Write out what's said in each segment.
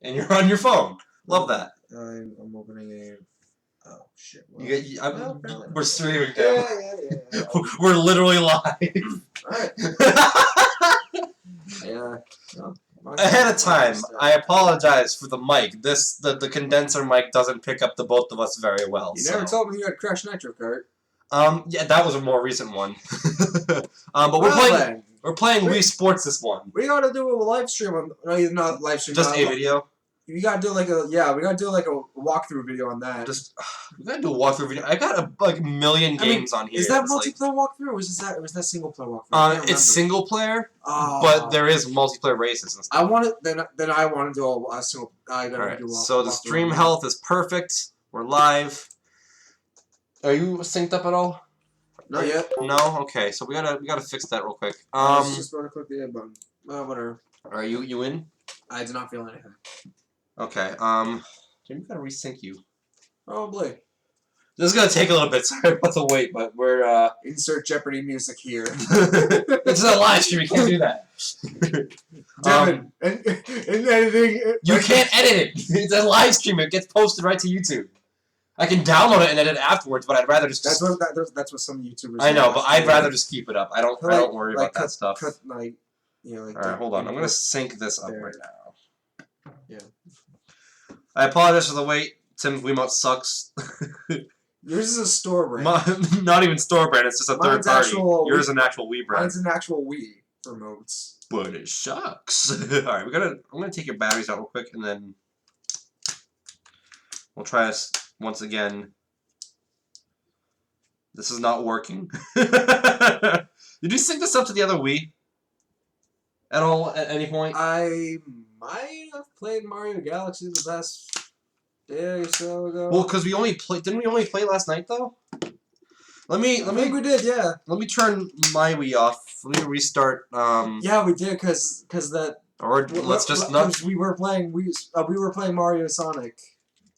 And you're on your phone. Love that. I'm opening a... Oh, shit. Well, we're streaming now. Yeah. We're literally live. Alright. Yeah. Ahead of time, I apologize for the mic. The condenser mic doesn't pick up the both of us very well. You never told me you had Crash Nitro Kart. Yeah, that was a more recent one. But we're playing Wii Sports this one. We gotta do a live stream on... No, not live stream. Just a video? We gotta do like a... Yeah, we gotta do like a walkthrough video on that. We gotta do a walkthrough video. I got a million games on here. Is that multiplayer walkthrough or was that single player walkthrough? It's single player, but there is multiplayer races and stuff. I want it. Then I want to do a single. I gotta do. So the stream health is perfect. We're live. Are you synced up at all? Not yet. No. Okay. So we gotta fix that real quick. Just want to click the A button. Whatever. Are you in? I do not feel anything. Okay. We gotta resync you. Probably. This is gonna take a little bit. Sorry about the wait, but we're insert Jeopardy music here. It's a live stream. You can't do that. Devin, in editing. You can't edit it. It's a live stream. It gets posted right to YouTube. I can download it and edit it afterwards, but I'd rather just. That's what some YouTubers. I know, but I'd rather just keep it up. I don't worry about that stuff. All right, hold on. I'm gonna sync this up right now. Yeah. I apologize for the wait. Tim's Wiimote sucks. Yours is a store brand. Not even store brand. It's just a third party. Yours is an actual Wii brand. Mine's an actual Wii remotes. But it sucks. All right, I'm gonna take your batteries out real quick, and then we'll try this once again. This is not working. Did you sync this up to the other Wii at all at any point? I might have played Mario Galaxy the past day or so ago. Well, because didn't we only play last night though? I think we did, yeah. Let me turn my Wii off. Let me restart. Yeah, we did, cause that. Or let's just not. We were playing Mario Sonic.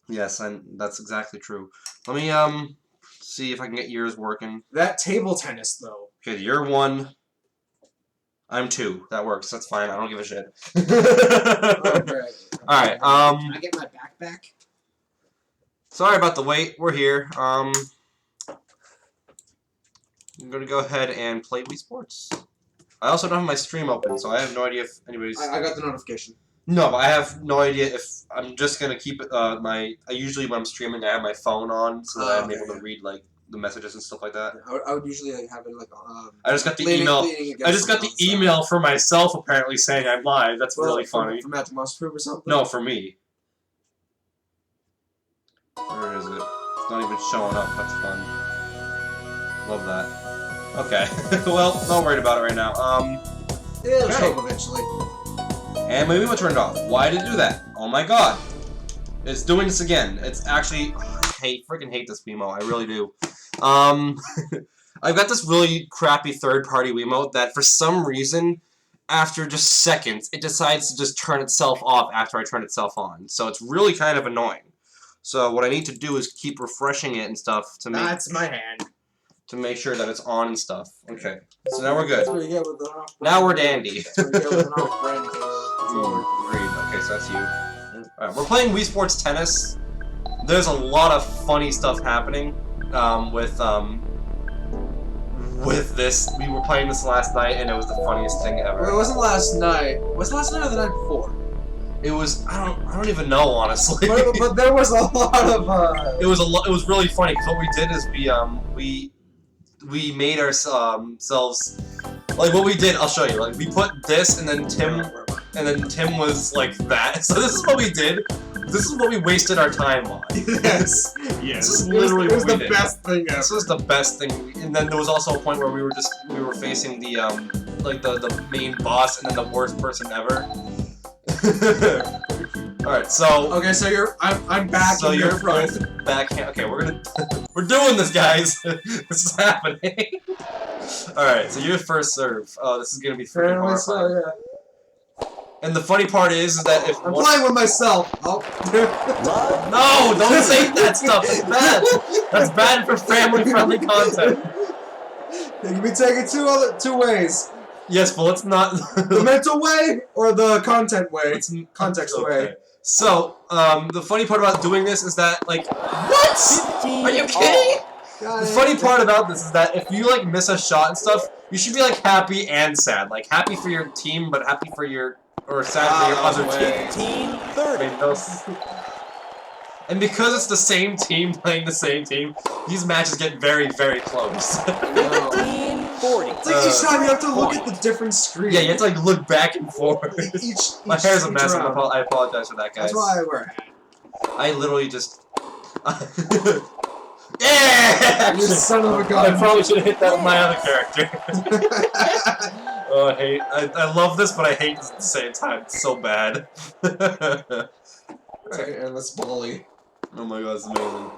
Yes, and that's exactly true. Let me see if I can get yours working. That table tennis though. Okay, you're 1. I'm 2. That works. That's fine. I don't give a shit. Okay. All right. Can I get my backpack? Sorry about the wait. We're here. I'm gonna go ahead and play Wii Sports. I also don't have my stream open, so I have no idea if anybody's. I got the notification. No, but I have no idea if I'm just gonna keep it. I usually when I'm streaming, I have my phone on so that I'm able to read like the messages and stuff like that. I would usually have it like. I just got the email. I just got the email for myself apparently saying I'm live. That's really funny. From Matthew Musproof or something. No, for me. Where is it? It's not even showing up. That's fun. Love that. Okay. Well, not worried about it right now. It'll show up eventually. And my Wiimote turned off. Why did it do that? Oh my god. It's doing this again. It's actually... I freaking hate this Wiimote. I really do. I've got this really crappy third-party Wiimote that for some reason, after just seconds, it decides to just turn itself off after I turn itself on. So it's really kind of annoying. So what I need to do is keep refreshing it and stuff to make... That's my hand. To make sure that it's on and stuff. Okay. So now we're good. That's what you get with the now we're dandy. That's what you get with an off-brand Agreed. Okay, so that's you. Alright, we're playing Wii Sports Tennis. There's a lot of funny stuff happening with this. We were playing this last night, and it was the funniest thing ever. Well, it wasn't last night. Was it last night or the night before? It was. I don't even know, honestly. But there was a lot of. It was really funny because what we did is we made ourselves like what we did. I'll show you. Like we put this, and then Tim was like that. So this is what we did. This is what we wasted our time on. Yes. Yes. This is literally what we did. It was the best thing ever. This was the best thing. And then there was also a point where we were facing the like the main boss and then the worst person ever. All right, so okay, so I'm back. So you're both back. Okay, we're doing this, guys. This is happening. All right, so you're first serve. Oh, this is gonna be freaking horrifying. Yeah. And the funny part is that if I'm playing with myself. Oh. No, don't say that stuff. That's bad. That's bad for family-friendly content. It can be taken two ways. Yes, but let's not. The mental way or the content way. Context way. So, the funny part about doing this is that, like, what? Are you kidding? The funny part about this is that if you, like, miss a shot and stuff, you should be, like, happy and sad. Like, happy for your team, but happy for your... Or sad for your other team. 15-30. And because it's the same team playing the same team, these matches get very, very close. 15-40. It's like each time you have to look at the different screen. Yeah, you have to, like, look back and forth. My hair's a mess, and round. I apologize for that, guys. That's why I wear a hat. I literally just... Yeah! You son of a gun. I probably should have hit that with my other character. Oh, I love this, but I hate this at the same time. It's so bad. Alright, and let's volley. Oh my god, it's amazing.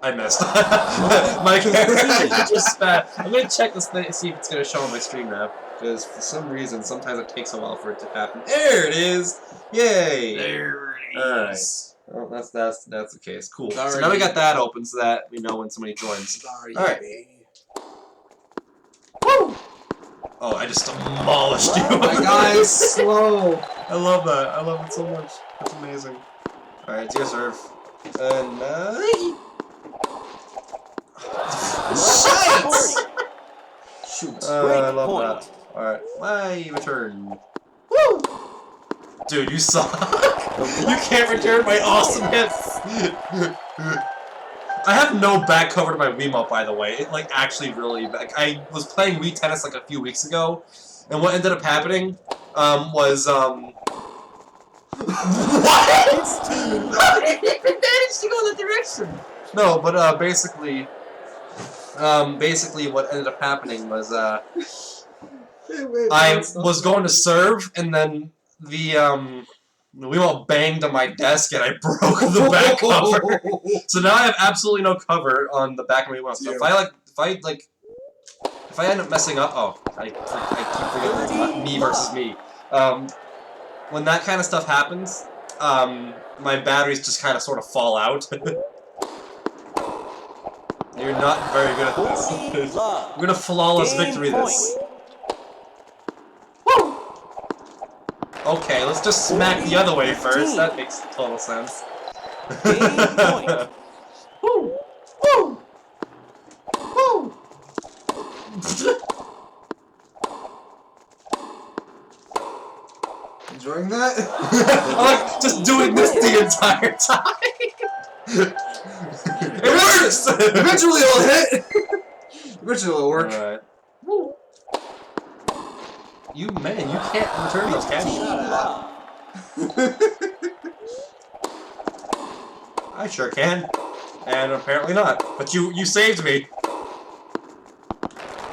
I missed. My character just bad. I'm gonna check this thing, see if it's gonna show on my stream now. Because for some reason, sometimes it takes a while for it to happen. There it is! Yay! There it is. Alright. Well, that's the case. Cool. So Sorry. now we got that open so that we know when somebody joins. Sorry, Alright. baby. Woo! Oh, I just demolished you. Oh my god, it's slow. I love that. I love it so much. That's amazing. Alright, it's your serve. And, Shoot. I love that. Alright, my return. Woo! Dude, you suck. You can't return my awesome hits. I have no back cover to my Wiimote, by the way. It, like, actually really... I was playing Wii Tennis, like, a few weeks ago, and what ended up happening, was, What? How did it manage to go in that direction? No, but, basically, what ended up happening was, I was going to serve, and then the Wiimote banged on my desk, and I broke the back cover. So now I have absolutely no cover on the back of my Wiimote. So if I end up messing up, oh, I keep forgetting it's not me versus me. When that kind of stuff happens, my batteries just kind of sort of fall out. You're not very good at this. We're gonna flawless victory this. Woo! Okay, let's just smack the other way first. That makes total sense. Woo! Woo! Woo! Enjoying that? I'm like just doing this the entire time. It works! Eventually it'll hit! Eventually it'll work. Alright. You can't return those, can you? I sure can. And apparently not. But you saved me.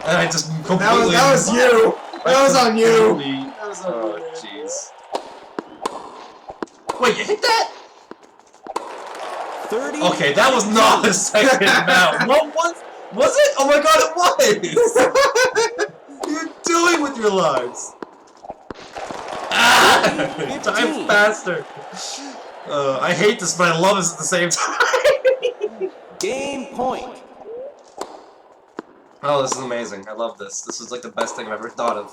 And I just completely... That was you! That was on you! That was on you. Oh, jeez. Wait, you hit that? 30. Okay, that was not a second mount. What was it? Oh my god, it was! What are you doing with your lives? Ah! Time faster. I hate this, but I love this at the same time. Game point. Oh, this is amazing. I love this. This is like the best thing I've ever thought of.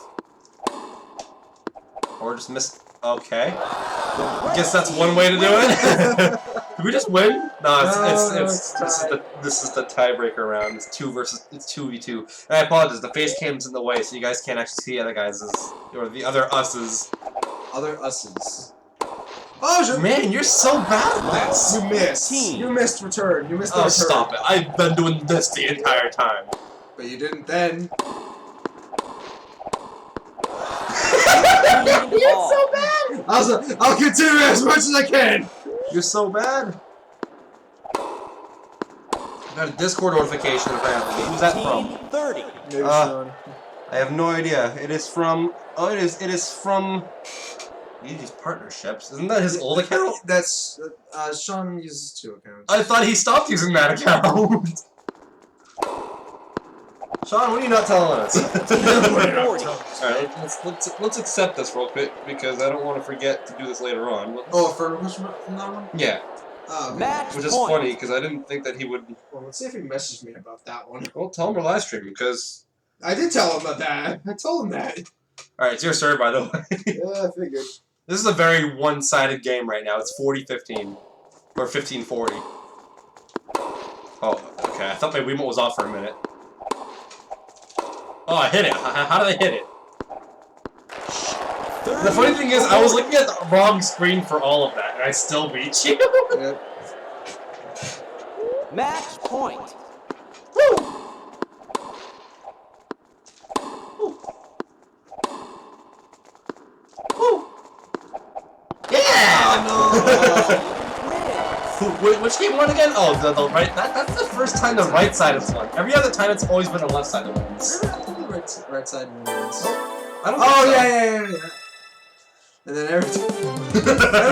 Or just missed. Okay. I guess that's one way to do it. Did we just win? No, this is the tiebreaker round. It's 2v2. And I apologize, the face cam's in the way, so you guys can't actually see the other guys's or the other us's. Other us's. Oh, sure. Man, you're so bad at this. You missed. You missed return. You missed the Oh, return. stop it. I've been doing this the entire time. But you didn't then. You're so bad. I'll continue as much as I can. You're so bad. I got a Discord notification apparently. Who's that from? 30. Maybe Sean. I have no idea. It is from. Oh, it is from. These partnerships. Isn't that his old account? That's Sean uses 2 accounts. I thought he stopped using that account. Sean, what are you not telling us? Alright, let's accept this real quick because I don't want to forget to do this later on. Oh, for which one? From that one? Yeah. Oh, okay. Match Which is point. funny because I didn't think that he would. Well, let's see if he messaged me about that one. Well, tell him we're live streaming because. I did tell him about that. I told him that. Alright, it's your serve, by the way. Yeah, I figured. This is a very one-sided game right now. It's 40-15. Or 15-40. Oh, okay. I thought my Wiimote was off for a minute. Oh, I hit it. How did I hit it? The funny thing is, I was looking at the wrong screen for all of that, and I still beat you. Yep. Match point. Woo! Woo! Yeah! Which game won again? Oh, the right. That's the first time the right side has won. Every other time, it's always been the left side that wins. I think the right side wins. I don't. Oh think so. yeah. And then every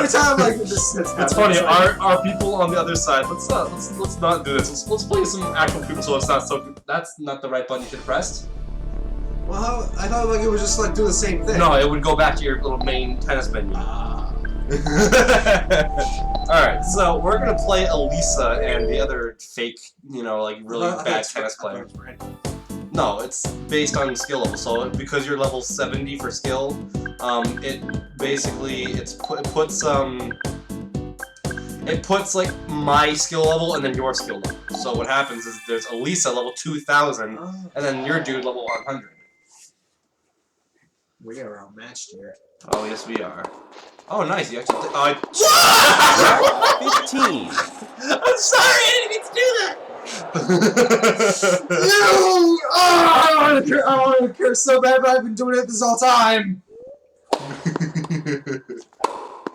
time like this. It's funny. Our people on the other side. Let's not do this. Let's play some actual people so it's not so. That's not the right button you should press. Well, I thought like it was just like do the same thing. No, it would go back to your little main tennis menu. Alright, so we're gonna play Elisa and the other fake, you know, like really bad tennis player. No, it's based on skill level. So because you're level 70 for skill, it basically it puts like my skill level and then your skill level. So what happens is there's Elisa level 2000 and then your dude level 100. We are outmatched here. Oh yes we are. Oh nice, you actually 15. I'm sorry, I didn't mean to do that! I want to curse so bad, but I've been doing it this whole time.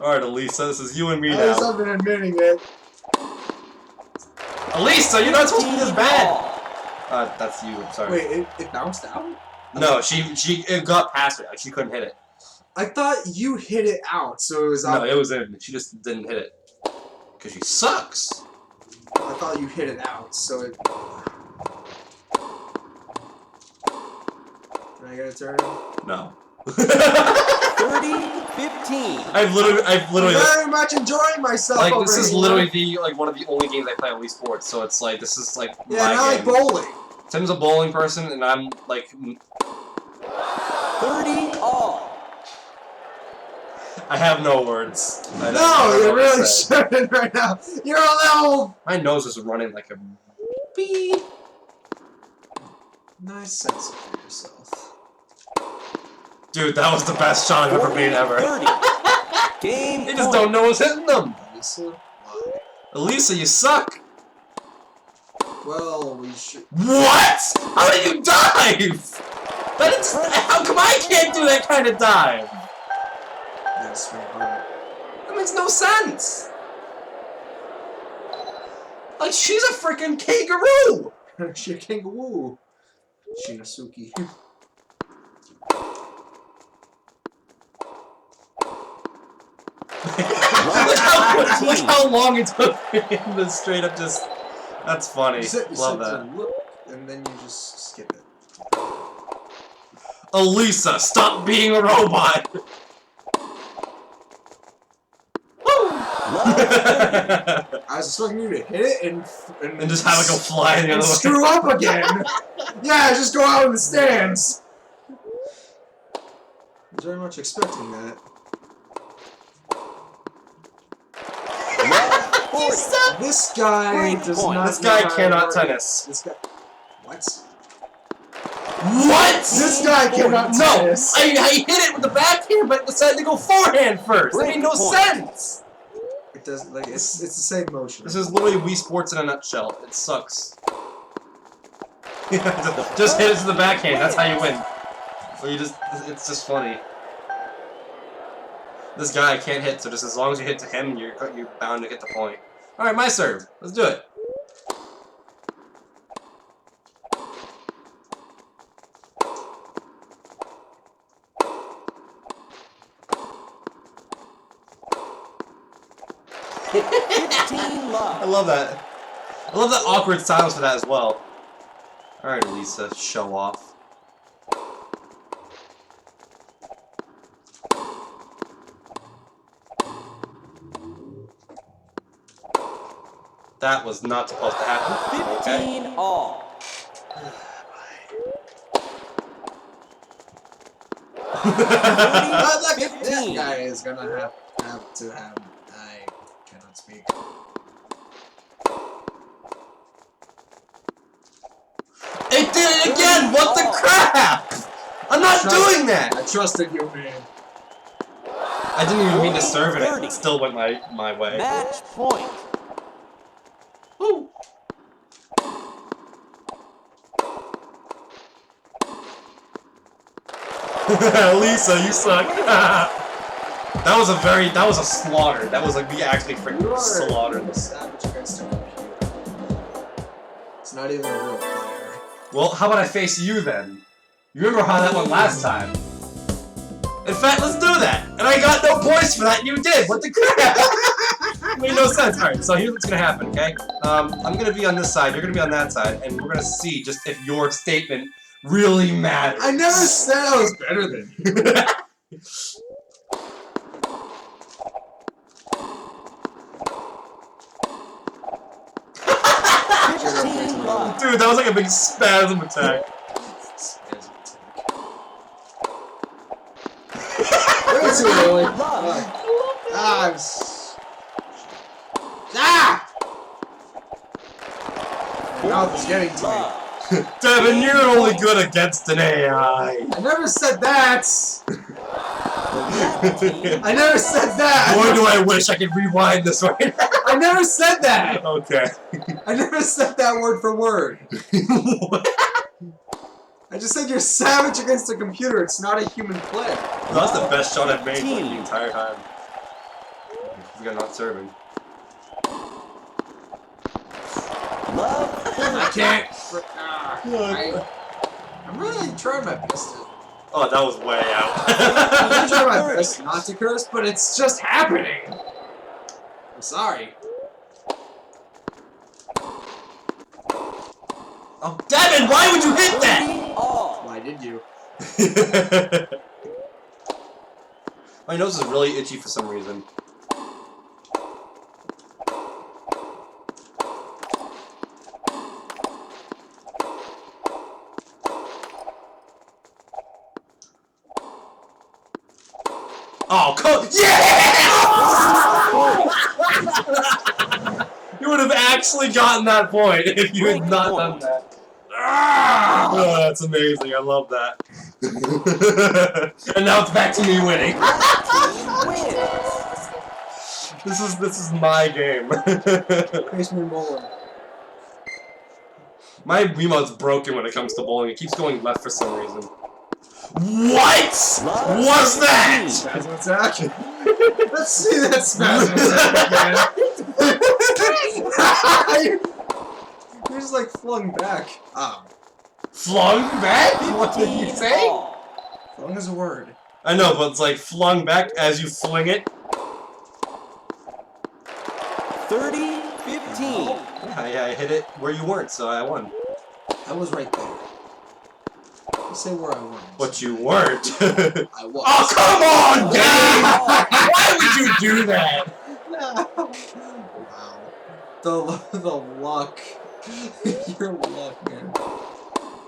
Alright, Elisa, this is you and me At least now. I've been admitting it. Elisa, you're not supposed to be this bad! That's you, I'm sorry. Wait, it bounced out? No, it got past her, like she couldn't hit it. I thought you hit it out, so it was out. No, it was in, she just didn't hit it. Because she sucks! I thought you hit it out, so it... Can I get a turn? No. 30-15. I've literally I'm very much enjoying myself like over this is here. literally one of the only games I play on Wii Sports, so it's like this is like Yeah, my and I like game. bowling. Tim's a bowling person and I'm like 30 all. I have no words. I don't No, know you what to really say. shouldn't right now. You're a little... My nose is running like a bee. Nice sense of yourself. Dude, that was the best shot I've ever made ever. 30. Game They just don't know what's hitting them. Lisa? Why? Elisa, you suck. Well, we should... What? How did you dive? That is, how come I can't do that kind of dive? Yeah, sweetheart. That makes no sense. Like, she's a freaking kangaroo. She a kangaroo. Shinasuke. look how long it took me to straight up just... That's funny. You said Love to that. look, and then you just skip it. Elisa, stop being a robot! Woo! I was expecting you to hit it and just have it go flying the and other way. screw up again. Yeah, just go out in the stands. I was very much expecting that. You suck! This guy does not. This guy know how cannot to work. tennis. This guy. What? What? This guy cannot No! tennis. I hit it with the backhand, but decided to go forehand first. That made no sense. It does like it's the same motion. This is literally Wii Sports in a nutshell. It sucks. Just hit it to the backhand. That's how you win. Or you just—it's just funny. This guy can't hit, so just as long as you hit to him, you're bound to get the point. All right, my serve. Let's do it. I love that. I love that awkward silence for that as well. Alright, Elisa, show off. That was not supposed to happen. 15 all. That guy is gonna have to have. I cannot speak. It did it again! What the crap? I'm not doing that! I trusted you, man. I didn't even mean to serve it. It still went my way. Match point. Woo. Lisa, you suck. That was a slaughter. That was like we actually freaking slaughtered this. Savage against a computer. It's not even a real player. Well, how about I face you then? You remember how that went last time? In fact, let's do that. And I got no points for that, and you did. What the crap? Made no sense. All right, so here's what's gonna happen. Okay, I'm gonna be on this side. You're gonna be on that side, and we're gonna see just if your statement really matters. I never said I was better than you. Dude, that was like a big spasm attack. Way too early. My mouth is getting to me. Devin, you're only good against an AI. I never said that! I never said that! Boy, do I wish I could rewind this right now. I never said that! Okay. I never said that word for word. What? I just said you're savage against a computer. It's not a human player. That's the best shot I've made like, the entire time. You're not serving. I can't. I'm really trying my best to. Oh, that was way out. I'm trying my best not to curse, but it's just happening. I'm sorry. Oh, Devin, why would you hit that? Why did you? My nose is really itchy for some reason. Oh, yeah! You would have actually gotten that point if you had not done that. Oh, that's amazing. I love that. And now it's back to me winning. This is my game. Face me bowling. My Wiimote's broken when it comes to bowling. It keeps going left for some reason. What was that? Spasm attack. Let's see that spasm attack again. You're just like flung back. Flung back? What did you say? Flung is a word. I know, but it's like flung back as you fling it. 30-15. Yeah, I hit it where you weren't, so I won. I was right there. You say where I was. But you weren't. I was. Oh, come on, Dave! Why would you do that? Wow. The luck. Your luck, man.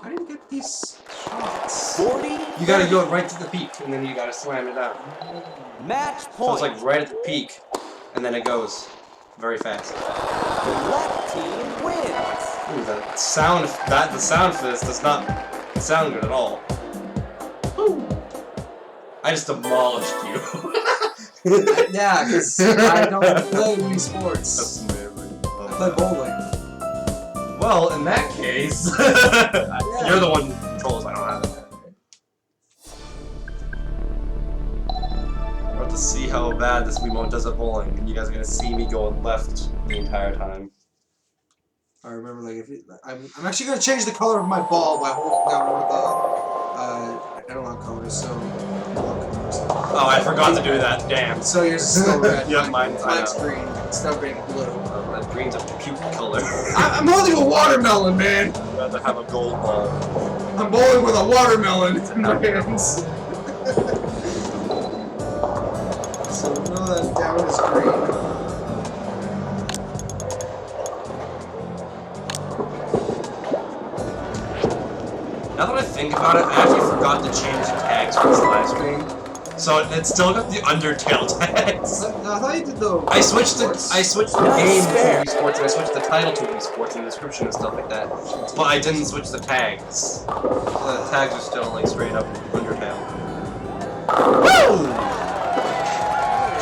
How do you get these shots? 40. You gotta go right to the peak, and then you gotta slam it down. Match So point. it's like right at the peak, and then it goes very fast. The left team wins. Ooh, the sound for this does not sound good at all. Ooh. I just demolished you. Yeah, because I don't play Wii Sports. That's amazing. I play bowling. Well, in that case, you're the one who controls. I don't have it. We're about to see how bad this Wiimote does at bowling, and you guys are gonna see me going left the entire time. I remember, like, if I'm actually gonna change the color of my ball by holding down one of the analog colors. So. Oh, I forgot to do that. Damn. So yours is still red. Yeah, mine's green. Instead of being blue. That green's a puke color. I'm holding a watermelon, man. I'd rather have a gold ball. I'm bowling with a watermelon in my hands. So know that down is green. Now that I think about it, I actually forgot to change the tag tags for this live stream, so it still got the Undertale tags. No, I thought you did the. I switched the game to fair. Wii Sports, and I switched the title to Wii Sports and the description and stuff like that. But I didn't switch the tags. The tags are still like straight up Undertale. Woo!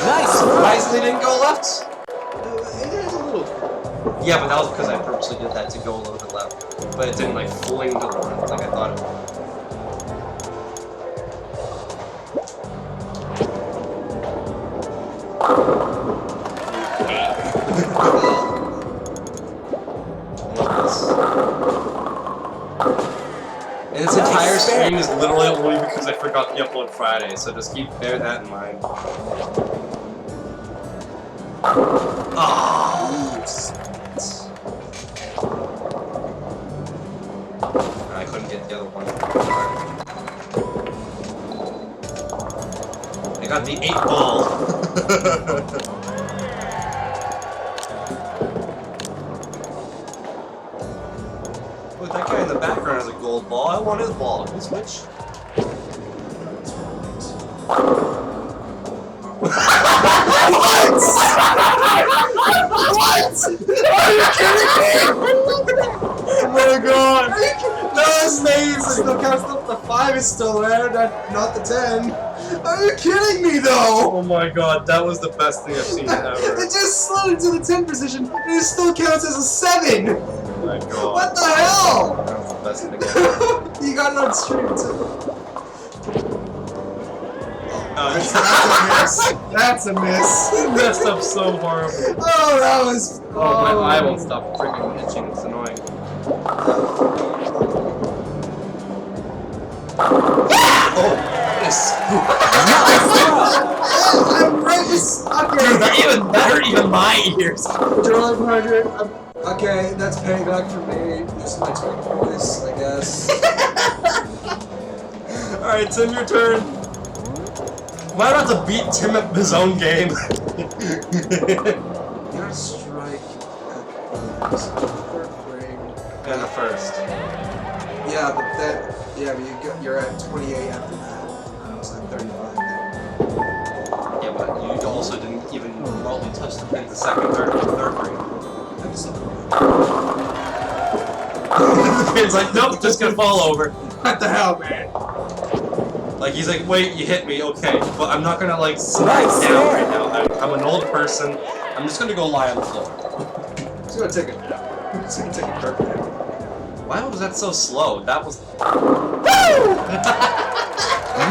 Nice Surprised they didn't go left. It is a little. Yeah, but that was because I purposely did that to go a little bit left. But it didn't like fling to the left like I thought it would. And this entire stream is literally only because I forgot to upload Friday, so just bear that in mind. I couldn't get the other one. I got the 8-ball. Look, that guy in the background has a gold ball. I want his ball. Can we switch? What? Are you kidding me? Oh my god! That's amazing! Still counts up. The 5 is still there, not the 10. Are you kidding me though? Oh my god, that was the best thing I've seen ever. It just slid into the 10 position, and it still counts as a 7! Oh my god. What the hell? That was the best thing ever. You got it on stream too. That's a miss. You messed up so horrible. Oh, that was. Oh, my eye won't stop freaking itching. It's annoying. Oh, yes. I'm right. Okay. Dude, that even hurt even my ears. Draw 100. Okay, that's payback for me. This is my turn for this, I guess. Alright, Tim, your turn. Am I about to beat Tim at his own game? You gotta strike at the third frame. And the first. Yeah, but that. Yeah, but you're at 28 after that. So 35 then. Yeah, but you also didn't even remotely touch the pin the second, third frame. I'm still The pin's like, nope, just gonna fall over. What the hell, man? Like, he's like, wait, you hit me, okay, but I'm not gonna, like, slide down right now. I'm an old person. I'm just gonna go lie on the floor. I'm just gonna take a nap. I'm just gonna take a quick nap. Why was that so slow? That was...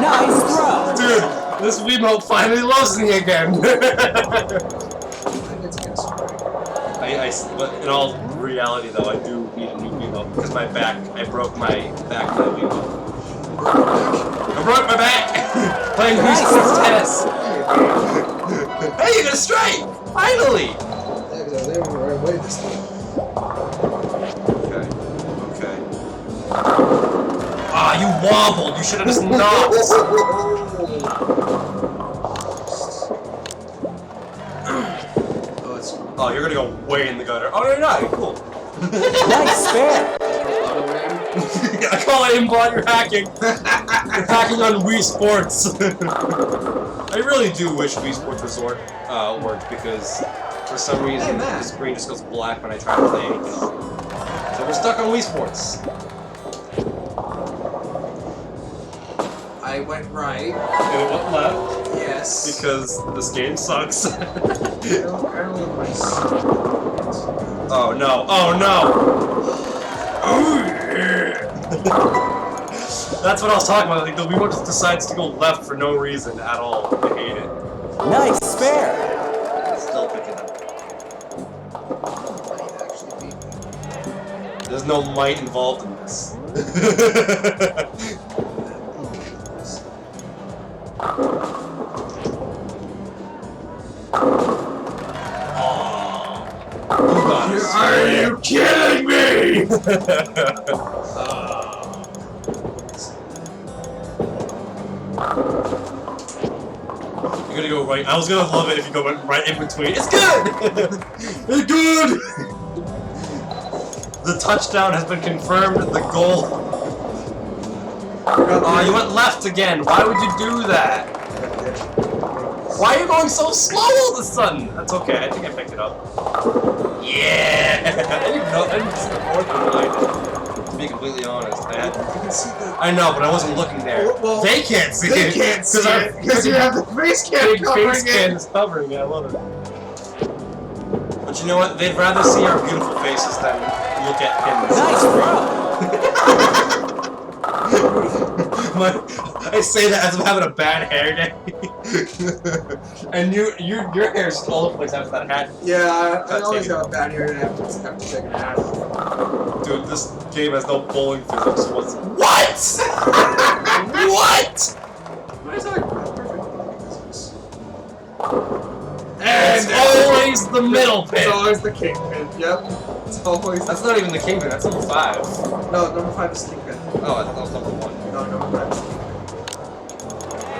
Nice throw. Dude, this Wiimote finally loves me again. I think it's against strike. But in all reality, though, I do need a new Wiimote because I broke my back with my Wiimote. I broke my back! Playing Wii Sports Tennis! Hey, you got a strike! Finally! Yeah, because I was aiming the right way this time. Okay. Ah, you wobbled! You should have just knocked! Oh, you're gonna go way in the gutter. Oh, no, you're not. You're cool. Nice spare. I call it aimbot, you're hacking. You're hacking on Wii Sports. I really do wish Wii Sports Resort worked because for some reason the screen just goes black when I try to play anything on it. So we're stuck on Wii Sports. I went right. And it went left Yes. because this game sucks. Apparently my Oh no, oh no! Oh yeah! That's what I was talking about, like the Wiimote just decides to go left for no reason at all. I hate it. Nice spare. Still picking up. might actually beat me. There's no might involved in this. Are you kidding me? You're gonna go right. I was gonna love it if you go right in between. It's good! It's good! The touchdown has been confirmed. The goal. Oh, you went left again. Why would you do that? Why are you going so slow all of a sudden? That's okay. I think I picked it up. Yeah. I didn't see the fourth one behind it. To be completely honest, You can see the. I know, but I wasn't looking there. Well, they can't see They it. can't see it because you have the face cam Big covering face cam it. is covering it. I love it. But you know what? They'd rather see our beautiful faces than look at him. Nice throw. I say that as I'm having a bad hair day. And your hair is all over the place after that hat. Yeah, I always taken got a bad hair and I have to take a hat off. Dude, this game has no bowling physics. What? What? Why is that perfect? It's always the middle pin. It's always the kingpin. Yep. It's always. That's not even the kingpin. That's number 5. No, number 5 is kingpin. Oh, I thought that was number 1. No, number 5 is kingpin.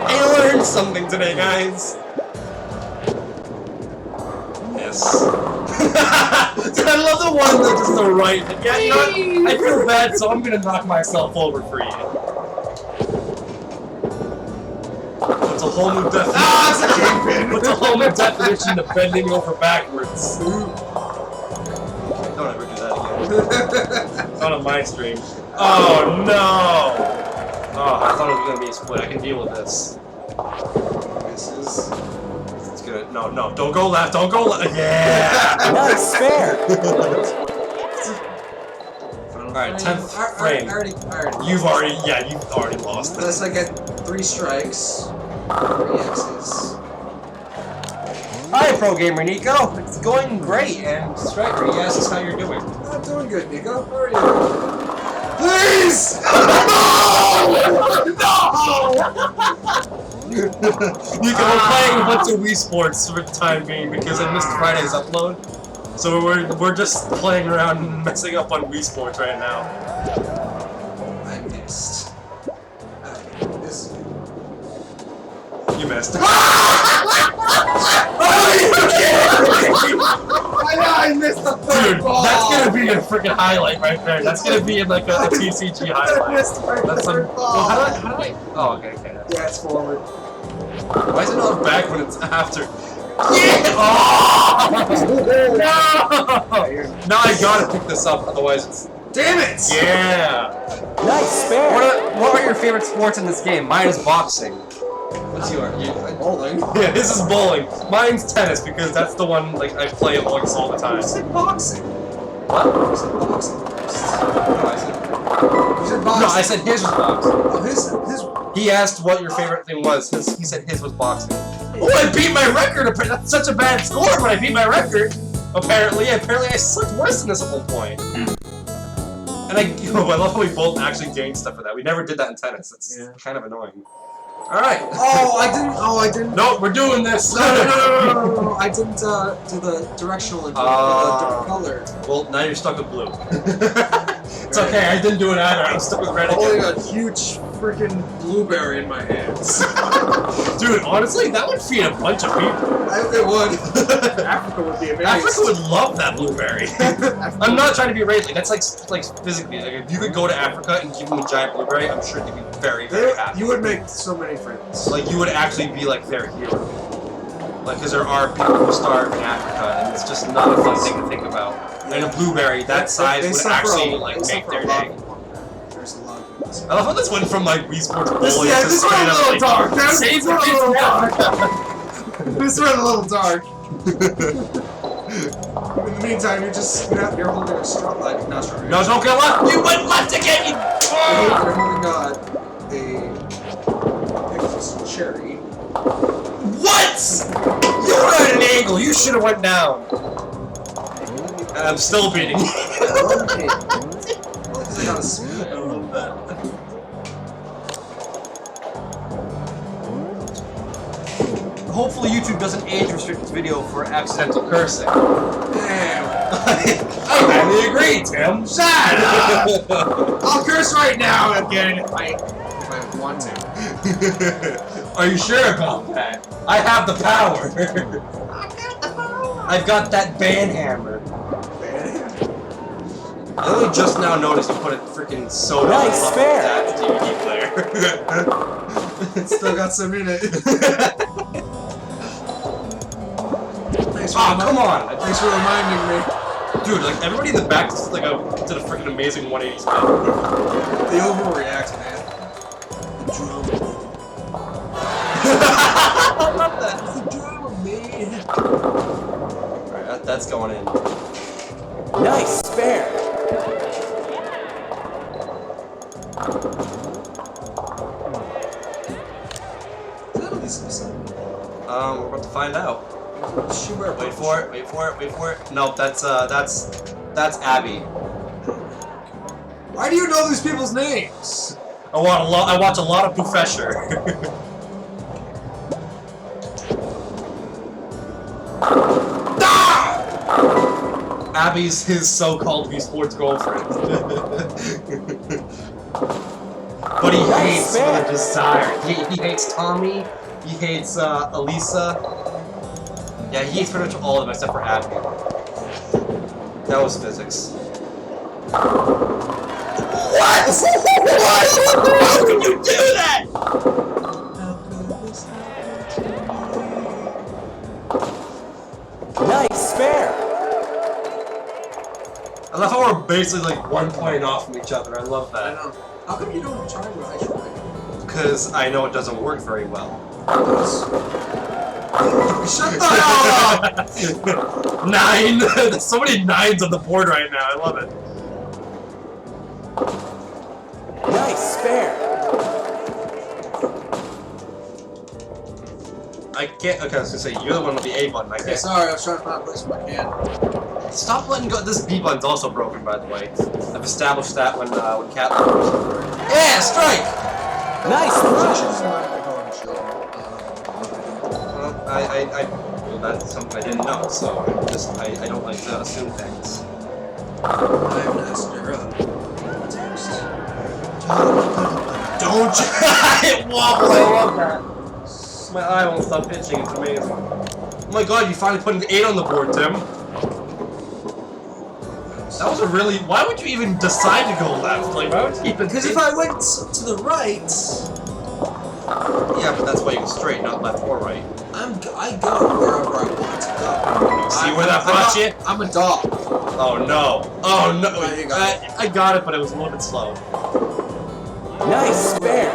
I learned something today, guys. Yes. Dude, I love the one that's just the right. Yeah, you know what? I feel bad, so I'm gonna knock myself over for you. It's a whole new definition. Ah, it's a kingpin. What's a whole new definition of bending over backwards? Don't ever do that again. It's not on my stream. Oh no! Oh, I thought it was gonna be a split. I can deal with this. This is. It's good. No, don't go left. Don't go left. Yeah. Nice spare. Alright, 10th I frame. already. You've already lost it. Unless I get 3 strikes, 3 X's. Hi, Pro Gamer Nico. It's going great, and Striker, he asks how you're doing. I'm doing good, Nico. How are you? Please! Nico, we're playing a bunch of Wii Sports for the time being because I missed Friday's upload. So we're just playing around and messing up on Wii Sports right now. I missed. You missed. I missed the third Dude, ball. that's gonna be a freaking highlight right there. That's gonna be in like a TCG I highlight. missed my That's third some. ball. Well, how do I? Oh, okay. Yeah, it's forward. Why is it not back when it's after? Yeah! Oh! No! Now I gotta pick this up, otherwise it's. Damn it! Yeah! Nice spare. What are your favorite sports in this game? Mine is boxing. What's yours? Bowling. Yeah, his is bowling. Mine's tennis because that's the one like I play it once all the time. You said boxing. What? You said boxing first. No, I said. You said boxing. No, I said his was boxing. Oh, his. He asked what your favorite thing was. He said his was boxing. Oh, I beat my record! That's such a bad score, but I beat my record! Apparently I sucked worse than this at one point. And I love how we both actually gained stuff for that. We never did that in tennis. It's kind of annoying. Alright. Oh, I didn't. No, we're doing this! No. I didn't do the directional input. The different color. Well, now you're stuck with blue. It's okay, I didn't do it either. I'm stuck with red Holding again. a huge freaking blueberry in my hands. Dude, honestly, that would feed a bunch of people. It would. Africa would be amazing. Africa would love that blueberry. I'm not trying to be racist. That's like physically. Like, if you could go to Africa and give them a giant blueberry, I'm sure they'd be very, very happy. You would make so many friends. Like, you would actually be like their hero. Like, because there are people who starve in Africa, and it's just not a fun thing to think about. And a blueberry that size would actually like make their day. There's a lot of people. I love how this went from like Wii Sports bowling This to went a straight up little like dark. save the kids in Africa. This went a little dark. In the meantime, you're holding a straw like not strawberry. No, don't go left. You went left again. You. You're holding a cherry. What? You were at an angle. You should have went down. And I'm still beating you. Okay. Because I got a speed. I love that. Hopefully YouTube doesn't age restrict this video for accidental cursing. Damn. I highly agree, Tim. Shut up! I'll curse right now again if I want to. Are you sure about that? I have the power. I've got that ban hammer. I only just now noticed you put a freaking soda Nice on top spare. of that DVD player. It's still got some in it. Thanks for Oh, come on! Thanks for reminding me. Dude, like, everybody in the back just like did a freaking amazing 180 spin. They overreact, man. The drama. I love that. It's the drama, man. Alright, that's going in. Nice spare. Is that at least some? We're about to find out. Wait for it, wait for it, wait for it. Nope, that's Abby. Why do you know these people's names? I watch a lot of Professor. Abby's his so-called Wii Sports girlfriend. But he hates with a desire. He hates Tommy, he hates Elisa. Yeah, he hates pretty much all of them except for Abby. That was physics. What? What? How can you do that? Nice spare. I love how we're basically like 1 point off from each other. I love I that. know. How come you don't try what I try? Because I know it doesn't work very well. Shut the hell up! 9! There's so many 9s on the board right now. I love it. Nice spare. I can't. Okay, I was gonna say you're the one with the A button. I Okay, can't. sorry, I was trying to find a place where I can. Stop letting go. This B button's also broken, by the way. I've established that when Cat. Yeah, strike. Nice throw. Well, that's something I didn't know. So I don't like to assume things. I'm Master of Text. Don't you? It wobbled. I love that. My eye won't stop pitching. It's amazing. Oh my god, you finally put an 8 on the board, Tim. That was a really. Why would you even decide to go left? Like, why would you even? Because if I went to the right, Yeah, but that's why you go straight, not left or right. I go wherever I want to go. See where that brought you? I'm a dog. Oh no! Oh no! There you go. I got it, but it was a little bit slow. Nice spare.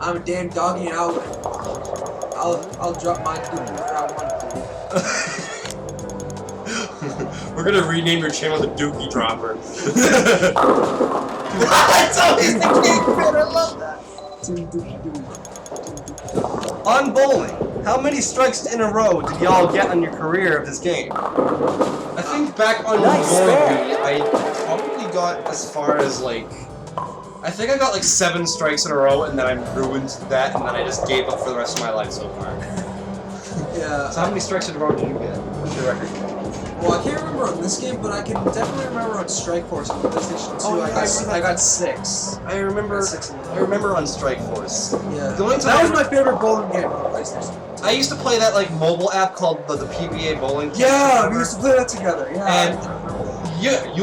I'm a damn doggy, and I'll drop my poop where I want to. We're gonna rename your channel the Dookie Dropper. That's always the cake bit. I love that. On bowling, how many strikes in a row did y'all get on your career of this game? I think back on Nice spare. I probably got as far as like. I think I got like 7 strikes in a row, and then I ruined that, and then I just gave up for the rest of my life so far. Yeah. So how many strikes in a row did you get? What's your record? Well, I can't remember on this game, but I can definitely remember on Strike Force on PlayStation 2. Oh, yeah, I got 6. I remember. I remember on Strike Force. Yeah. The only That time was my favorite bowling game on PlayStation 2. I used to play that like mobile app called the PBA Bowling. Yeah, we used to play that together. Yeah. And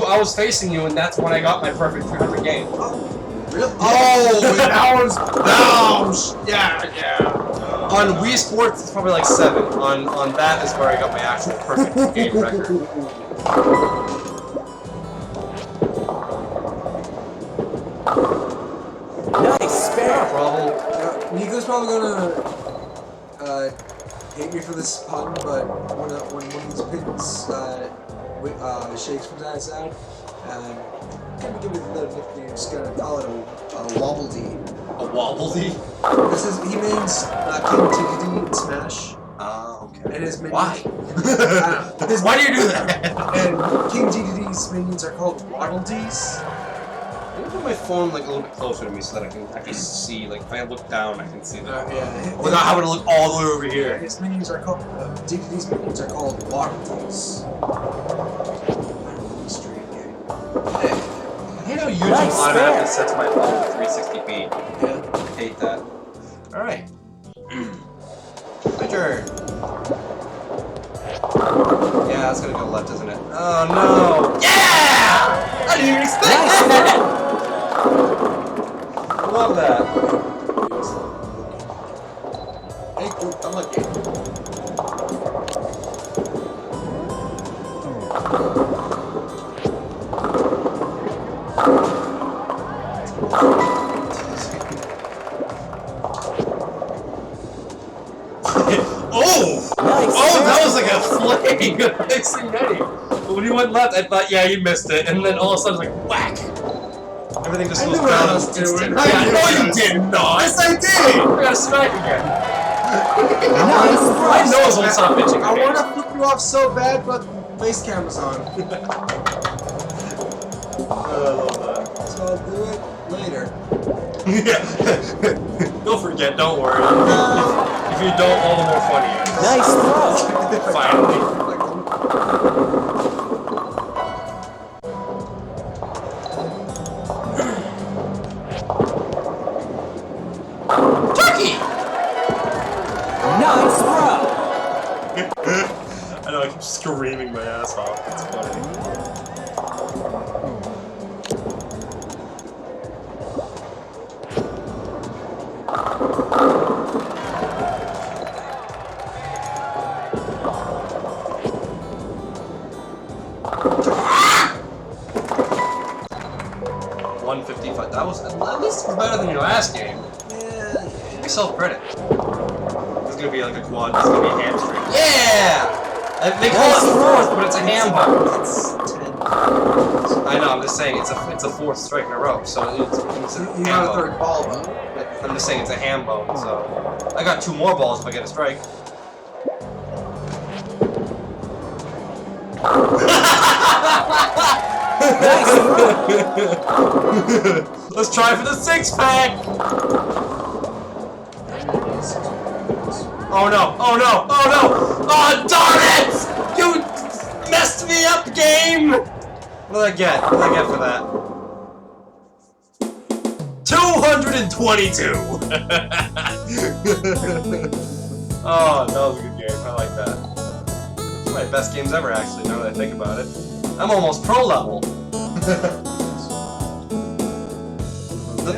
I was facing you, and that's when I got my perfect 300 game. Really? Oh, that was yeah. On Wii Sports, it's probably like 7. On that is where I got my actual perfect game record. Nice spare. Problem. Nico's probably gonna hate me for this pun, but when one of these pins shakes from side to side, give me the nickname. Just gonna call it a wobble-dee. A wobble-dee? He means King TDD in Smash. Okay. And his minions. Why? Why do you do that? And King DDD's minions are called Waddle-Dees. I'm gonna put my phone like a little bit closer to me so that I can actually see. Like if I look down, I can see that. Yeah. Without having to look all the way over here. His minions are called DDD's minions are called Waddle-Dees. I hate how YouTube Nice automatically spare. sets my phone to 360p. Yeah. I hate that. Alright. My turn. Yeah, it's gonna go left, isn't it? Oh no! Yeah! I didn't even expect that! Love that. Hey, cool. I'm lucky. Oh! Nice. Oh, that was like a fling! Next thing ready. But when you went left, I thought, yeah, you missed it. And then all of a sudden, like, whack! Everything just I goes knew what I down. was doing. Yeah, I know you did not! Yes, I did! I got a smack again. Nice. My nose won't stop itching. I want to flip you off so bad, but face camera's on. I love that. So I'll do it later. Yeah. Don't forget, don't worry. If you don't, all the more funny it is. Nice throw. Finally. Turkey! Nice throw. I know, I keep screaming my ass off. It's funny. $155. That was at least better than your last game. Yeah. Give yourself credit. This is gonna be like a quad. This is gonna be a hamstring. Yeah! They call it fourth, but it's a ham bone. It's 10. I know. I'm just saying it's a fourth strike in a row. So it's a You ham got a bone. third ball, though. I'm just saying it's a ham bone. So I got 2 more balls if I get a strike. Let's try for the 6-pack! Oh no, oh no, oh no! Oh darn it! You messed me up, game! What did I get? What did I get for that? 222! Oh, that was a good game. I like that. It's one of my best games ever, actually, now that I think about it. I'm almost pro level.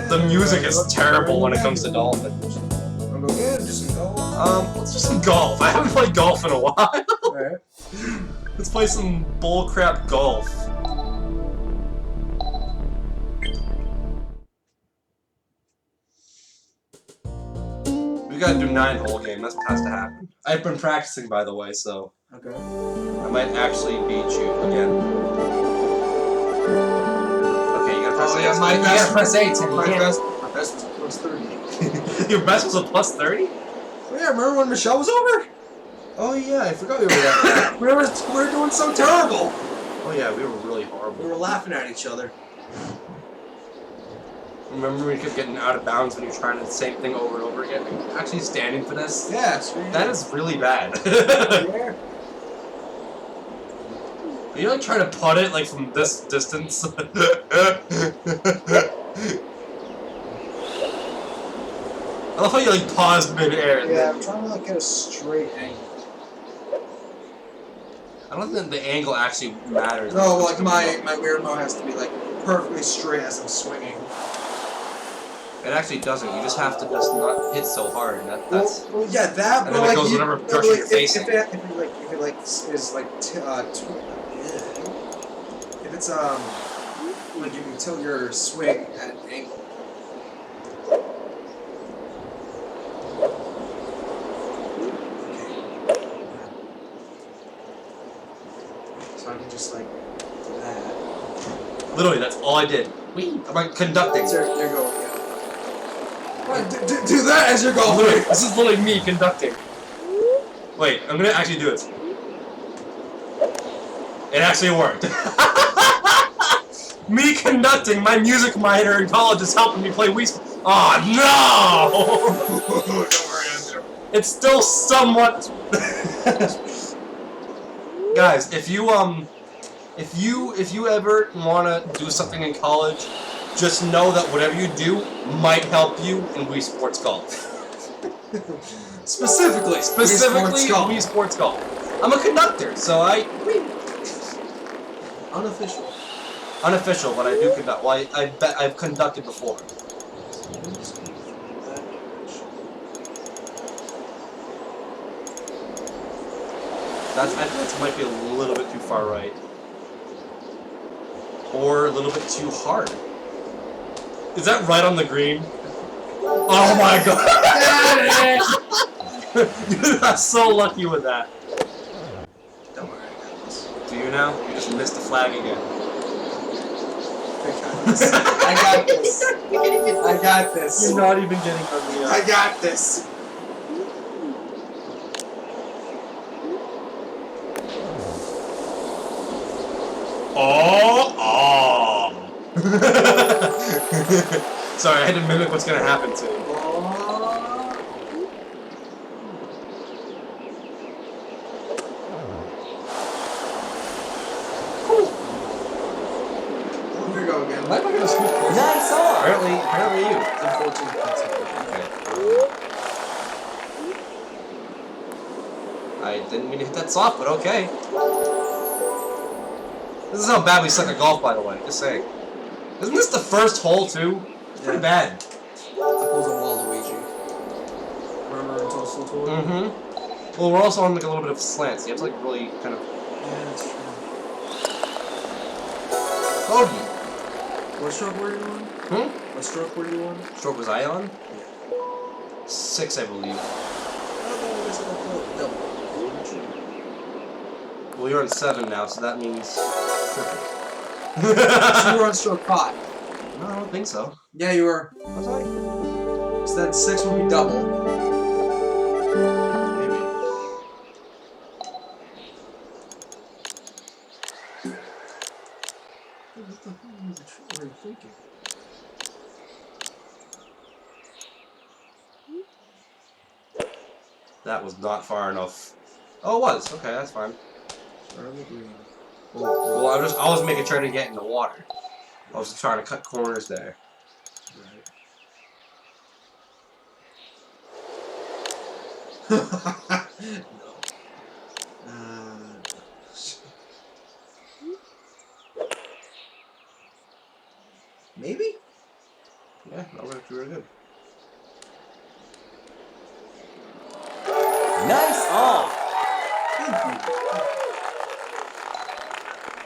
The music is terrible when it comes to Dolphin. Wanna go again? Just some golf? Let's do some golf. I haven't played golf in a while. Alright. Let's play some bullcrap golf. We gotta do 9-hole game. That has to happen. I've been practicing, by the way, so Okay. I might actually beat you again. Okay, you gotta press Oh, A. yeah, my You best- gotta press A, Tim. You My can't- best was plus 30. Your best was a plus 30? Oh, yeah, remember when Michelle was over? Oh yeah, I forgot we were that. we were doing so terrible. Oh yeah, we were really We horrible. were laughing at each other. Remember we kept getting out of bounds when you were trying the same thing over and over again? Like, actually standing for this? Yeah, screw That is really bad. Yeah. Are you like trying to putt it like from this distance? I love how you like paused mid-air. and Yeah, then- I'm trying to like get a straight angle. I don't think the angle actually matters. No, like my weird mo has to be like perfectly straight as I'm swinging. It actually doesn't. You just have to just not hit so hard. And that's Well, yeah, that. And but then it like goes you, whatever no, direction like, you're facing. If it like is like if it's like you can tilt your swing at an angle. So I can just like do that. literally that's all I did. I'm like conducting. There you go. Yeah. Right, do that as you're going. Literally, this is literally me conducting. Wait, I'm gonna actually do it. It actually worked. Me conducting, my music minor in college is helping me play Wii Sports. Oh no! Don't worry, Andrew. It's still somewhat. Guys, if you ever wanna do something in college, just know that whatever you do might help you in Wii Sports Golf. Specifically Wii Sports Golf. I'm a conductor, so unofficial. unofficial, but I do conduct. Well, I bet I've conducted before. I think that might be a little bit too far right. Or a little bit too hard. Is that right on the green? Oh my god! You got so lucky with that. Don't worry, I got this. Do you now? You just missed the flag again. I got this. I got this. You're not even getting on the I got this. Oh! Sorry, I had to mimic what's gonna happen to you. Here we go again. Why am I gonna scoop closer? Nice arm. Apparently you. It's unfortunate. Okay. I didn't mean to hit that soft, but okay. This is how bad we suck at golf, by the way. Just saying. Isn't this the first hole, too? It's pretty bad. Pulls a Waluigi. Remember in Total Tour? Mm-hmm. Well, we're also on like a little bit of a slant, so you have to like really kind of... Yeah, that's true. Bogey! What stroke were you on? Hmm? What stroke were you on? Stroke was I on? Yeah. 6, I believe. Double. Well, you're on 7 now, so that means... triple. So you were on stroke 5. No, I don't think so. Yeah, you were. Was I? So that 6 would be double. Maybe. What the hell were you thinking? That was not far enough. Oh, it was. Okay, that's fine. Start on the green. Well, I was making sure to get in the water. I was trying to cut corners there. Right. No. Maybe? Yeah, that was actually really good. Nice arm.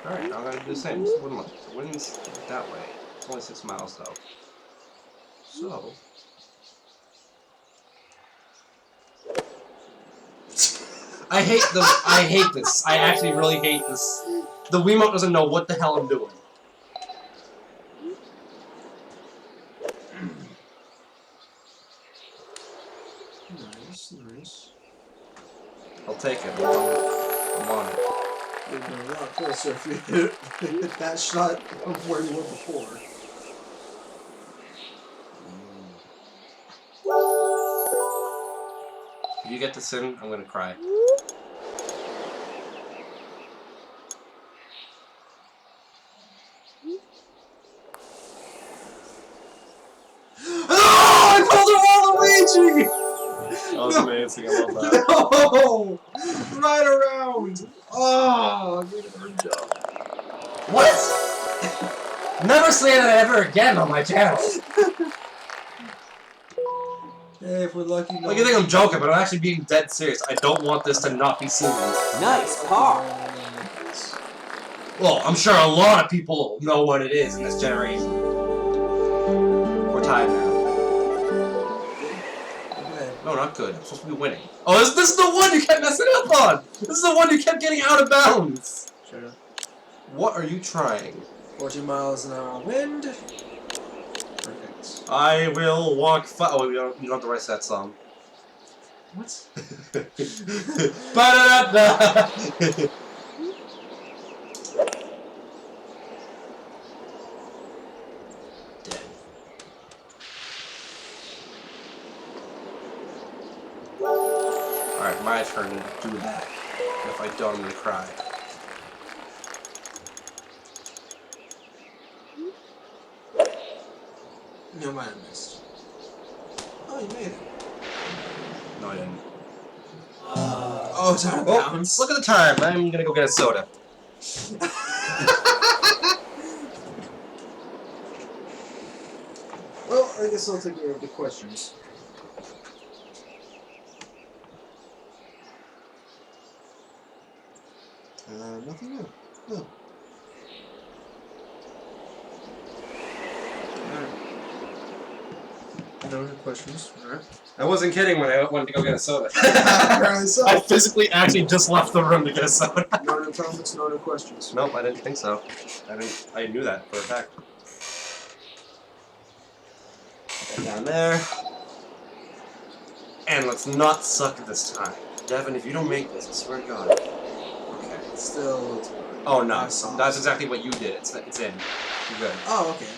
Alright, now I'm gonna do the same. Just one month. The wind's that way. It's only 6 miles though. So. I hate this. I actually really hate this. The Wiimote doesn't know what the hell I'm doing. Nice, nice. I'll take it. I'm on it. You'd been a lot closer if you hit that shot of where you were before. If you get this in, I'm gonna cry. Oh! I pulled a Waluigi! That was amazing. I love that. No! Right around! Oh, I made a good job. What? Never say that ever again on my channel. Hey, if we're lucky, no. Like, you think I'm joking, but I'm actually being dead serious. I don't want this to not be seen. Nice par. Well, I'm sure a lot of people know what it is in this generation. We're tied now. Okay. No, not good. I'm supposed to be winning. Oh, this is the one you kept messing up on! This is the one you kept getting out of bounds! Shut up. What are you trying? 14 miles an hour wind. Perfect. I will walk oh, you don't have to write that song. What? Ba-da-da-da! Dead. Alright, my turn to do that. If I don't, I'm gonna cry. No, mine missed. Oh, you made it. I didn't. Oh, it's out of Oh, bounds. look at the time. I'm gonna go get a soda. Well, I guess I'll take care of the questions. Nothing new. No. Alright. No new questions. Alright. I wasn't kidding when I wanted to go get a soda. Apparently so. I physically actually just left the room to get a soda. No new topics, no new questions. Nope, I didn't think so. I knew that for a fact. Get down there. And let's not suck this time. Devin, if you don't make this, I swear to God. Okay. Still. Oh no, that's exactly what you did. It's in. You're good. Oh, okay.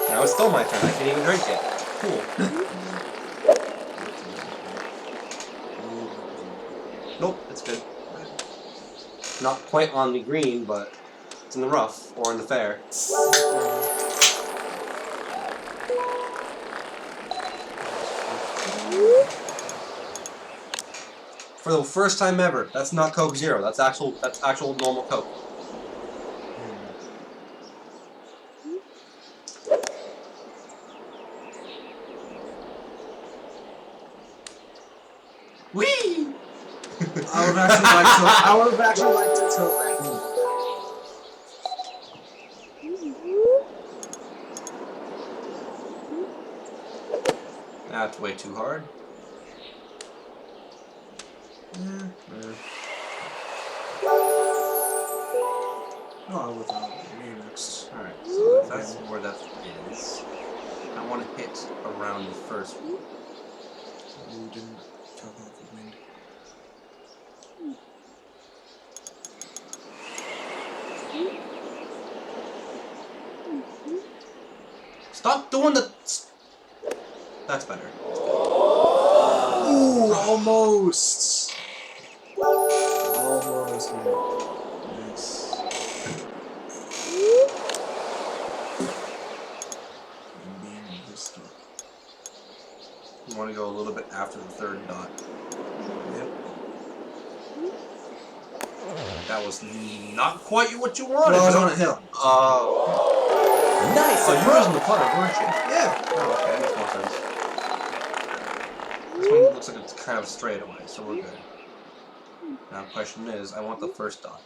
Now it's still my turn. I can't even drink it. Cool. Nope, it's good. Not quite on the green, but it's in the rough or in the fair. For the first time ever, that's not Coke Zero. That's actual normal Coke. Whee! I would have actually liked to tell that. That's way too hard. Oh, without me next. Alright, so that's where that is. I want to hit around the first one. You didn't tell that for me. Stop doing the... That's better. Ooh, almost. Almost. Nice. You want to go a little bit after the third dot. Yep. That was not quite what you wanted. Well, I was but on a hill. Oh. Nice Oh, you were approach. using the putter, weren't you? Yeah. Oh, okay, that makes more sense. This one looks like it's kind of straight away, so we're good. Now the question is, I want the first dot.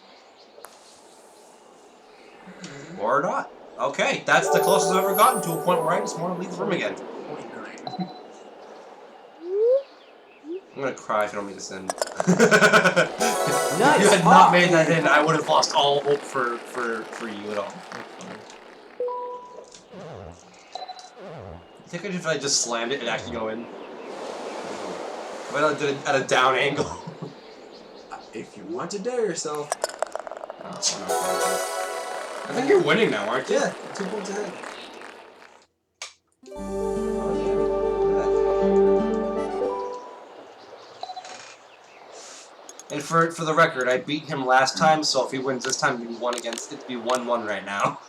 Or a dot. Okay, that's the closest I've ever gotten to a point where I just want to leave the room again. 0.9. I'm gonna cry if you don't make this in. Nice If you had not pop. made that in, I would have lost all hope for you at all. I think if I just slammed it, it'd actually go in. But I did it at a down angle. If you want to dare yourself. I think you're winning now, aren't you? Yeah, 2 points ahead. And for the record, I beat him last time, so if he wins this time, it'd be 1-1 right now.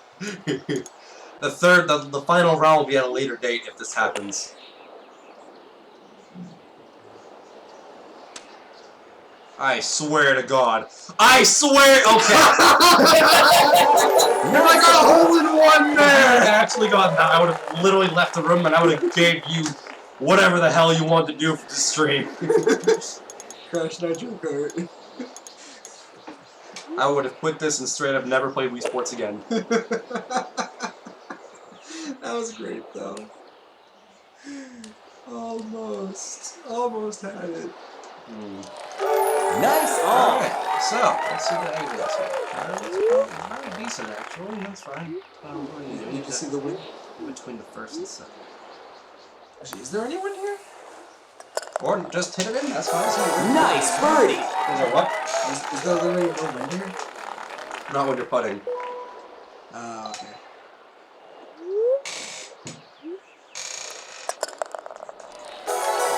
The final round will be at a later date if this happens. I swear to God. I swear. Okay. I got a hole-in-one there. I actually got that. I would have literally left the room and I would have gave you whatever the hell you wanted to do for the stream. Crash Nitro Kart. I would have quit this and straight up never played Wii Sports again. That was great, though. Almost had it. Nice on. Alright, so, let's see the exits here. That's decent, actually. That's fine. You can see the wind. Between the first and second. Actually, is there anyone here? Or just hit it in, that's fine. Nice birdie. Is there what? Is there literally no wind here? Not when you're putting. Okay.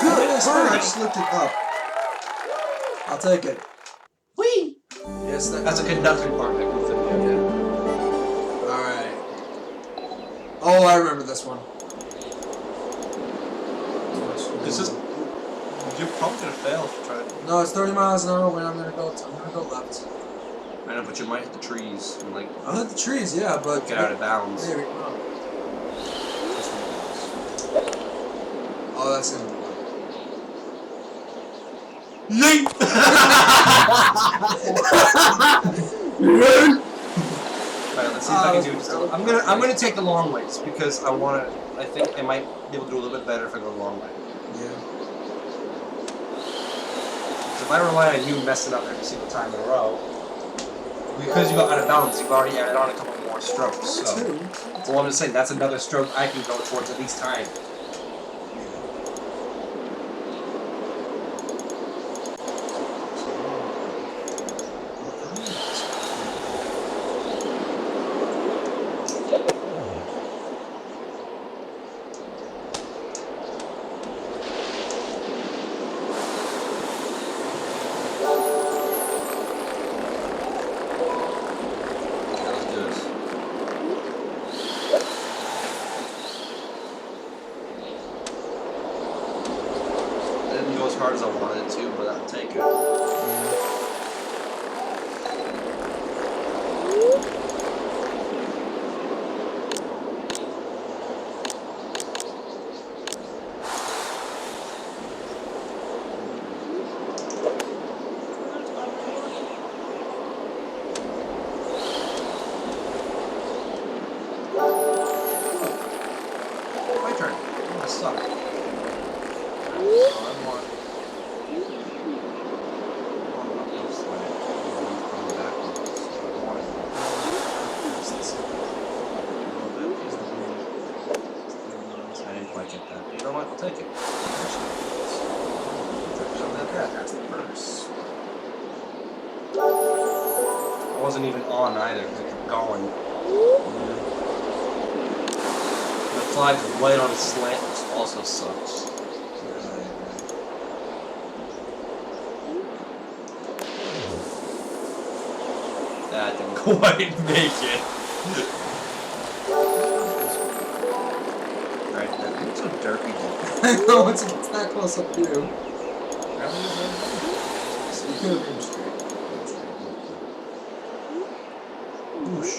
Good I birdie. just looked it up. I'll take it. Whee! Yes, That's a conducting part that comes in there. Alright. Oh, I remember this one. This is. You're probably gonna fail if you try to. No, it's 30 miles an hour when I'm gonna go left. I know, but you might hit the trees and like I'll hit the trees, yeah, but get out of bounds. maybe. Oh, that's in. Yeet! Alright, let's see if I can do just I'm gonna take the long ways because I think I might be able to do a little bit better if I go the long way. Yeah. So if I rely on you messing up every single time in a row, because you got out of bounds, you've already added on a couple more strokes. So, well, I'm just saying that's another stroke I can go towards at least time. As hard as I wanted it to, but I'll take it. My turn. I suck. You know what? I'll take it. That's the first. I wasn't even on either because it kept going. The flag's right on a slant, which also sucks. That didn't quite make it. Alright, that looks so derpy. I know, it's not close up to you. So you could have been straight. Whoosh.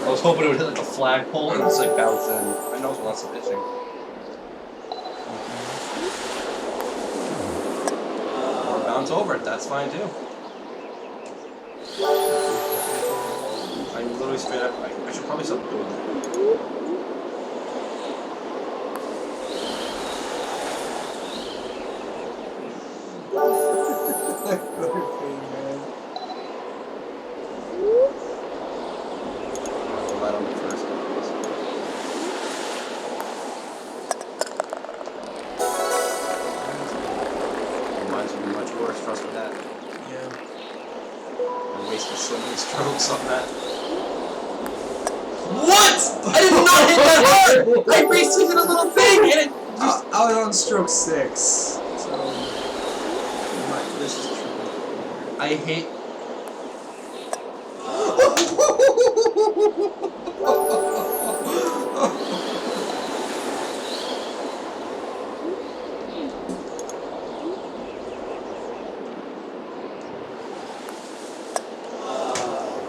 I was hoping it would hit like a flagpole and just like bounce in. My nose wants some itching. Or bounce over it, that's fine too. I'm literally straight up. I should probably stop doing that. Right on the first one. Mine's gonna be much worse, trust me that. Yeah. I wasted so many strokes on that. What? I did not hit that hard! I raced into a little thing and it just... I was on stroke 6, so this is true. I hate...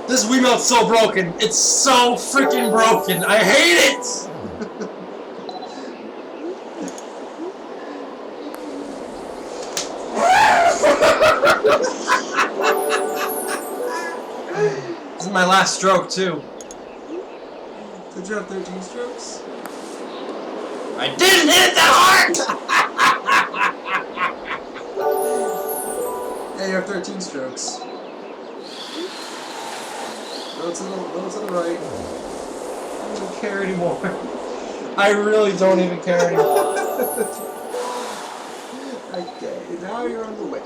This Wiimote's so broken. It's so freaking broken. I hate it! This is my last stroke, too. Did you have 13 strokes? I didn't hit it that hard! Yeah, you have 13 strokes. Little to the right. I don't even care anymore. I really don't even care anymore. Okay, now you're on the way.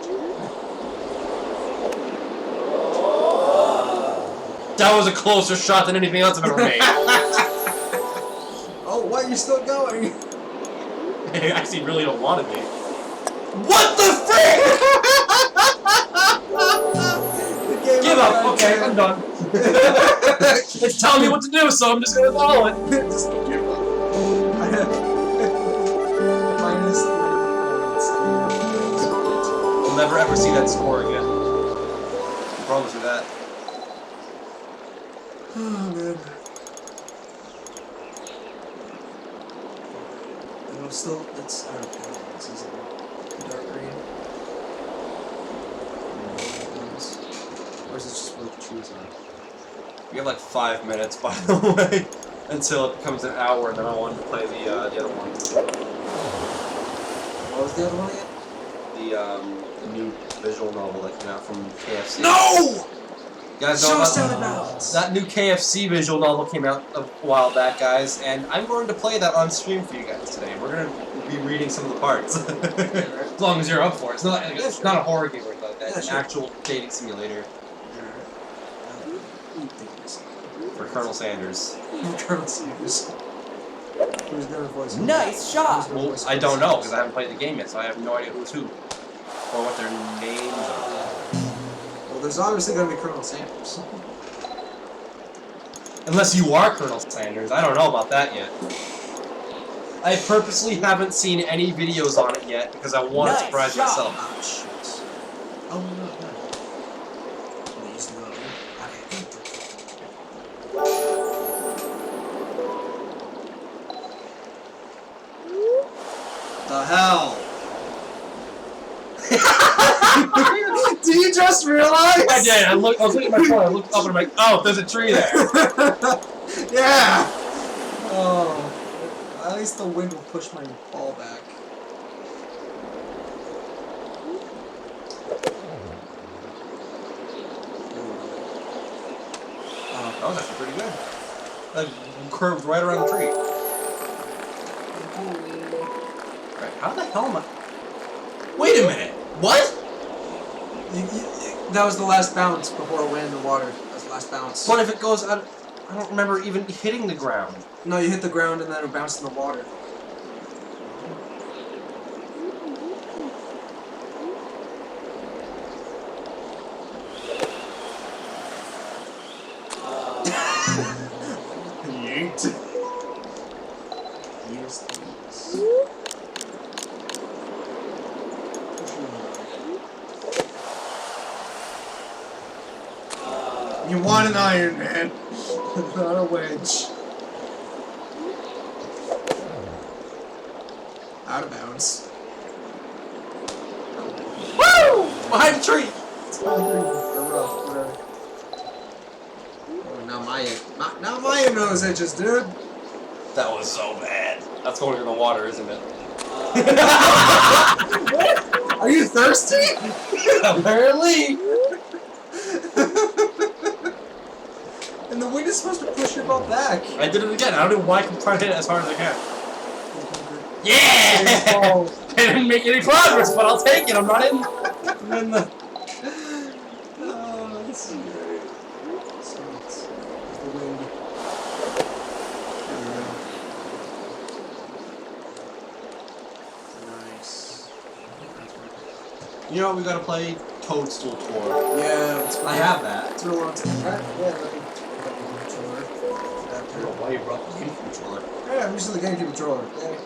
That was a closer shot than anything else I've ever made. Oh, what? You're still going? I actually really don't want to be. What the frick? Give up. Okay, I'm done. It's telling me what to do, so I'm just gonna follow it. Just give up. never ever see that score again. I promise you that. Oh man. And I'm still, it's, I don't know, this is dark green. Or is it just what the trees are? We have like 5 minutes, by the way, until it becomes an hour, and then I wanted to play the other one. What was the other one again? The new visual novel that came out from KFC. No! You guys know Show us about down the mountains. that new KFC visual novel came out a while back, guys, and I'm going to play that on stream for you guys today. We're going to be reading some of the parts. As long as you're up for it. It's not, it's not a horror game or anything like that. Yeah, It's an actual dating simulator for Colonel Sanders. Colonel Sanders. Who's gonna voice him? Nice shot. Well, I don't know, because I haven't played the game yet, so I have no idea who's who. Or what their names are. Well, there's obviously gonna be Colonel Sanders. Unless you are Colonel Sanders. I don't know about that yet. I purposely haven't seen any videos on it yet, because I want to Nice surprise shot. myself. Oh, shit. Oh, no, no. Please, no. The hell? Did you just realize? I did. I was looking at my phone. I looked up and I'm like, oh, there's a tree there. Yeah. Oh. At least the wind will push my ball back. That was actually pretty good. Like, curved right around the tree. Right, how the hell am I? Wait a minute. What? That was the last bounce before it went in the water. That was the last bounce. What if it goes out? I don't remember even hitting the ground. No, you hit the ground and then it bounced in the water. Yeet. Yes, please. You want an Iron Man, not a wedge. Out of bounds. Woo! Behind the tree. Oh, now Maya knows edges, dude. That was so bad. That's going in the water, isn't it? Are you thirsty? Apparently. And the wind is supposed to push your ball back. I did it again. I don't know why I keep trying to hit it as hard as I can. Yeah! Oh. I didn't make any progress, but I'll take it. I'm not in. I'm in the. Oh, that's great. So it's the wind. There we go. Nice. You know, we gotta play Toadstool Tour. Yeah, it's I have that. It's real long time. Yeah, I don't know why you brought the game controller. yeah, I'm using the GameCube controller. Yeah.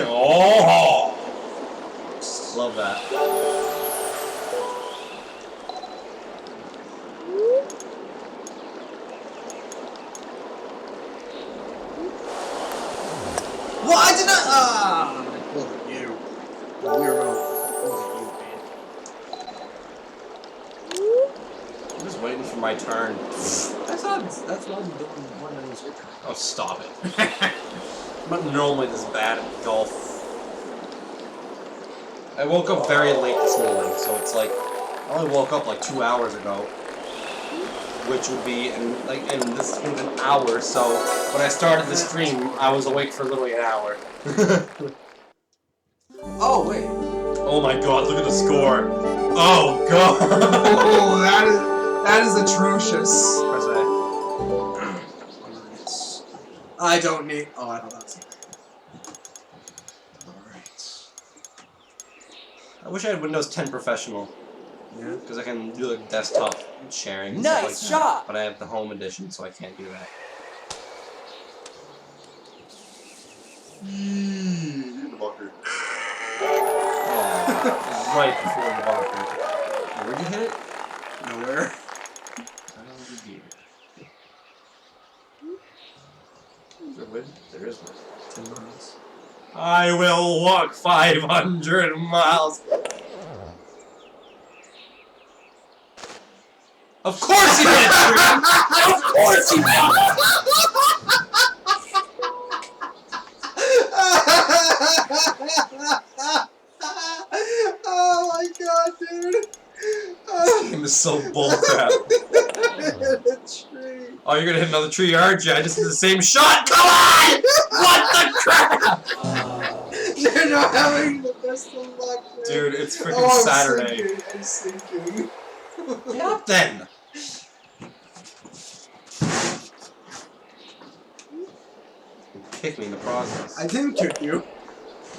Oh! Love that. Well, I did not. Look at you. Weirdo. Look at you, man. I'm just waiting for my turn. That's what I'm doing when I was your turn. Oh, stop it. I'm not normally this bad at golf. I woke up very late this morning, so it's like I only woke up like 2 hours ago, which would be in this is an hour. So when I started the stream, I was awake for literally an hour. Oh wait. Oh my God! Look at the score. Oh God! Oh, that is atrocious. Press A. I don't need. Oh, I don't know. Alright. I wish I had Windows 10 Professional. Yeah. Because I can do like desktop sharing and Nice stuff like shot. that. But I have the home edition, so I can't do that. The bunker. Oh, right before the bunker. Where'd you hit it? Nowhere. Oh dear. Is there wind? There is wind. 10 miles. I will walk 500 miles. Of course he hit it! Of course he hit it! Oh my god, dude! This game is so bullcrap. Hit a tree. Oh, you're gonna hit another tree, aren't you? I just did the same shot! Come on! What the crap? You're not having the best of luck, man. Dude, it's freaking I'm Saturday. Sinking. I'm sinking. Get up then! Kick me in the process. I didn't kick you.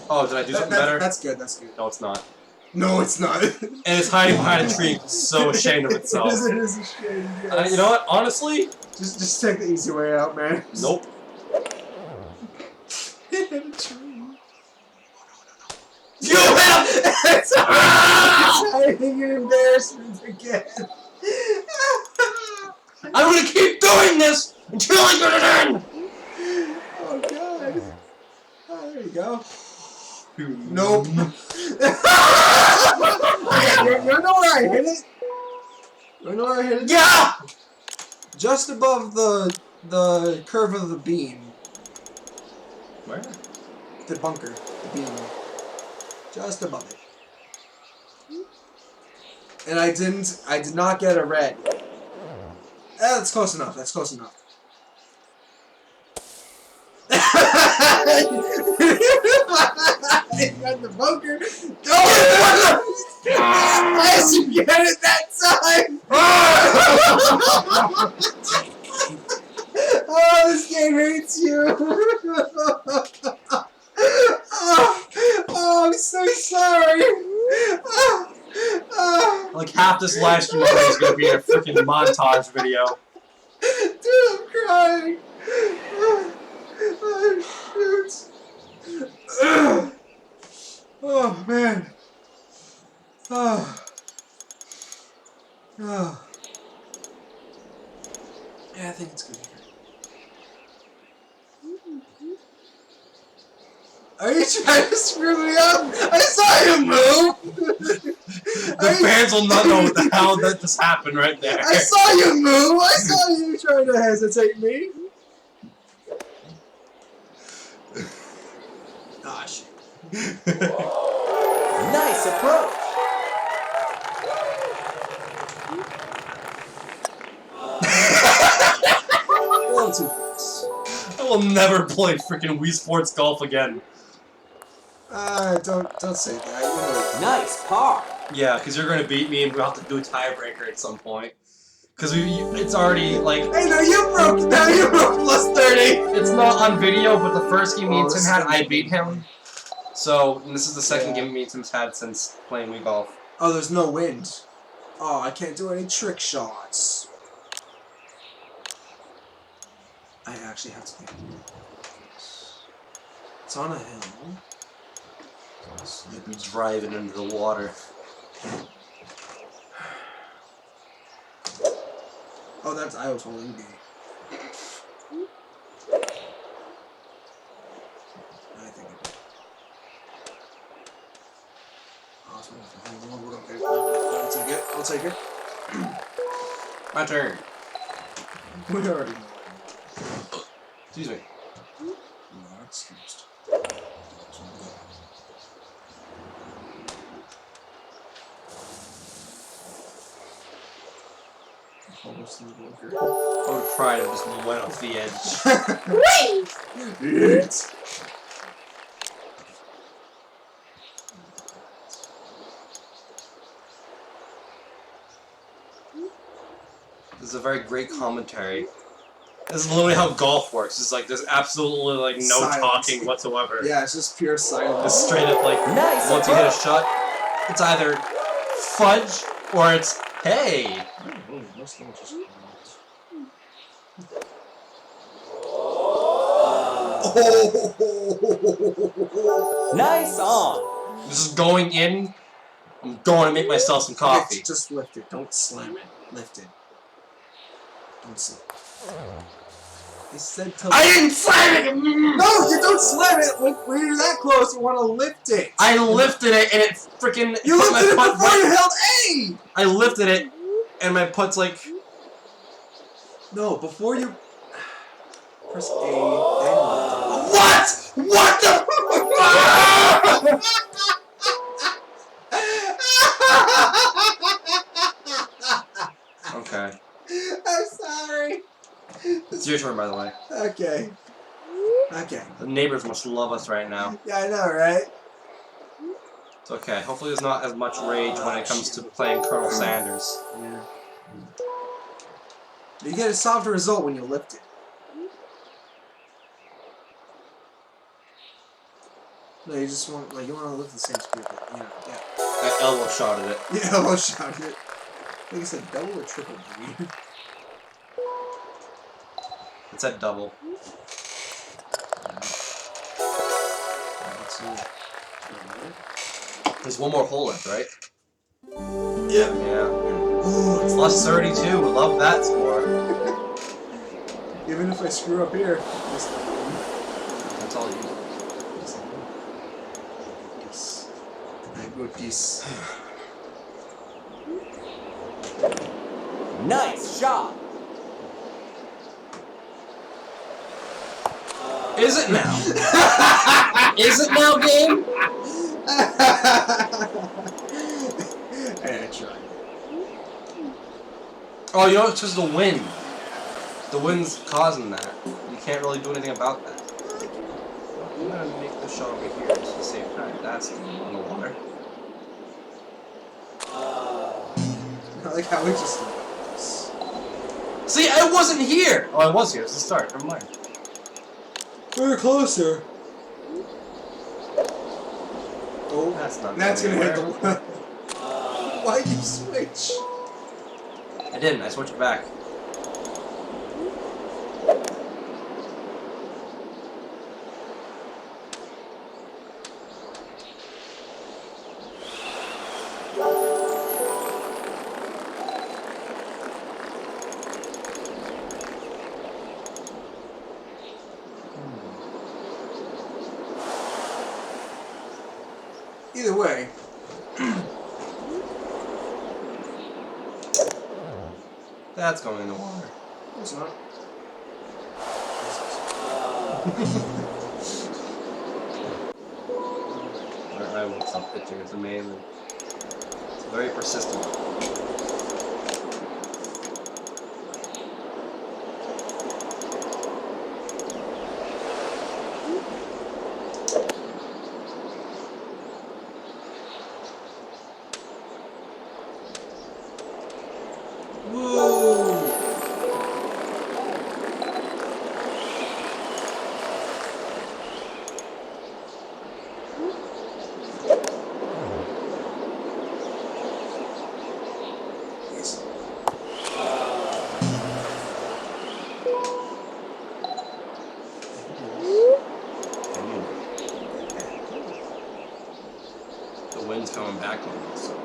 Oh, did I do something better? That's good, that's good. No, it's not. No, it's not. And it's hiding behind a tree, so ashamed of itself. It is a shame, yes. You know what? Honestly, Just take the easy way out, man. nope. Hit a tree. You hit him! It's hiding in embarrassment again. I'm gonna keep doing this until I get it in! Oh god. Oh, there you go. Nope. You know where I hit it? You know where I hit it? Yeah! Just above the curve of the beam. Where? The bunker. The beam. Just above it. And I did not get a red. That's close enough. That's close enough. I got the bunker. Oh, I should get it that time. Oh, this game hates you. Oh, I'm so sorry. Like half this live stream is gonna be a freaking montage video. Dude, I'm crying. Oh, shoot. Oh, man. Oh. Oh. Yeah, I think it's good here. Are you trying to screw me up? I saw you move! The fans will not know what the hell that just happened right there. I saw you move! I saw you trying to hesitate me! Ah, shit. Nice approach. A little too close. I will never play freaking Wii Sports Golf again. Don't say that. You know. Nice par. Yeah, because you're gonna beat me and we'll have to do a tiebreaker at some point. Because it's already like Hey, now you broke plus 30! it's not on video, but the first game me and Oh, Tim had, I beat him. So and this is the second game me and Tim's had since playing Wii Golf. Oh, there's no wind. Oh, I can't do any trick shots. I actually have to think. It's on a hill. You'd be driving into the water. Oh, that's I was holding the. I think it did. Awesome. Okay. I'll take it. I'll take it. My turn. We already know. Excuse me. You are excused. Almost in the bunker. I would have tried it, just went off the edge. Wait! This is a very great commentary. This is literally how golf works. It's like there's absolutely like no Silence. talking whatsoever. Yeah, it's just pure silence. Just straight up like Nice once you hit a approach. shot, It's either fudge or it's hey. Nice on. This is going in. I'm going to make myself some coffee. Okay, just lift it. Don't slam it. Lift it. Don't slam it. I said to I didn't slam it! No, you don't slam it! When you're that close, you want to lift it! I lifted it and it freaking... You lifted it before you held A! I lifted it and my putt's like... No, before you... Press A, then lift What? What the... Okay. I'm sorry. It's your turn, by the way. Okay. Okay. The neighbors must love us right now. Yeah, I know, right? It's okay. Hopefully there's not as much rage when it comes to playing Colonel Sanders. Yeah. You get a softer result when you lift it. No, you just want, like, you want to lift the same speed, but, you know, yeah. I elbow shot at it. Yeah, elbow shot it. Like I said, double or triple, baby. It's at double. Let's see. There's one more hole left, right? Yep. Yeah. Ooh, It's plus 32. Love that score. even if I screw up here, That's all you. yes. I good piece. Nice shot. Is it now? Is it now, game? I tried. Oh, you know, it's just the wind. The wind's causing that. You can't really do anything about that. I'm gonna make the shot over here just at the same time. That's on the water. I like how we just... See, I wasn't here! Oh, I was here. It's the start. Never mind. We're closer. Oh, That's not that's going gonna hit the anywhere. Why'd you switch? I didn't. I switched back. Either way. That's going in the water. No, it's not. I won't stop pitching. It's amazing. It's very persistent. Whoa! Yes. The wind's coming back on us. So.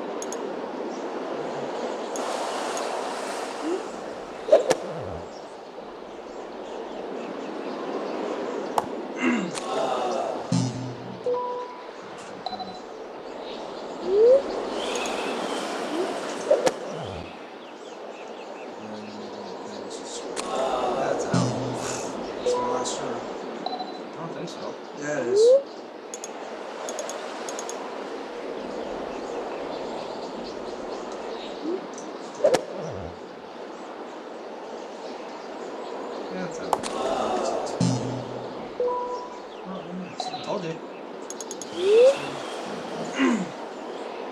That's out. It's my last turn. I don't think so. Yeah, it is. That's out. Told you.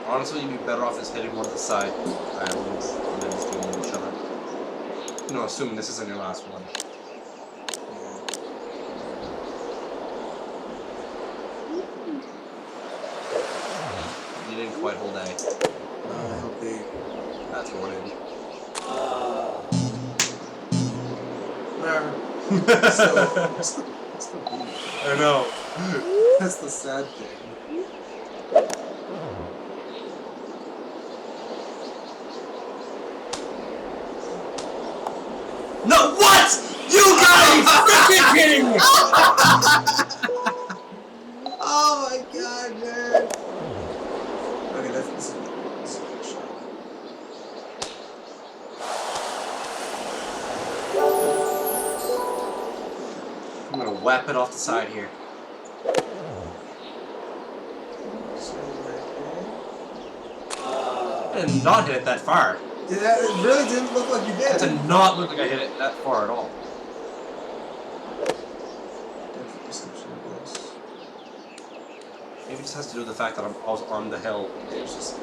Honestly, you'd be better off just hitting one to the side islands and then just doing each other. You know, assuming this isn't your last one. You didn't white whole day. I hope they. That's morning. Whatever. Still I know. that's the sad thing. No, what? You gotta be freaking kidding me! Oh my god, man. Okay, this is a good shot. I'm gonna whap it off the side here. I did not hit it that far. It really didn't look like you did. It did not look like I hit it that far at all. Maybe it just has to do with the fact that I was on the hill. It was just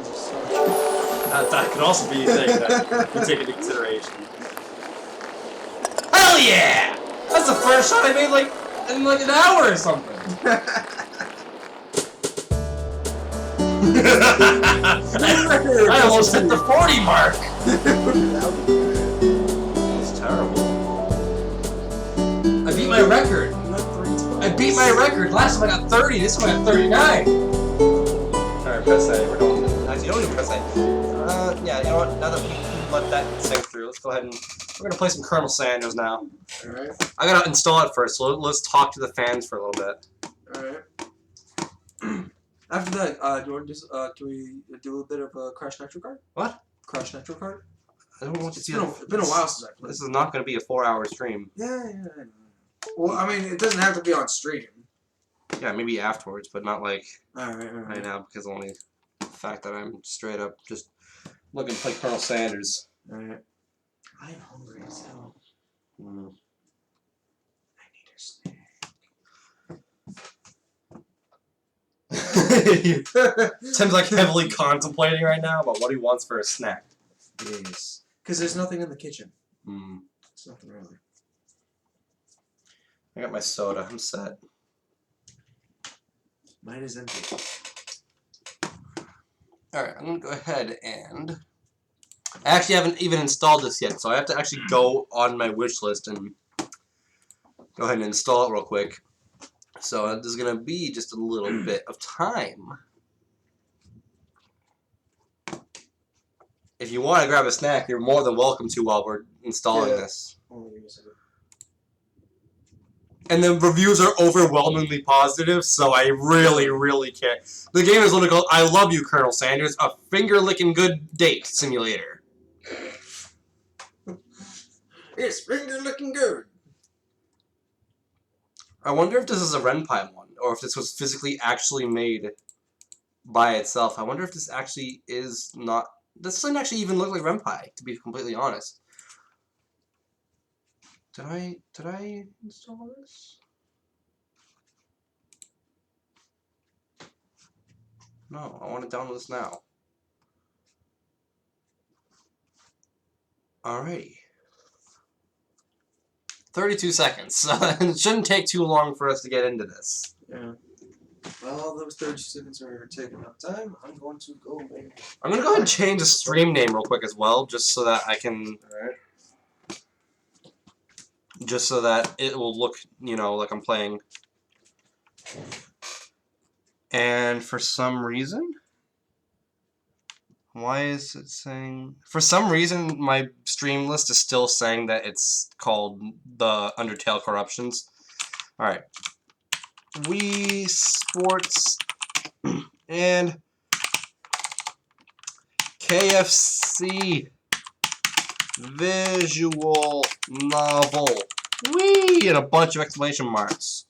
That could also be a thing that you take into consideration. Hell yeah! That's the first shot I made in like an hour or something. I almost hit the 40 mark. That's terrible. I beat my record. I beat my record. Last time I got 30. This time I got 39. Alright, press A. We're going. Actually, don't even press A. Yeah, you know what? Now that we let that sink through, let's go ahead and we're gonna play some Colonel Sanders now. Alright. I gotta install it first, so let's talk to the fans for a little bit. Alright. After that, do you want to can we do a bit of a Crash Nitro card? What? Crash Nitro card? I don't want to see It's been a while since I played. This is not going to be a 4-hour stream. Yeah, I know. Well, I mean, it doesn't have to be on stream. Yeah, maybe afterwards, but not like Alright. right now, because only the fact that I'm straight up just looking to play Colonel Sanders. Alright. I'm hungry as hell. Mm. I need a snack. Tim's like heavily contemplating right now about what he wants for a snack. Yes. Because there's nothing in the kitchen. Mm. There's nothing really. I got my soda. I'm set. Mine is empty. Alright, I'm going to go ahead and... I actually haven't even installed this yet, so I have to actually go on my wish list and go ahead and install it real quick. So there's going to be just a little bit of time. If you want to grab a snack, you're more than welcome to while we're installing this. And the reviews are overwhelmingly positive, so I really, really can't. The game is literally called I Love You, Colonel Sanders, a finger-licking good date simulator. It's finger-looking good. I wonder if this is a Renpai one, or if this was physically actually made by itself. I wonder if this actually is not... This doesn't actually even look like Renpai, to be completely honest. Did I install this? No, I want to download this now. Alrighty. 32 seconds. It shouldn't take too long for us to get into this. Yeah. Well, those 30 seconds are taking up time. I'm going to go maybe. I'm going to go ahead and change the stream name real quick as well, just so that I can... Alright. Just so that it will look, you know, like I'm playing. And for some reason... Why is it saying... For some reason, my stream list is still saying that it's called the Undertale Corruptions. Alright. Wii Sports and KFC visual novel. Wee! And a bunch of exclamation marks.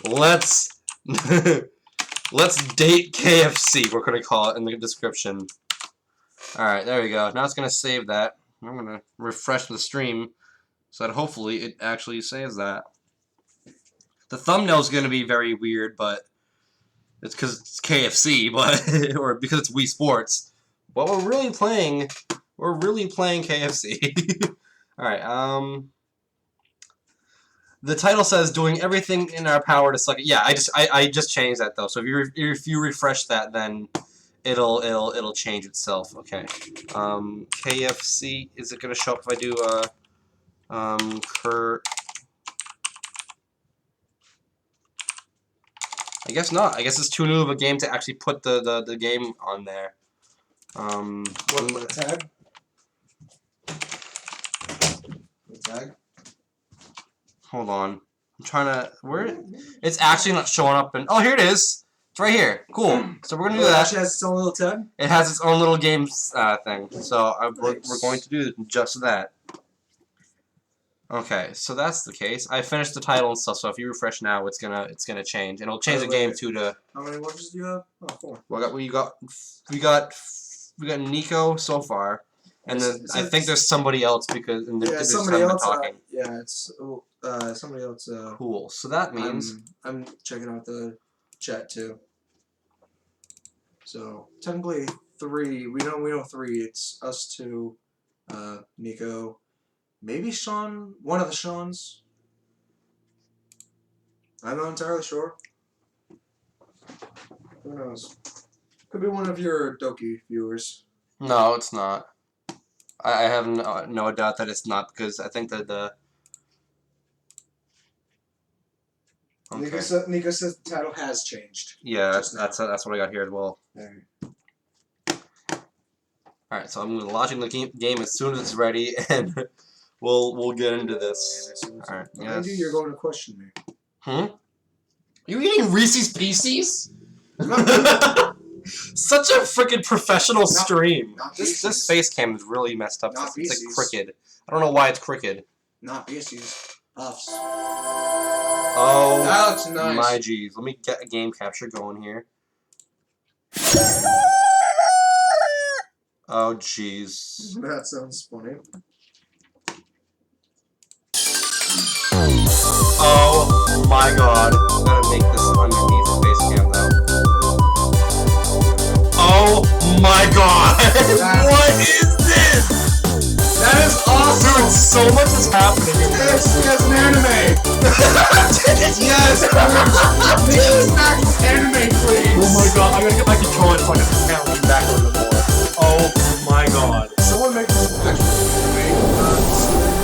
Let's date KFC, we're gonna call it in the description. Alright, there we go. Now it's gonna save that. I'm gonna refresh the stream so that hopefully it actually saves that. The thumbnail's gonna be very weird, but it's because it's KFC, but or because it's Wii Sports. But we're really playing KFC. Alright, The title says doing everything in our power to suck it. Yeah, I just changed that though. So if you refresh that, then it'll change itself. Okay. KFC. Is it gonna show up if I do I guess not. I guess it's too new of a game to actually put the game on there. What, the tag? The tag? Hold on. I'm trying to... Where? It's actually not showing up in... Oh, here it is! It's right here. Cool. So we're going to do It that. actually has its own little tag? It has its own little game thing. So we're going to do just that. Okay, so that's the case. I finished the title and stuff, so if you refresh now, it's gonna change. And it'll change the game too to... How many watches do you have? Oh, 4. Well, we got Nico so far. And then I think there's somebody else because there's somebody else. talking. Yeah, it's somebody else. Cool. So that means I'm checking out the chat too. So technically 3. We know 3. It's us 2, Nico, maybe Sean. One of the Seans. I'm not entirely sure. Who knows? Could be one of your Doki viewers. no, it's not. I have no doubt that it's not because I think that the. Okay. Nico says the title has changed. Yeah, that's what I got here as well. There. All right, so I'm gonna launch the game as soon as it's ready, and we'll get into this. All right. Yes. Andy, you're going to question me. Hmm. You eating Reese's Pieces? Such a freaking professional stream. Not This face cam is really messed up. Not It's like Reese's. crooked. I don't know why it's crooked. Not Beasties. Puffs. Oh, That looks nice. my geez. Let me get a game capture going here. Oh, jeez. That sounds funny. Oh, my God. I'm gonna make this underneath the face cam, though. Oh, my God. What is this? That is awesome! Dude, so much is happening in this. Yes, an anime! Yes! Please, anime, please! Oh my God, I'm gonna get my controller so I can lean back a little bit more. Oh my God. Someone make this actually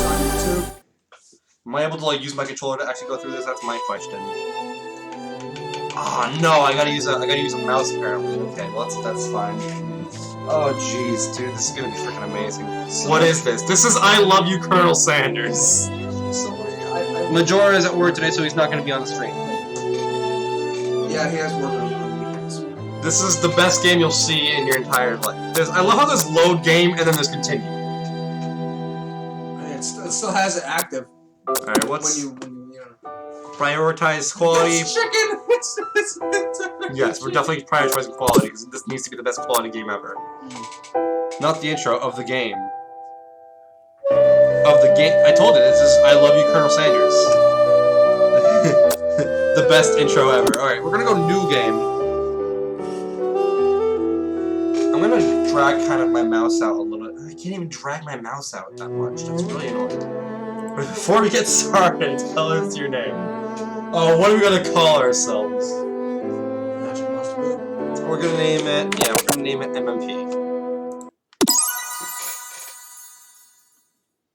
on YouTube. Am I able to like use my controller to actually go through this? That's my question. Ah, no, I gotta use a mouse apparently. Okay, well that's fine. Oh jeez, dude, this is gonna be freaking amazing. What is this? This is I Love You, Colonel Sanders. Majora is at work today, so he's not gonna be on the stream. Yeah, he has work on weekends. This is the best game you'll see in your entire life. I love how there's load game and then there's continue. It still has it active. Alright, what's... When you know. Prioritize quality. It's chicken! It's Yes, we're definitely prioritizing quality, because this needs to be the best quality game ever. Not the intro, of the game. Of the game. I told you, this is I Love You, Colonel Sanders. The best intro ever. Alright, we're gonna go new game. I'm gonna drag kind of my mouse out a little bit. I can't even drag my mouse out that much. That's really annoying. But before we get started, tell us your name. Oh, what are we gonna call ourselves? We're gonna name it, yeah, we're gonna name it MMP.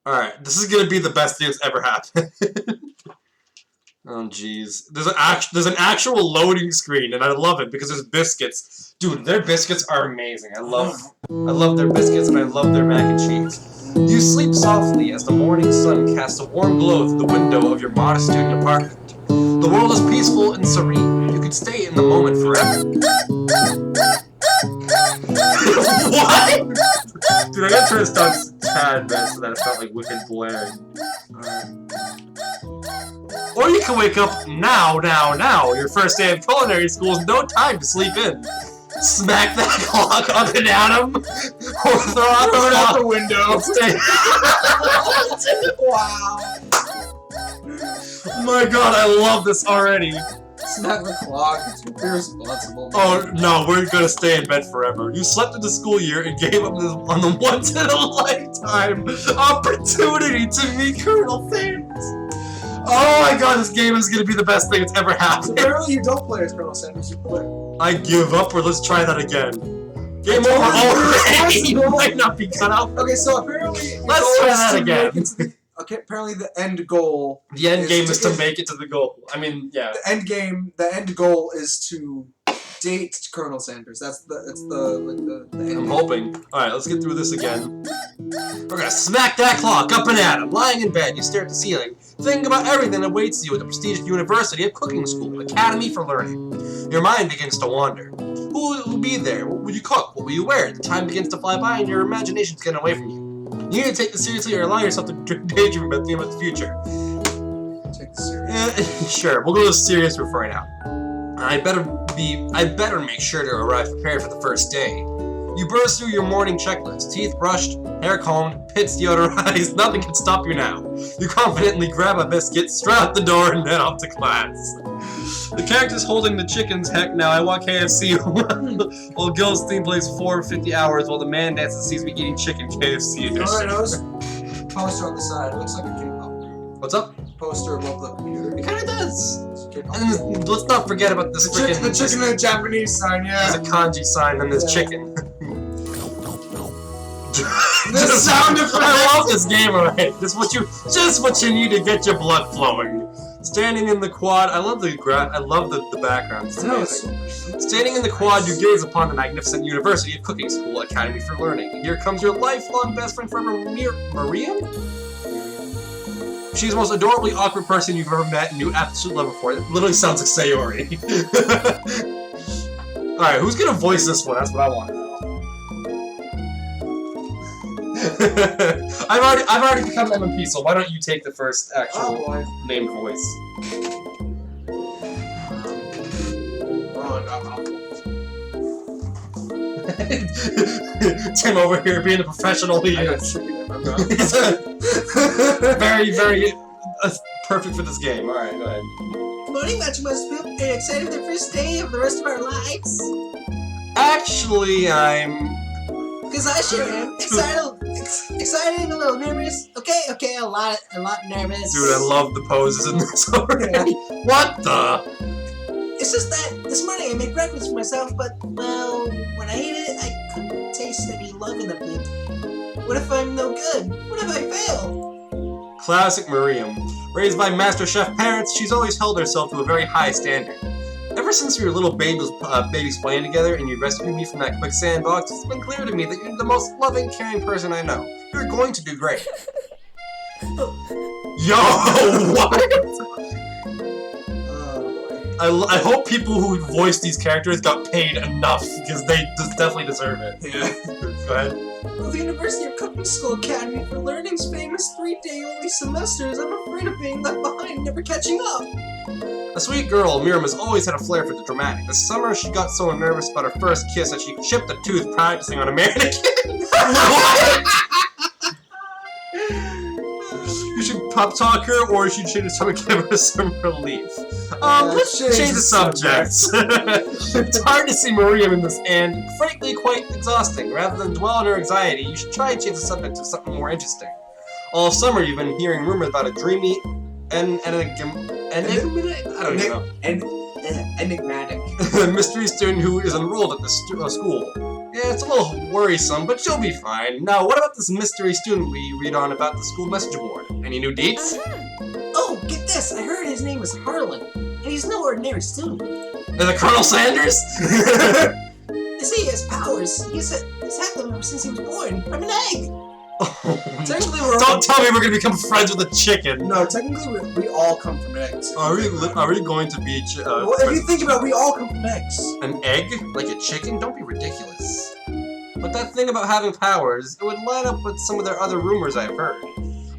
Alright, this is gonna be the best thing that's ever happened. Oh jeez. There's an actual loading screen, and I love it because there's biscuits. Dude, their biscuits are amazing. I love their biscuits, and I love their mac and cheese. You sleep softly as the morning sun casts a warm glow through the window of your modest student apartment. The world is peaceful and serene. You could stay in the moment forever. What? Dude, I gotta turn this down just a tad bit so that it's not like wicked blaring. Or you can wake up now. Your first day of culinary school is no time to sleep in. Smack that clock up and at him, or throw it out the window. Wow. My God, I love this already. Smack the clock. It's irresponsible. Oh no, we're gonna stay in bed forever. You slept through the school year and gave up on the once-in-a-lifetime opportunity to meet Colonel Sanders. Oh my god, this game is gonna be the best thing that's ever So happened. apparently you don't play as Colonel Sanders, you play. I give up, or let's try that again. Game told over you already! it's You might not be cut out. Okay, so apparently Let's try that again. Okay, apparently the end goal. The end game is to get- make it to the goal. I mean, yeah. The end goal is to date Colonel Sanders. That's the end I'm game. hoping. Alright, let's get through this again. We're gonna smack that clock up and at him. Lying in bed, you stare at the ceiling. Think about everything that awaits you at the prestigious University of Cooking School, Academy for Learning. Your mind begins to wander. Who will be there? What will you cook? What will you wear? The time begins to fly by and your imagination's getting away from you. You need to take this seriously or allow yourself to daydream about the future. Take this serious. Sure, we'll go to serious roof right now. I better make sure to arrive prepared for the first day. You burst through your morning checklist. Teeth brushed, hair combed, pits deodorized, nothing can stop you now. You confidently grab a biscuit, strut out the door, and head off to class. The character's holding the chickens. Heck, now I want KFC. While Gilstein plays 450 hours while the man dances sees me eating chicken KFC edition. Alright, notice poster on the side. It looks like a K-pop. What's up? Poster above the computer. It kinda does. It's a K-pop. And let's not forget about this The chicken freaking... and the Japanese sign, There's yeah. a kanji sign on this Yeah. chicken. The sound effect. I love this game already. Just what you need to get your blood flowing. Standing in the quad, I love the background. It's No, amazing. Standing in the quad, you gaze upon the magnificent University of Cooking School, Academy for Learning. Here comes your lifelong best friend forever, Miriam? She's the most adorably awkward person you've ever met and you absolutely love her for. It literally sounds like Sayori. Alright, who's gonna voice this one? That's what I want to know. I've already become MP, so why don't you take the first actual Oh boy. named voice? Tim over here being the professional he I got is. chicken in my mouth. Very, very perfect for this game. Alright, go ahead. Morning, Match Must Poop. Are you excited for the first day of the rest of our lives? Actually, I'm... Because I sure am. Excited and a little nervous. Okay, a lot nervous. Dude, I love the poses in this already. What the? It's just that this morning I made breakfast for myself, but, well, when I ate it, I couldn't taste any love in the poop. What if I'm no good? What if I fail? Classic Miriam. Raised by Master Chef parents, she's always held herself to a very high standard. Ever since we were little babies playing together and you rescued me from that quicksand box, it's been clear to me that you're the most loving, caring person I know. You're going to do great. Yo, what? I hope people who voice these characters got paid enough, because they definitely deserve it. Yeah. Go ahead. Well, the University of Cooking School Academy for Learning's famous 3-day-only semesters, I'm afraid of being left behind and never catching up. A sweet girl, Miriam has always had a flair for the dramatic. This summer, she got so nervous about her first kiss that she chipped a tooth practicing on a mannequin. What? You should pop talk her, or you should change the subject and give her some relief. Let's change the subjects. It's hard to see Miriam in this, and frankly, quite exhausting. Rather than dwell on her anxiety, you should try and change the subject to something more interesting. All summer, you've been hearing rumors about a dreamy Enigmatic. mystery student who is enrolled at the school. Yeah, it's a little worrisome, but she'll be fine. Now, what about this mystery student we read on about the school message board? Any new deets? Oh, get this! I heard his name is Harlan, and he's no ordinary student. Is it Colonel Sanders? They say he has powers. He's had them ever since he was born. I'm an egg! Technically, we're all... Don't tell me we're gonna become friends with a chicken. No, technically, we all come from eggs. Are we going to be Well, if you think about it, we all come from eggs. an egg? Like a chicken? Don't be ridiculous. But that thing about having powers, it would line up with some of their other rumors I've heard.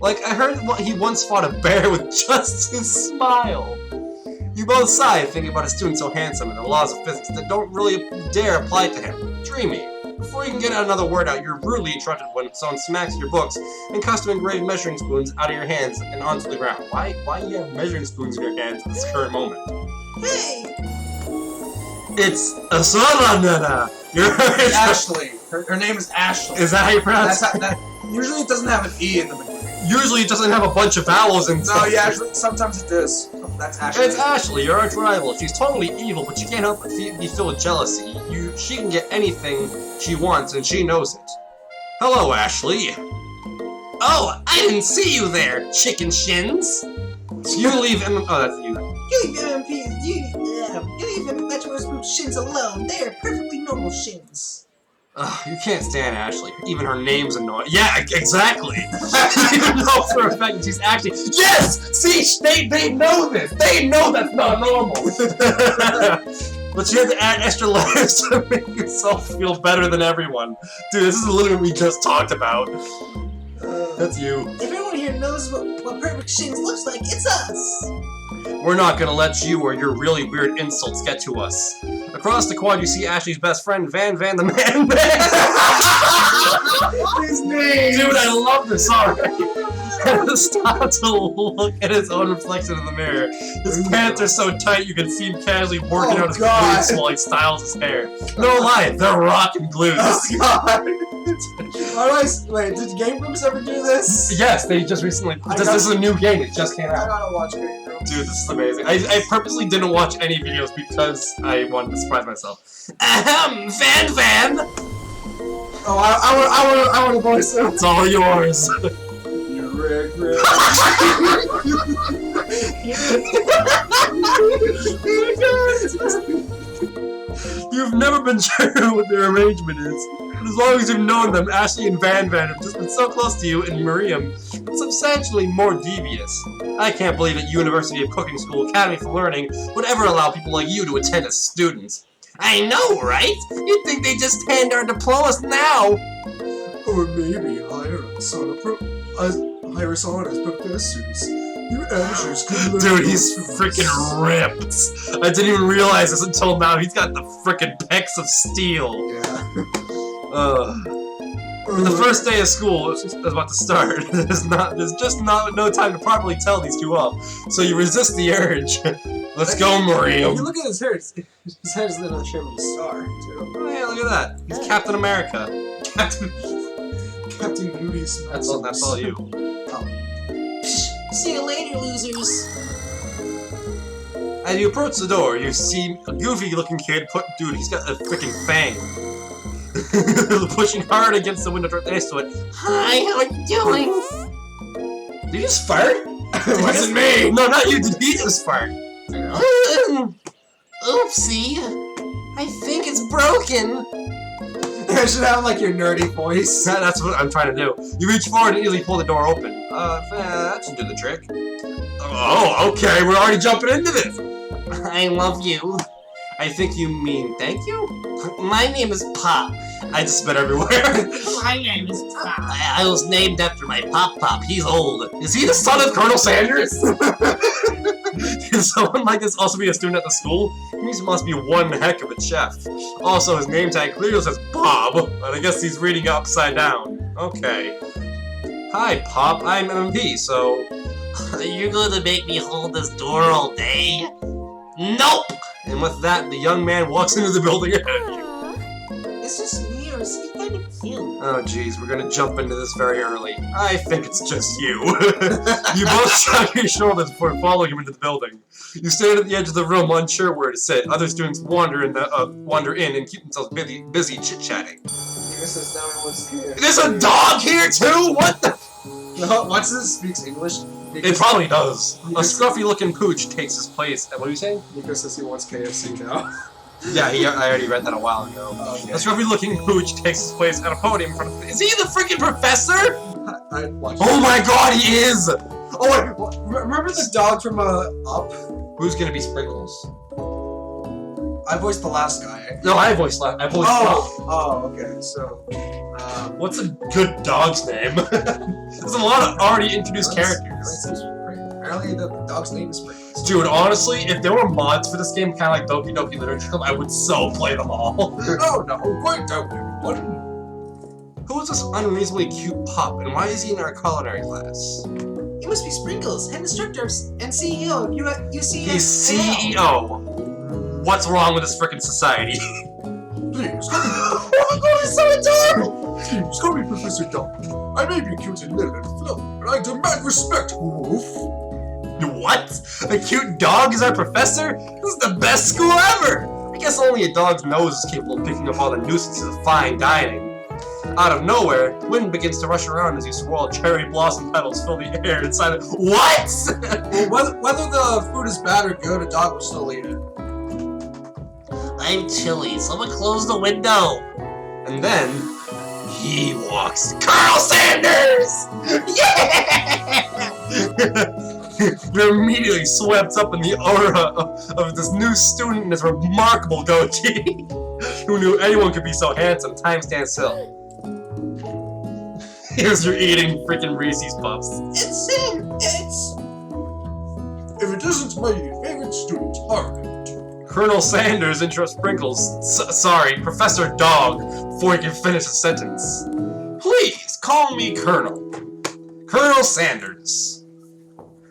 Like, I heard he once fought a bear with just his smile. You both sigh thinking about a student so handsome and the laws of physics that don't really dare apply to him. Dreamy. Before you can get another word out, you're brutally interrupted when someone smacks your books and custom-engraved measuring spoons out of your hands and onto the ground. Why do you have measuring spoons in your hands at this current moment? Hey! It's Asaranana! Ashley. Her name is Ashley. Is that how you pronounce That's it? how, that, usually it doesn't have an E in the beginning. Usually it doesn't have a bunch of vowels and No, stuff. yeah, actually, sometimes it does. That's Ashley. It's Ashley, your arch rival. She's totally evil, but she can't help but be filled with jealousy. She can get anything she wants, and she knows it. Hello, Ashley. Oh, I didn't see you there, chicken shins. You leave him. Oh, that's you. You leave Metro's group shins alone. They are perfectly normal shins. You can't stand Ashley. Even her name's annoying. Yeah, exactly. You know for a fact that she's actually. Yes! See, they know this. They know that's not normal. But she had to add extra letters to make herself feel better than everyone. Dude, this is literally what we just talked about. That's you. If everyone here knows what perfect shins looks like, it's us. We're not gonna let you or your really weird insults get to us. Across the quad, you see Ashley's best friend, Van the Man. His name! Dude, I love this already. And stops to look at his own reflection in the mirror. His pants are so tight you can see him casually working out his glutes while he styles his hair. No lie, they're rockin' glutes. Oh God! Wait, did Game Grumps ever do this? Yes, they just recently. This is a new game, it just came I out. gotta watch Game Grumps. Dude, this is amazing. I purposely didn't watch any videos because I wanted to surprise myself. Ahem, Van! Oh, I want to voice it. It's all yours. You've never been sure what their arrangement is. But as long as you've known them, Ashley and Van have just been so close to you, and Miriam substantially more devious. I can't believe that University of Cooking School Academy for Learning would ever allow people like you to attend as students. I know, right? You'd think they just hand our diplomas now. Or maybe hire us on as professors. Your amateurs could learn. Dude, he's freaking ripped. I didn't even realize this until now. He's got the freaking pecs of steel. Yeah. The first day of school is about to start. There's just no time to properly tell these two off. So you resist the urge. Let's go, Maria. If you look at his hair, his head is literally shaped like a star, too. Oh yeah, look at that. He's Captain America. Captain Booty Smells. That's all you. See you later, losers. As you approach the door, you see a goofy-looking kid. Dude, he's got a freaking fang. Pushing hard against the window right next to it. Hi, how are you doing? Did you just fart? What is me? No, not you. Did he just fart? Oopsie. I think it's broken. I should have like your nerdy voice. That's what I'm trying to do. You reach forward and easily pull the door open. That should do the trick. Oh, okay. We're already jumping into this. I love you. I think you mean thank you? My name is Pop. I just spit everywhere. My name is Pop. I was named after my Pop. He's old. Is he the son of Colonel Sanders? Can someone like this also be a student at the school? He must be one heck of a chef. Also, his name tag clearly says Bob, but I guess he's reading upside down. Okay. Hi, Pop. I'm MP, so... You're going to make me hold this door all day? Nope! And with that, the young man walks into the building ahead of you. It's just me, or is he kind of cute? Oh jeez, we're gonna jump into this very early. I think it's just you. You both shrug your shoulders before following him into the building. You stand at the edge of the room, unsure where to sit. Other students wander in and keep themselves busy chit-chatting. There's a dog here too? What the? No, once this speaks English, It probably does. A scruffy-looking pooch takes his place. What are you saying? Nico says he wants KFC now. Yeah, I already read that a while ago. Okay. A scruffy-looking pooch takes his place at a podium in front of... Is he the freaking professor? I watched Oh my god, he is! Oh wait, remember the dog from Up? Who's gonna be Sprinkles? I voiced the last guy. No, I voiced Flop. Oh, okay. So, What's a good dog's name? There's a lot of already introduced characters. Apparently, the dog's name is Sprinkles. Dude, honestly, if there were mods for this game, kind of like Doki Doki Literature Club, I would so play them all. Oh no, quite don't, everyone. Who is this unreasonably cute pup, and why is he in our culinary class? He must be Sprinkles, head instructor and CEO of UCF. He's CEO. What's wrong with this frickin' society? Please. Oh my god, he's so adorable! Please, call me Professor Dog. I may be cute and little and fluffy, but I demand respect, woof. What? A cute dog is our professor? This is the best school ever! I guess only a dog's nose is capable of picking up all the nuisances of fine dining. Out of nowhere, wind begins to rush around as you swirl cherry blossom petals fill the air inside of— What?! Well, whether the food is bad or good, a dog will still eat it. I'm chilly, someone close the window! And then, he walks Colonel Sanders! Yeah! You're immediately swept up in the aura of this new student and his remarkable goatee. Who knew anyone could be so handsome? Time stands still. Here's your eating freaking Reese's Puffs. It's him! It's... If it isn't my favorite student, Harvard. Colonel Sanders intro sprinkles. Sorry, Professor Dog, before he can finish his sentence. Please, call me Colonel. Colonel Sanders.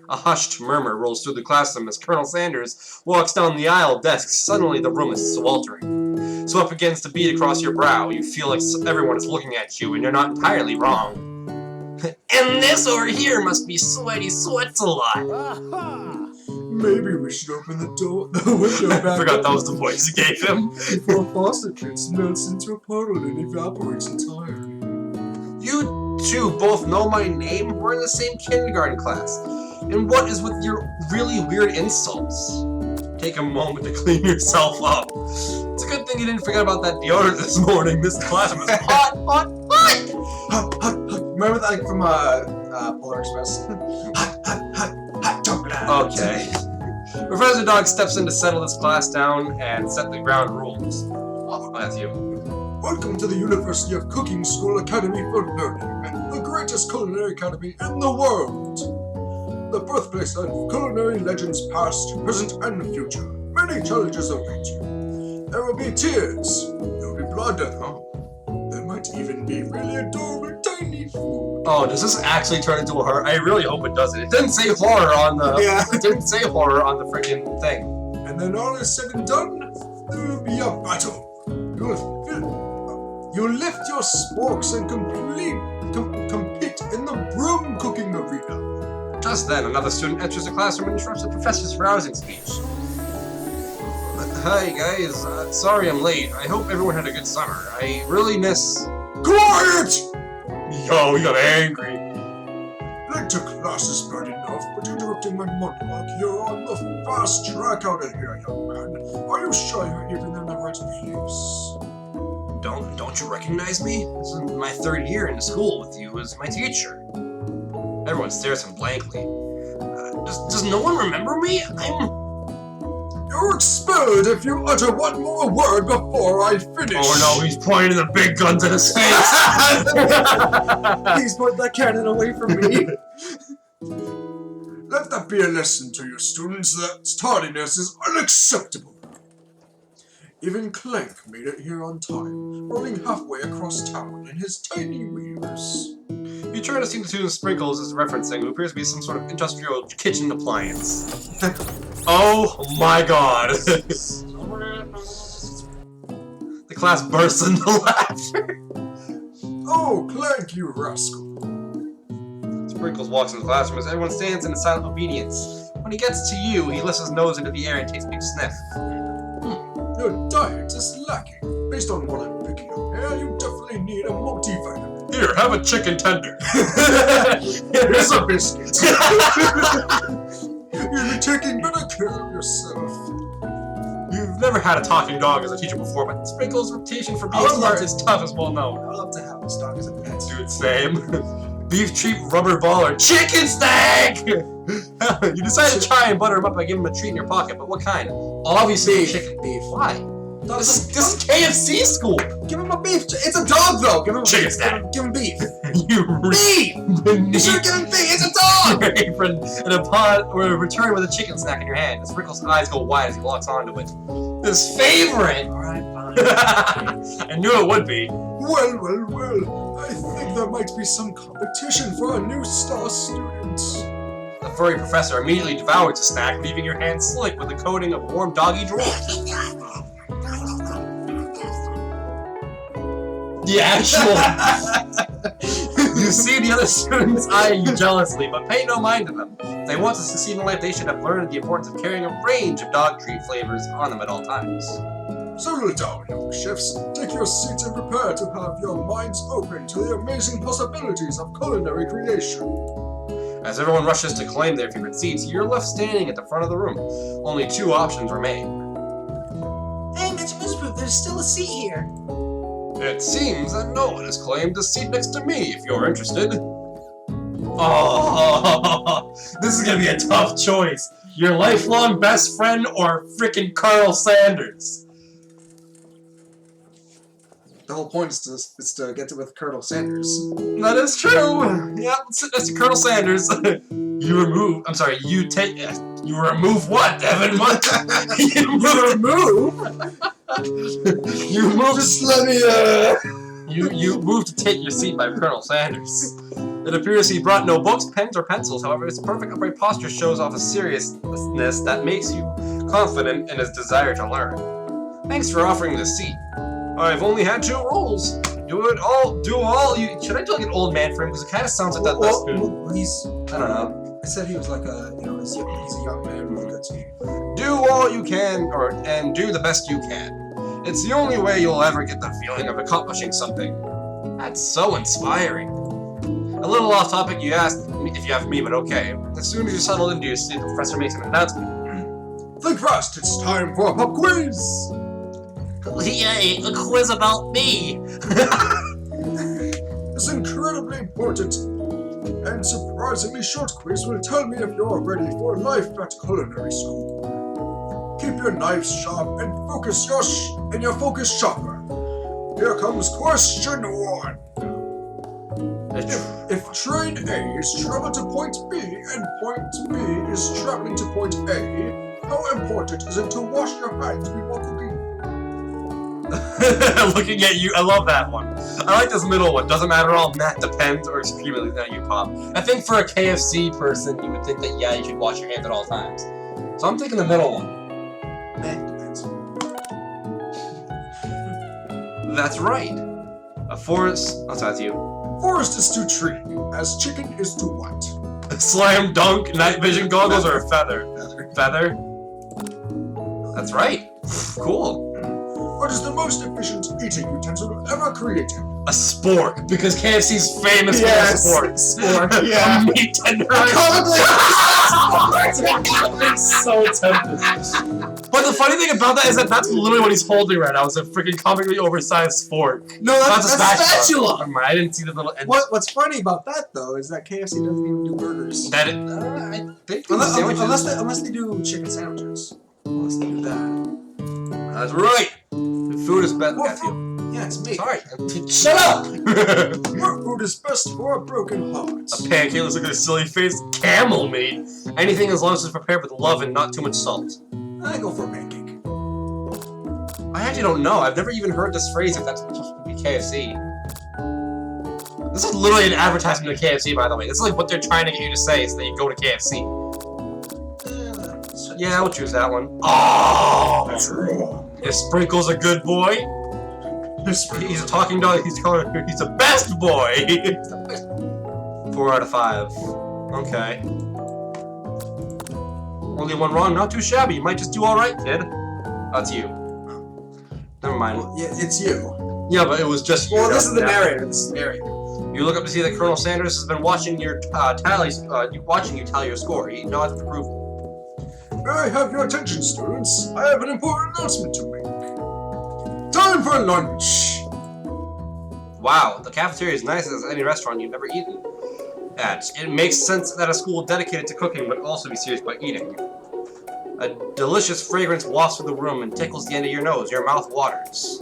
A hushed murmur rolls through the classroom as Colonel Sanders walks down the aisle of desks. Suddenly the room is sweltering. Sweat begins to beat across your brow. You feel like everyone is looking at you, and you're not entirely wrong. And this over here must be Sweaty Sweats-a-Lot. Maybe we should open the window back. I forgot that was the voice you gave him. Before faucet melts into a puddle and evaporates entirely. You two both know my name. We're in the same kindergarten class. And what is with your really weird insults? Take a moment to clean yourself up. It's a good thing you didn't forget about that deodorant this morning. This classroom is hot, hot, hot! Hot, hot, hot. Remember that from Polar Express? Hot, hot, hot, hot chocolate. Okay. Professor Dog steps in to settle this class down and set the ground rules. Oh, that's you. Welcome to the University of Cooking School Academy for Learning, the greatest culinary academy in the world. The birthplace of culinary legends past, present, and future. Many challenges await you. There will be tears. There will be blood. There might even be really adorable tiny food. Oh, does this actually turn into a horror? I really hope it doesn't. It didn't say horror on the. Yeah. It didn't say horror on the freaking thing. And then all is said and done, there will be a battle. You'll lift your sporks and compete in the broom cooking arena. Just then, another student enters the classroom and interrupts the professor's rousing speech. Hi guys, sorry I'm late. I hope everyone had a good summer. I really miss... Quiet! Yo, he got angry. Late to class is bad enough, but interrupting my monologue, you're on the fast track out of here, young man. Are you sure you're even in the right place? Don't you recognize me? This is my third year in the school with you as my teacher. Everyone stares at him blankly. Does no one remember me? You're expelled if you utter one more word before I finish. Oh no, he's pointing the big guns at his face. Please put that cannon away from me. Let that be a lesson to your students that tardiness is unacceptable. Even Clank made it here on time, rolling halfway across town in his tiny wheels. You try to see the two sprinkles as referencing who appears to be some sort of industrial kitchen appliance. Oh my god! The class bursts into laughter. Oh, Clank, you rascal. Sprinkles walks into the classroom as everyone stands in silent obedience. When he gets to you, he lifts his nose into the air and takes a big sniff. Your diet is lacking. Based on what I'm picking up here, you definitely need a multivitamin. Here, have a chicken tender. Here's a biscuit. You'll be taking better care of yourself. You've never had a talking dog as a teacher before, but Sprinkles' reputation for being smart is tough as well known. I'd love to have this dog as a pet. Dude, same. Beef treat, rubber ball, or chicken snack! You decide to try and butter him up by giving him a treat in your pocket, but what kind? Obviously chicken. Beef. Why? This is KFC school! Give him a beef. It's a dog, though. Give him Chicken snack. Give him beef. You Beef! You should give him beef. It's a dog. Your apron and upon or return with a chicken snack in your hand. And Sprinkles' eyes go wide as he locks onto it. His favorite! Alright, fine. I knew it would be. Well. I think there might be some competition for a new star student. The furry professor immediately devours the snack, leaving your hand slick with a coating of warm doggy drool. The actual... You see the other students eyeing you jealously, but pay no mind to them. If they want to succeed in life, they should have learned the importance of carrying a range of dog treat flavors on them at all times. Settle down, young chefs. Take your seats and prepare to have your minds open to the amazing possibilities of culinary creation. As everyone rushes to claim their favorite seats, you're left standing at the front of the room. Only 2 options remain. Hey, Mr. Mooseproof, there's still a seat here. It seems that no one has claimed a seat next to me, if you're interested. Oh, this is gonna be a tough choice. Your lifelong best friend or frickin' Colonel Sanders? The whole point is to get to with Colonel Sanders. That is true. Yeah, that's Colonel Sanders. You remove what, Evan? What? You move? You move. Just let me, You move to take your seat by Colonel Sanders. It appears he brought no books, pens, or pencils. However, his perfect upright posture shows off a seriousness that makes you confident in his desire to learn. Thanks for offering this seat. I've only had 2 rolls. Do all you. Should I do like an old man for him? Because it kind of sounds like that. Well, I don't know. I said he was like a, he's a young man with a good team. Do all you can, and do the best you can. It's the only way you'll ever get the feeling of accomplishing something. That's so inspiring. A little off topic, you asked if you have me, but okay. As soon as you settled into your seat, the professor makes an announcement. Think fast, it's time for a pop quiz! Yay, a quiz about me! This incredibly important and surprisingly short quiz will tell me if you're ready for life at culinary school. Keep your knives sharp and focus your focus sharper. Here comes question 1. If train A is traveling to point B and point B is traveling to point A, how important is it to wash your hands before cooking? Looking at you, I love that one. I like this middle one. Doesn't matter at all. That depends or extremely that you pop. I think for a KFC person, you would think that yeah, you should wash your hands at all times. So I'm thinking the middle one. That depends. That's right. A forest. Oh, that's you. Forest is to tree, as chicken is to what? Slam dunk, night vision goggles, or a feather? Feather? That's right. Cool. What is the most efficient eating utensil ever created? A spork, because KFC's famous for sporks. Spork, yeah. A meat tenderizer. It's so tempting. But the funny thing about that is that that's literally what he's holding right now. Is a freaking comically oversized fork. No, that's a spatula. Never mind, I didn't see the little end. What's funny about that though is that KFC doesn't even do burgers. That it, I think Unless they do chicken sandwiches. Unless they do that. That's right. Food is best. Matthew. Yeah, it's me. Sorry. Shut up. What food is best for a broken heart? A pancake looks like a silly face. Camel meat. Anything as long as it's prepared with love and not too much salt. I go for a pancake. I actually don't know. I've never even heard this phrase if that's supposed to be KFC. This is literally an advertisement of KFC, by the way. This is like what they're trying to get you to say so that you go to KFC. Yeah, I'll choose that one. Oh! That's wrong. If Sprinkle's a good boy, he's a talking dog, he's a best boy! 4 out of 5. Okay. Only one wrong, not too shabby. You might just do alright, kid. That's you. Never mind. Well, yeah, it's you. Yeah, but it was just you. Well, this is the narrator. This is the narrator. You look up to see that Colonel Sanders has been watching your watching you tally your score. He nods with approval. May I have your attention, students? I have an important announcement to make. Time for lunch! Wow, the cafeteria is nice as any restaurant you've ever eaten at. It makes sense that a school dedicated to cooking would also be serious about eating. A delicious fragrance wafts through the room and tickles the end of your nose. Your mouth waters.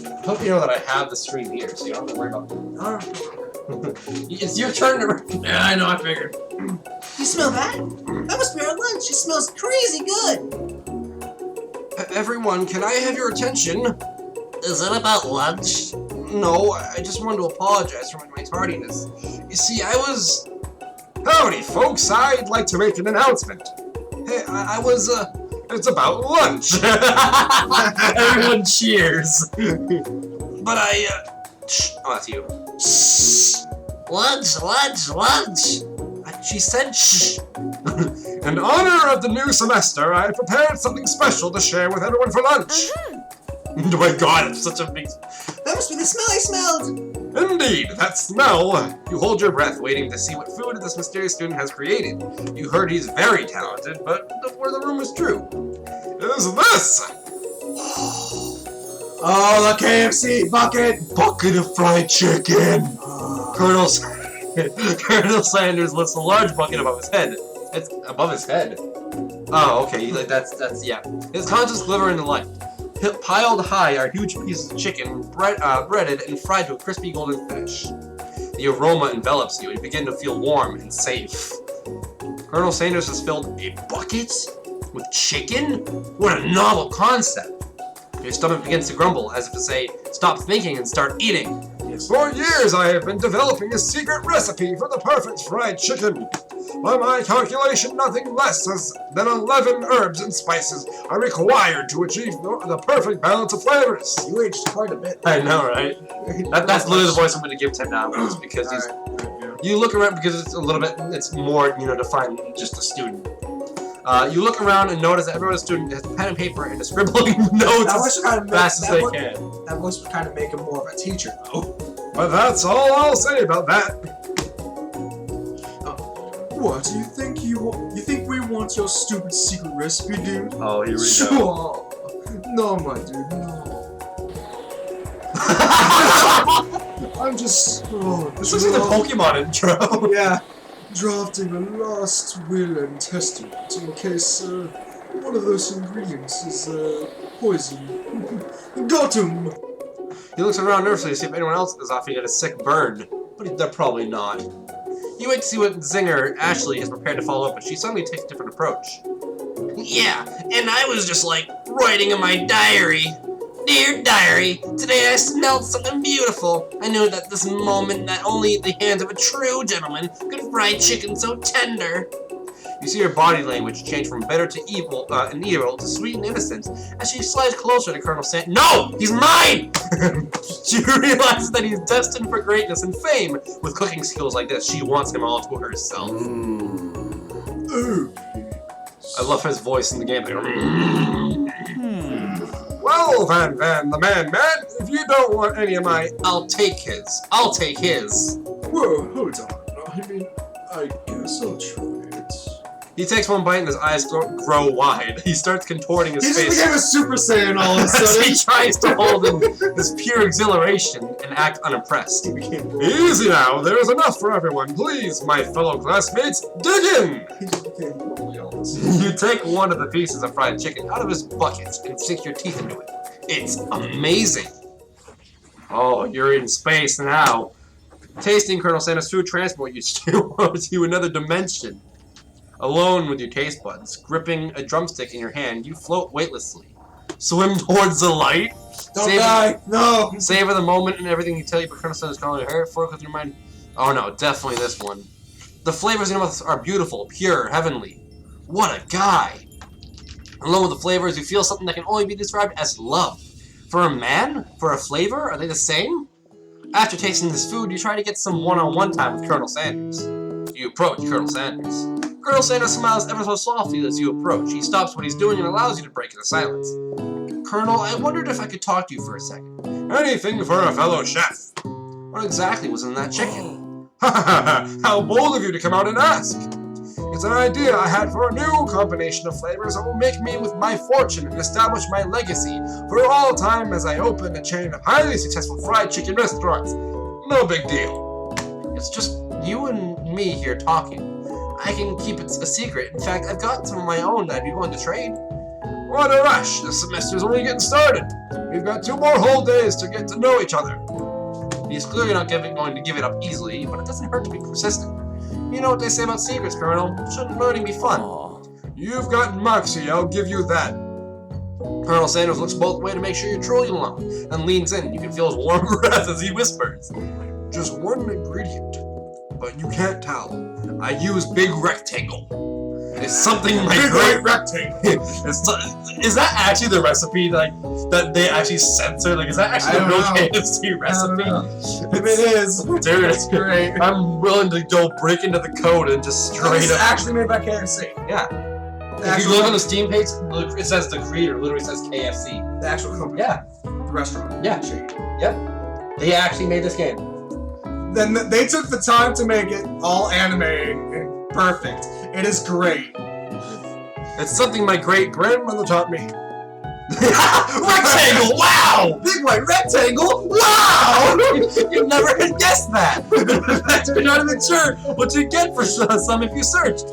I hope you know that I have the stream here, so you don't have to worry about it. It's your turn to... Yeah, I know, I figured. You smell that? That must be our lunch. It smells crazy good. Everyone, can I have your attention? Is it about lunch? No, I just wanted to apologize for my tardiness. You see, I was... Howdy, folks. I'd like to make an announcement. Hey, I was It's about lunch. Everyone cheers. But shh. Oh, that's you. Shh. Lunch. She said shh. In honor of the new semester, I prepared something special to share with everyone for lunch. Oh my god, it's such a big... That must be the smell I smelled! Indeed, that smell! You hold your breath, waiting to see what food this mysterious student has created. You heard he's very talented, but the rumor is true. Is this? Oh, the KFC bucket! Bucket of fried chicken! Colonel Sanders lifts a large bucket above his head. It's above his head. Oh, okay, that's, yeah. His conscience glitter in the light. Piled high are huge pieces of chicken, breaded and fried to a crispy golden finish. The aroma envelops you, and you begin to feel warm and safe. Colonel Sanders has filled a bucket with chicken? What a novel concept! Your stomach begins to grumble, as if to say, stop thinking and start eating. For years I have been developing a secret recipe for the perfect fried chicken. By my calculation, nothing less than 11 herbs and spices are required to achieve the perfect balance of flavors. You aged quite a bit. I know, right? That's literally the voice I'm going to give 10 hours because he's... You look around because it's a little bit, it's more, defined than just a student. You look around and notice that everyone student has pen and paper and is scribbling notes as fast as they can. That voice would kind of make him more of a teacher, though. But that's all I'll say about that. What, do you think we want your stupid secret recipe, dude? Oh, here we go. Sure. No, my dude, no. I'm just... This looks like the Pokemon intro. Yeah. Drafting a last will and testament in case one of those ingredients is poison. Got him! He looks around nervously to see if anyone else is off to get a sick burn, but they're probably not. You wait to see what zinger Ashley is prepared to follow up, but she suddenly takes a different approach. Yeah, and I was just like, writing in my diary. Dear diary, today I smelled something beautiful. I knew that this moment that only the hands of a true gentleman could fry chicken so tender. You see her body language change from bitter to evil, to sweet and innocent as she slides closer to Colonel Sanders. No! He's mine! She realizes that he's destined for greatness and fame. With cooking skills like this, she wants him all to herself. I love his voice in the game. Well, Van, the man, if you don't want any of my... I'll take his. Whoa, hold on. I mean, I guess I'll try it. He takes one bite and his eyes grow wide. He starts contorting his face. He just became a Super Saiyan all of a As sudden. he tries to hold in this pure exhilaration and act unimpressed. Easy now, there is enough for everyone. Please, my fellow classmates, dig in! He just became totally all of a sudden. You take one of the pieces of fried chicken out of his bucket and sink your teeth into it. It's amazing. Oh, you're in space now. Tasting Colonel Sanders' food transport you to another dimension. Alone with your taste buds, gripping a drumstick in your hand, you float weightlessly. Swim towards the light. Don't die! No! Savor the moment and everything you tell you, but Colonel Sanders calling your hair. Fork with your mind. Oh no, definitely this one. The flavors in your mouth are beautiful, pure, heavenly. What a guy! Along with the flavors, you feel something that can only be described as love. For a man? For a flavor? Are they the same? After tasting this food, you try to get some one-on-one time with Colonel Sanders. You approach Colonel Sanders. Colonel Sanders smiles ever so softly as you approach. He stops what he's doing and allows you to break into silence. Colonel, I wondered if I could talk to you for a second. Anything for a fellow chef. What exactly was in that chicken? Ha ha ha! How bold of you to come out and ask! It's an idea I had for a new combination of flavors that will make me with my fortune and establish my legacy for all time as I open a chain of highly successful fried chicken restaurants. No big deal. It's just you and me here talking. I can keep it a secret. In fact, I've got some of my own that I'd be willing to trade. What a rush! The semester's only getting started. We've got 2 more whole days to get to know each other. He's clearly not going to give it up easily, but it doesn't hurt to be persistent. You know what they say about secrets, Colonel. Shouldn't learning be fun? You've got moxie, I'll give you that. Colonel Sanders looks both ways to make sure you're truly alone, and leans in. You can feel his warm breath as he whispers. Just one ingredient, but you can't tell. I use big rectangle. It's something my Big great. white rectangle. Is that actually the recipe that they actually censor? Like, is that actually the I real don't know. KFC recipe? If it is, Dude, it's great. I'm willing to go break into the code and just This straight is up. actually made by KFC. Yeah. The If actual, you look on the Steam page, look, it says the creator. Literally says KFC. the actual company. Yeah. The restaurant. Yeah. Chain. They actually made this game. Then they took the time to make it all anime and perfect. It is great. It's something my great grandmother taught me. Rectangle! Wow! Big white rectangle. Wow! You never had guessed that. You're not even sure what you get for some if you searched.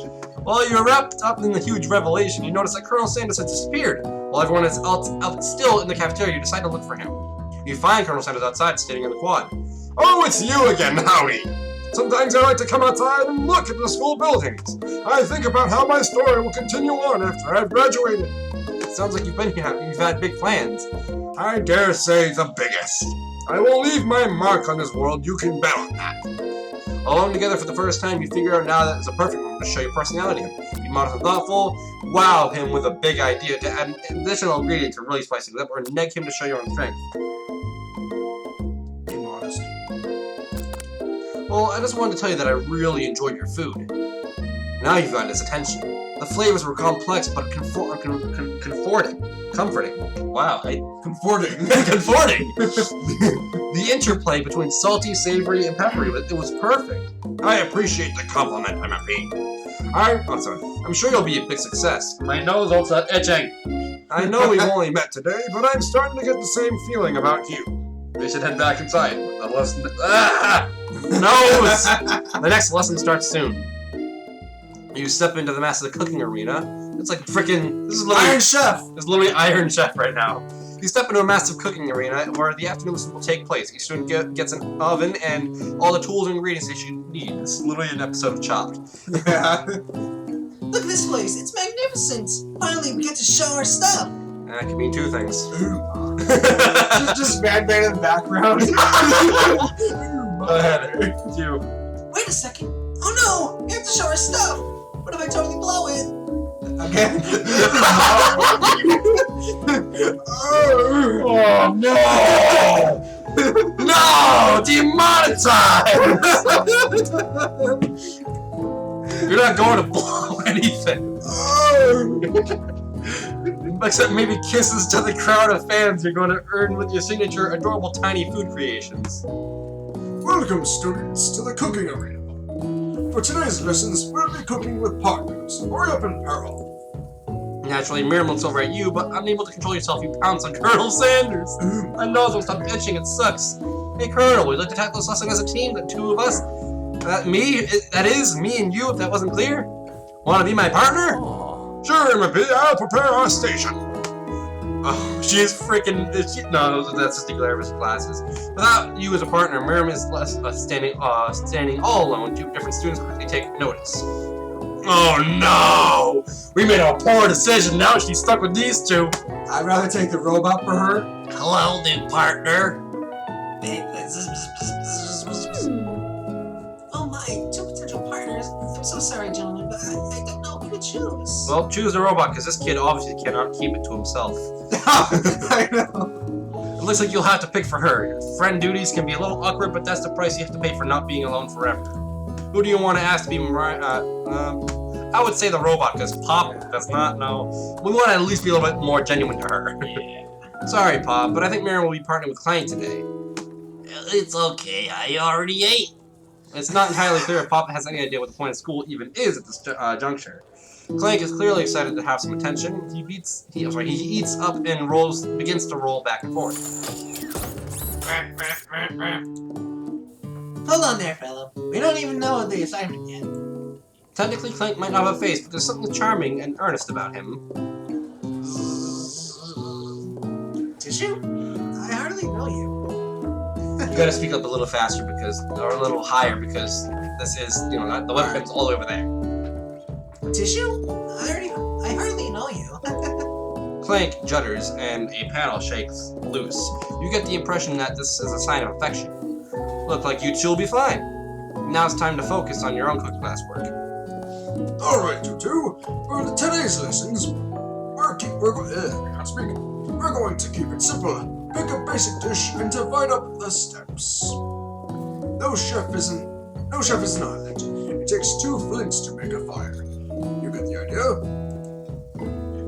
While you're wrapped up in the huge revelation, you notice that Colonel Sanders has disappeared. While everyone is out still in the cafeteria, you decide to look for him. You find Colonel Sanders outside, standing in the quad. Oh, it's you again, Howie! Sometimes I like to come outside and look at the school buildings. I think about how my story will continue on after I've graduated. It sounds like you've had big plans. I dare say the biggest. I will leave my mark on this world, you can bet on that. Alone together for the first time, you figure out now that it's a perfect moment to show your personality to him. Be modest and thoughtful, wow him with a big idea to add an additional ingredient to really spice things up, or neg him to show your own strength. Be modest. Well, I just wanted to tell you that I really enjoyed your food. Now you've gotten his attention. The flavors were complex, but comforting. Wow, Comforting. comforting. The interplay between salty, savory, and peppery, it was perfect. I appreciate the compliment, MFP. I'm sure you'll be a big success. My nose will start itching. I know we've only met today, but I'm starting to get the same feeling about you. We should head back inside. The lesson. Nose! The next lesson starts soon. You step into the massive cooking arena. It's like freaking. This is literally Iron Chef. It's literally Iron Chef right now. You step into a massive cooking arena where the afternoon lesson will take place. Each student gets an oven and all the tools and ingredients that you need. It's literally an episode of Chopped. Yeah. Look at this place. It's magnificent. Finally, we get to show our stuff. And that can mean two things. just Mad Man in the background. Go ahead. It's you. Wait a second. Oh no! We have to show our stuff. What if I totally blow it? Again. Oh no! No! Demonetized! You're not going to blow anything. Except maybe kisses to the crowd of fans you're going to earn with your signature adorable tiny food creations. Welcome, students, to the cooking arena. For today's lessons, we'll be cooking with partners. Hurry up and peril. Naturally, Miriam looks over at you, but unable to control yourself, you pounce on Colonel Sanders. My nose will stop itching, it sucks. Hey Colonel, we'd like to tackle this lesson as a team, the two of us. That is, me and you, if that wasn't clear. Wanna be my partner? Sure, MFP, I'll prepare our station. Oh, she is freaking. No, that's just the Glarvis classes. Without you as a partner, Miriam is less standing all alone. Two different students quickly take notice. Oh no! We made a poor decision. Now she's stuck with these two. I'd rather take the robot for her. Hello, new partner. Oh my, two potential partners. I'm so sorry, gentlemen, but I don't know who to choose. Well, choose the robot, because this kid obviously cannot keep it to himself. I know. It looks like you'll have to pick for her. Your friend duties can be a little awkward, but that's the price you have to pay for not being alone forever. Who do you want to ask to be I would say the robot, because Pop does not know. We want to at least be a little bit more genuine to her. Sorry, Pop, but I think Miriam will be partnering with Clank today. It's okay, I already ate. It's not entirely clear if Pop has any idea what the point of school even is at this juncture. Clank is clearly excited to have some attention. He eats up and begins to roll back and forth. Hold on there, fella. We don't even know the assignment yet. Technically, Clank might not have a face, but there's something charming and earnest about him. Tissue? I hardly know you. You gotta speak up a little faster or a little higher because this is, the webcam's all over there. Tissue? I hardly know you. Clank judders and a panel shakes loose. You get the impression that this is a sign of affection. Look like you two will be fine. Now it's time to focus on your own cooking classwork. Alright, you two. For today's lessons, we're going to keep it simple. Pick a basic dish and divide up the steps. No chef is an island. It takes 2 flints to make a fire. You get the idea?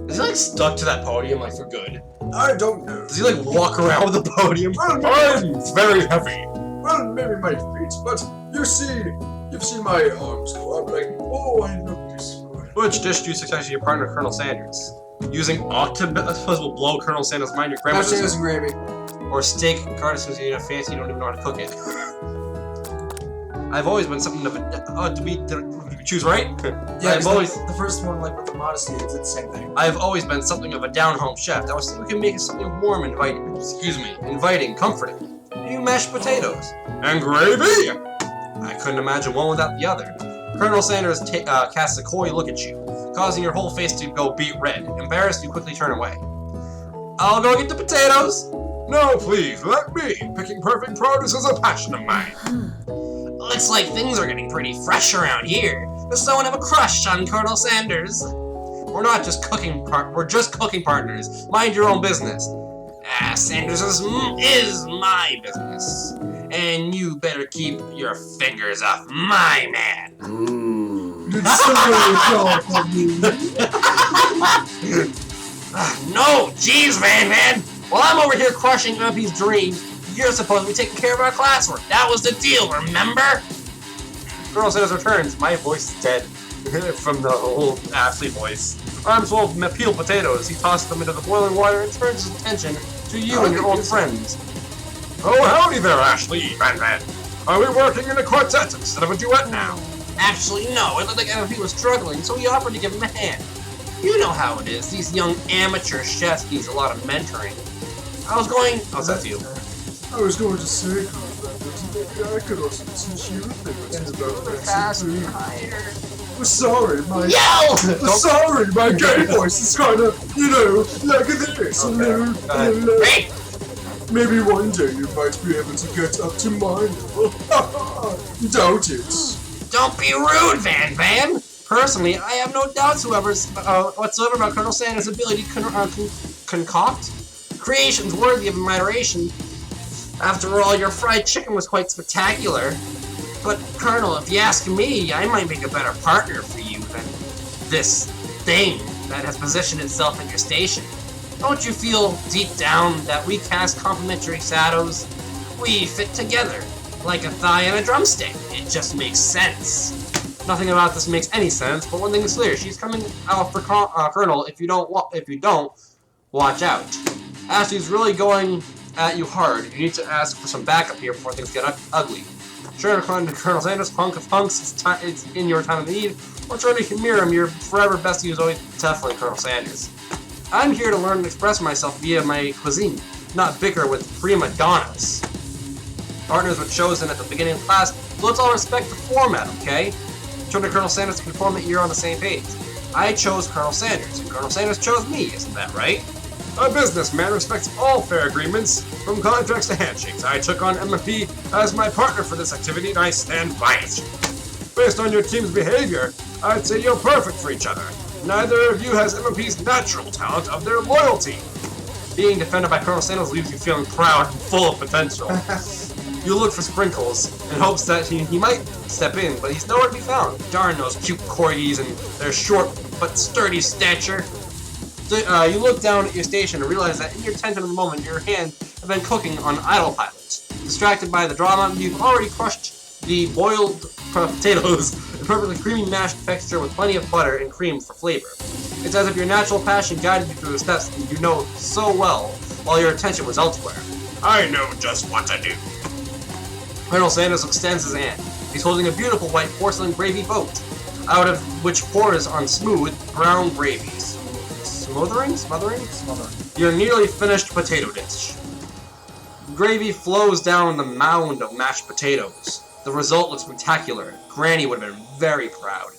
Is he like stuck to that podium like for good? I don't know. Does he like walk around with the podium? Well, It's very heavy. Well, maybe my feet, but you've seen my arms go up like, oh, I love this food. Which dish do you suggest to your partner, Colonel Sanders? Using octopus will blow Colonel Sanders' mind. Your grandma Mashed potatoes and gravy. or steak carcass because you fancy you don't even know how to cook it. I've always been something of a. Did we choose right? Yeah, I've always. the first one, like with the modesty, it's the same thing. I've always been something of a down-home chef. I was thinking we can make it something warm, inviting, comforting. You mashed potatoes and gravy. I couldn't imagine one without the other. Colonel Sanders casts a coy look at you, causing your whole face to go beet red. Embarrassed, you quickly turn away. I'll go get the potatoes. No, please, let me. Picking perfect produce is a passion of mine. Looks like things are getting pretty fresh around here. Does someone have a crush on Colonel Sanders? We're not just cooking we're just cooking partners. Mind your own business. Sanders is my business. And you better keep your fingers off my man. It's so dark for me. No, jeez, man. While I'm over here crushing Uppy's dreams, you're supposed to be taking care of our classwork. That was the deal, remember? Colonel Sanders returns. My voice is dead from the old Ashley voice. Arms full of peeled potatoes, he tosses them into the boiling water and turns his attention to you and your old friends. Oh, howdy there, Ashley, Van. Are we working in a quartet instead of a duet now? Actually, no. It looked like MP was struggling, so we offered to give him a hand. You know how it is. These young amateur chefs needs a lot of mentoring. How's that to you? I was going to say, maybe I could also teach you things about recipe. I'm sorry, my gay voice is kind of, like this. Hey! Maybe one day you might be able to get up to my level. Doubt it. Don't be rude, Van. Personally, I have no doubts whatsoever about Colonel Sanders' ability to concoct creations worthy of admiration. After all, your fried chicken was quite spectacular. But, Colonel, if you ask me, I might make a better partner for you than this thing that has positioned itself in your station. Don't you feel deep down that we cast complementary shadows? We fit together, like a thigh and a drumstick. It just makes sense. Nothing about this makes any sense, but one thing is clear: she's coming out for Colonel. If you don't, watch out. Ashley's really going at you hard. You need to ask for some backup here before things get ugly. Sure, according to Colonel Sanders, punk of punks, it's in your time of need. Or try to mirror him. Your forever bestie is always definitely Colonel Sanders. I'm here to learn and express myself via my cuisine, not bicker with prima donnas. Partners were chosen at the beginning of class, so let's all respect the format, okay? Turn to Colonel Sanders to confirm that you're on the same page. I chose Colonel Sanders, and Colonel Sanders chose me, isn't that right? A businessman respects all fair agreements, from contracts to handshakes. I took on MFP as my partner for this activity, and I stand by it. Based on your team's behavior, I'd say you're perfect for each other. Neither of you has MFP's natural talent of their loyalty. Being defended by Colonel Sanders leaves you feeling proud and full of potential. You look for Sprinkles in hopes that he might step in, but he's nowhere to be found. Darn those cute corgis and their short but sturdy stature. So, you look down at your station and realize that in your tent at the moment, your hands have been cooking on autopilot. Distracted by the drama, you've already crushed the boiled potatoes, a perfectly creamy mashed texture with plenty of butter and cream for flavor. It's as if your natural passion guided you through the steps that you know so well, while your attention was elsewhere. I know just what to do. Colonel Sanders extends his hand. He's holding a beautiful white porcelain gravy boat, out of which pours on smooth brown gravy. Smothering? Your nearly finished potato dish. Gravy flows down the mound of mashed potatoes. The result looks spectacular. Granny would have been very proud.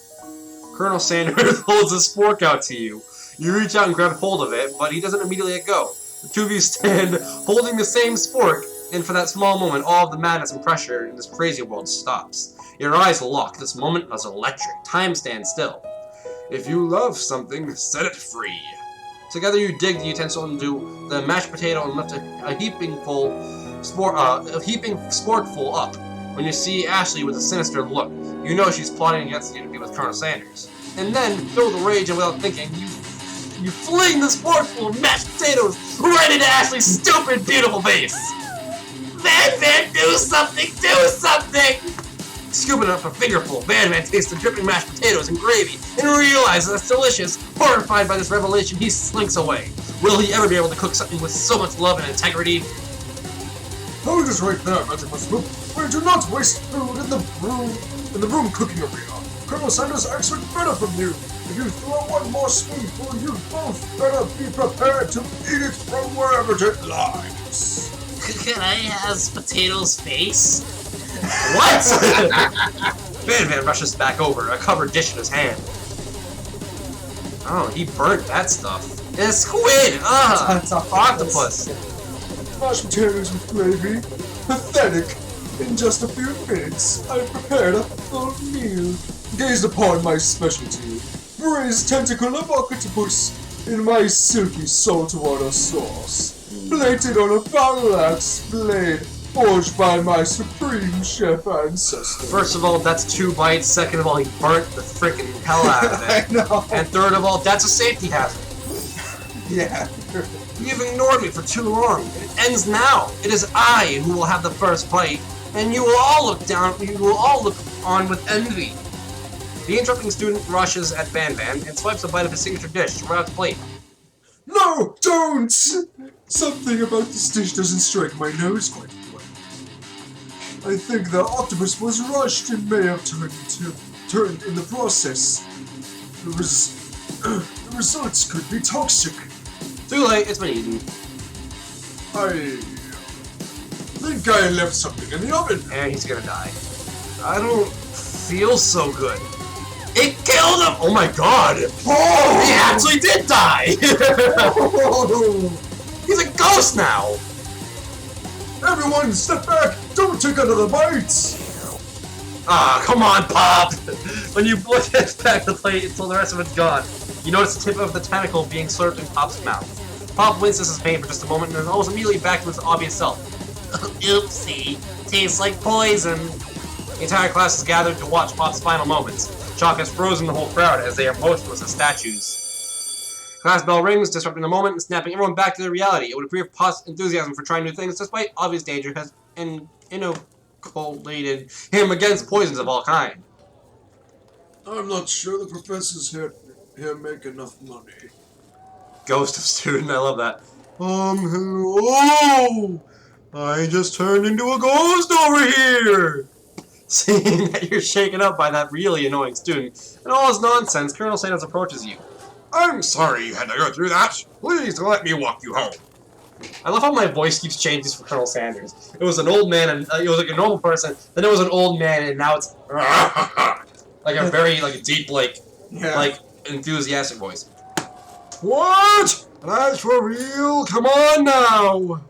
Colonel Sanders holds his fork out to you. You reach out and grab hold of it, but he doesn't immediately let go. The two of you stand holding the same spork, And for that small moment, all of the madness and pressure in this crazy world stops. Your eyes lock. This moment is electric. Time stands still. If you love something, set it free. Together you dig the utensil into the mashed potato and lift a heaping sportful up. When you see Ashley with a sinister look, you know she's plotting against you to be with Colonel Sanders. And then, filled with rage and without thinking, you fling the sportful of mashed potatoes right into Ashley's stupid, beautiful face. Van, do something! Do something! Scooping up a fingerful, Van tastes the dripping mashed potatoes and gravy and realizes it's delicious. Horrified by this revelation, he slinks away. Will he ever be able to cook something with so much love and integrity? Hold us right there, Magic Mushroom. We do not waste food in the room cooking arena. Colonel Sanders expects better from you. If you throw one more spoonful, you both better be prepared to eat it from wherever it lies. Can I have potato's face? What? Van rushes back over, a covered dish in his hand. Oh, he burnt that stuff. It's squid! It's a octopus! Mashed potatoes with gravy. Pathetic. In just a few minutes, I've prepared a full meal. Gaze upon my specialty. Braised tentacle of octopus in my silky saltwater sauce. Plated on a battle-axe blade forged by my supreme chef ancestor. First of all, that's 2 bites. Second of all, he burnt the freaking hell out of I it. know. And third of all, that's a safety hazard. Yeah. You've ignored me for too long. It ends now. It is I who will have the first bite, and you will all look on with envy. The interrupting student rushes at Van and swipes a bite of his signature dish right off the plate. No, don't! Something about this dish doesn't strike my nose quite well. I think the octopus was rushed and may have turned in the process. The results could be toxic. Too late, it's been eaten. I think I left something in the oven. And he's gonna die. I don't feel so good. It killed him! Oh my god! Oh! He actually did die! He's a ghost now! Everyone, step back! Don't take another bite! Ah, come on, Pop! When you push back the plate until the rest of it's gone, you notice the tip of the tentacle being slurped in Pop's mouth. Pop winces his pain for just a moment and is almost immediately back to his obvious self. Oopsie. Tastes like poison. The entire class is gathered to watch Pop's final moments. Shock has frozen the whole crowd as they are motionless as statues. Class bell rings, disrupting the moment and snapping everyone back to their reality. It would appear Pop's enthusiasm for trying new things, despite obvious danger, has inoculated him against poisons of all kind. I'm not sure the professors here make enough money. Ghost of student, I love that. Hello! I just turned into a ghost over here! Seeing that you're shaken up by that really annoying student and all his nonsense, Colonel Sanders approaches you. I'm sorry you had to go through that. Please let me walk you home. I love how my voice keeps changing for Colonel Sanders. It was an old man, and it was like a normal person. Then it was an old man, and now it's like a very deep, enthusiastic voice. What? That's for real? Come on now.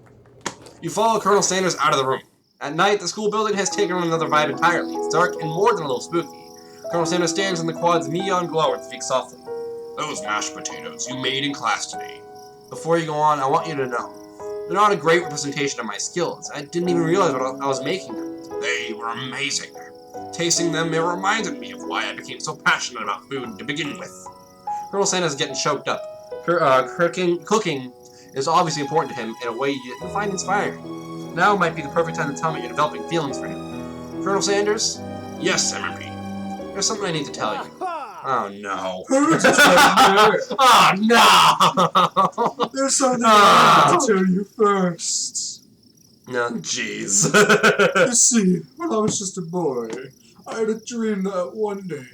You follow Colonel Sanders out of the room. At night, the school building has taken on another vibe entirely. It's dark and more than a little spooky. Colonel Sanders stands in the quad's neon glow and speaks softly. Those mashed potatoes you made in class today. Before you go on, I want you to know, they're not a great representation of my skills. I didn't even realize what I was making them. They were amazing. Tasting them, it reminded me of why I became so passionate about food to begin with. Colonel Sanders is getting choked up. Cooking is obviously important to him in a way you didn't find inspiring. Now might be the perfect time to tell me you're developing feelings for him. Colonel Sanders? Yes, MMP. There's something I need to tell you. Oh no. Oh no! There's something I want to tell you first. No, jeez. You see, when I was just a boy, I had a dream that one day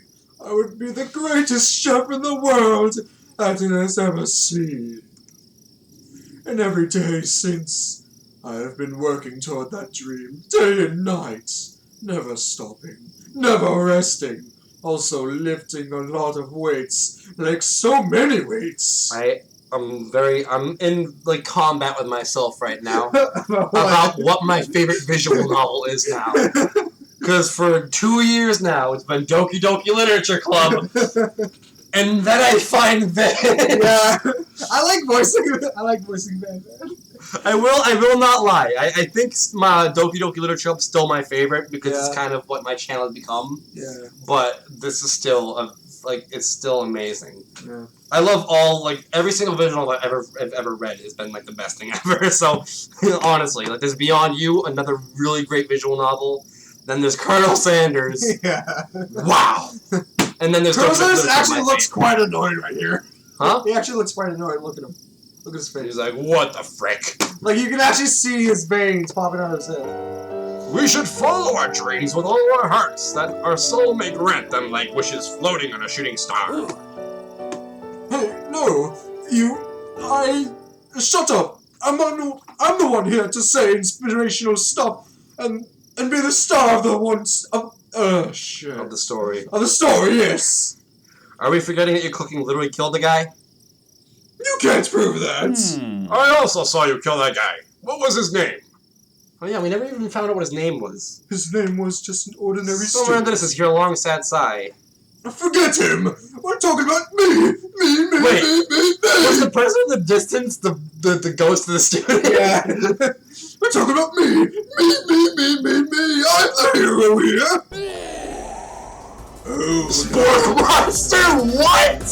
I would be the greatest chef in the world that it has ever seen. And every day since, I have been working toward that dream, day and night, never stopping, never resting, also lifting a lot of weights, like so many weights. I I'm in like combat with myself right now about what my favorite visual novel is now. Because for 2 years now, it's been Doki Doki Literature Club, and then I find this. Yeah, I like voicing Batman. I will not lie. I think my Doki Doki Literature Club is still my favorite because it's kind of what my channel has become. Yeah. But this is still it's still amazing. Yeah. I love every single visual novel I've ever read has been like the best thing ever. So honestly, like there's Beyond You, another really great visual novel. Then there's Colonel Sanders. Yeah. Wow. And then there's Colonel Sanders my actually looks favorite. quite annoyed right here. Huh? He actually looks quite annoyed. Look at him. Look at his face. He's like, what the frick? Like you can actually see his veins popping out of his head. We should follow our dreams with all our hearts, that our soul may grant them like wishes floating on a shooting star. Hey, no, shut up. I'm the one here to say inspirational stuff and be the star of shit. Of the story. Of the story, yes. Are we forgetting that your cooking literally killed the guy? You can't prove that. I also saw you kill that guy. What was his name? Oh yeah, we never even found out what his name was. His name was just an ordinary Somewhere student. under this is your long sad sigh. Forget him. We're talking about me. Wait, me. Was the person in the distance the ghost of the student? Yeah. We're talking about me. Me. I'm the hero here. Oh, Spork Monster, what?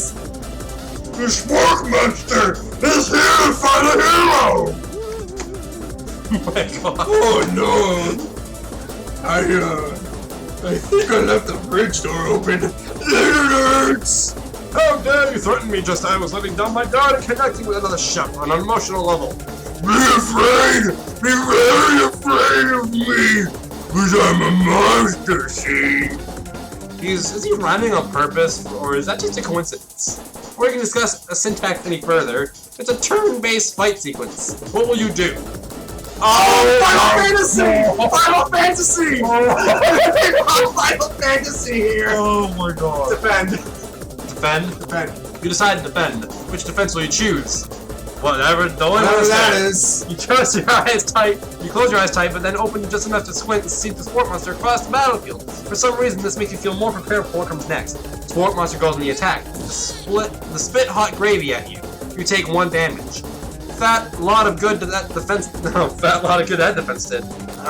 the Spork Monster is here to find a hero. Oh my god. Oh no. I think I left the fridge door open. It hurts. How dare you threaten me just as I was letting down my guard and connecting with another chef on an emotional level? Be afraid. Be very afraid of me. Because I'm a monster, see? Is he rhyming on purpose, or is that just a coincidence? Before we can discuss a syntax any further, it's a turn-based fight sequence. What will you do? Final Fantasy! Final Fantasy! Final Fantasy here! Oh my god. Defend. Defend? You decide to defend. Which defense will you choose? Whatever that is. You close your eyes tight, but then open just enough to squint and see the Sport Monster across the battlefield. For some reason, this makes you feel more prepared for what comes next. Sport Monster goes on the attack. Spit hot gravy at you. You take 1 damage. Fat lot of good that defense did. Alright,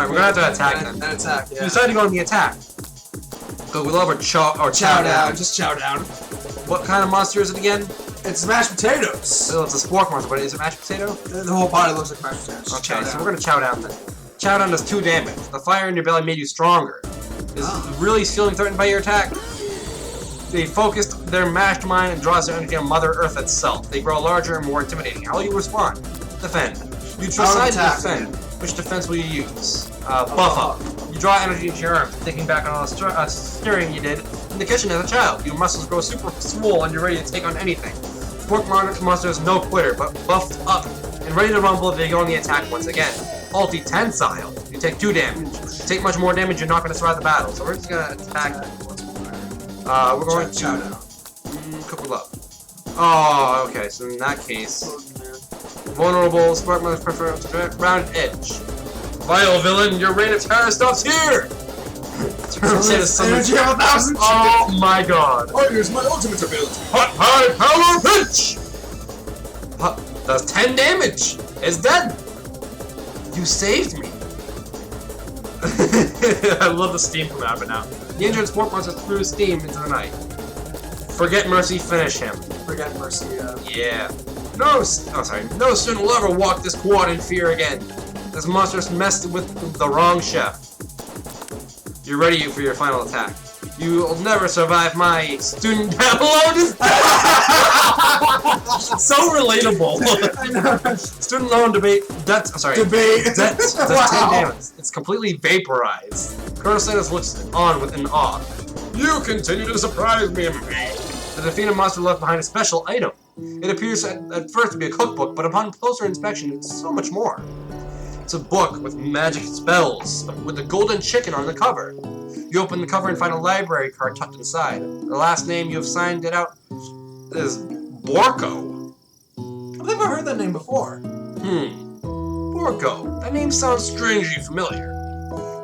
we're gonna have to attack then. An attack, You yeah. decide to go on the attack. Go, we love our chow down. Just chow down. What kind of monster is it again? It's mashed potatoes. So it's a spork monster, but is it mashed potato? The whole body looks like mashed potatoes. Just Okay, chow so down. we're gonna chow down then. Chow down does 2 damage. The fire in your belly made you stronger. Is really feeling threatened by your attack? They focused their mashed mind and draws their energy on Mother Earth itself. They grow larger and more intimidating. How will you respond? Defend. You decide to defend. Which defense will you use? Buff up. You draw energy into your arms, thinking back on all the steering you did in the kitchen as a child. Your muscles grow super swole and you're ready to take on anything. Pork Monster is no quitter, but buffed up and ready to rumble if they go on the attack once again. Ulti Tensile. You take 2 damage. You take much more damage, you're not going to survive the battle. So we're just going to attack. We're going to chow down. couple up. Oh, okay. So in that case, vulnerable. Spark Monster prefer round edge. Vile villain, your reign of terror stops here. Energy of 1,000. Oh my god. I use my ultimate ability. Hot high power pinch! Does 10 damage. It's dead. You saved me. I love the steam coming out of it now. The injured Sport Monster threw steam into the night. Forget Mercy, finish him. Forget Mercy, Yeah. No student will ever walk this quad in fear again. This monster's messed with the wrong chef. You're ready for your final attack. You'll never survive my student download. So relatable. Student loan debate. Debate. That's Wow. 10 damage. It's completely vaporized. Colonel Sanders looks on with an awe. You continue to surprise me. The defeated monster left behind a special item. It appears at first to be a cookbook, but upon closer inspection, it's so much more. It's a book with magic spells, with a golden chicken on the cover. You open the cover and find a library card tucked inside. The last name you have signed it out is Borko. I never heard that name before. Porco. That name sounds strangely familiar.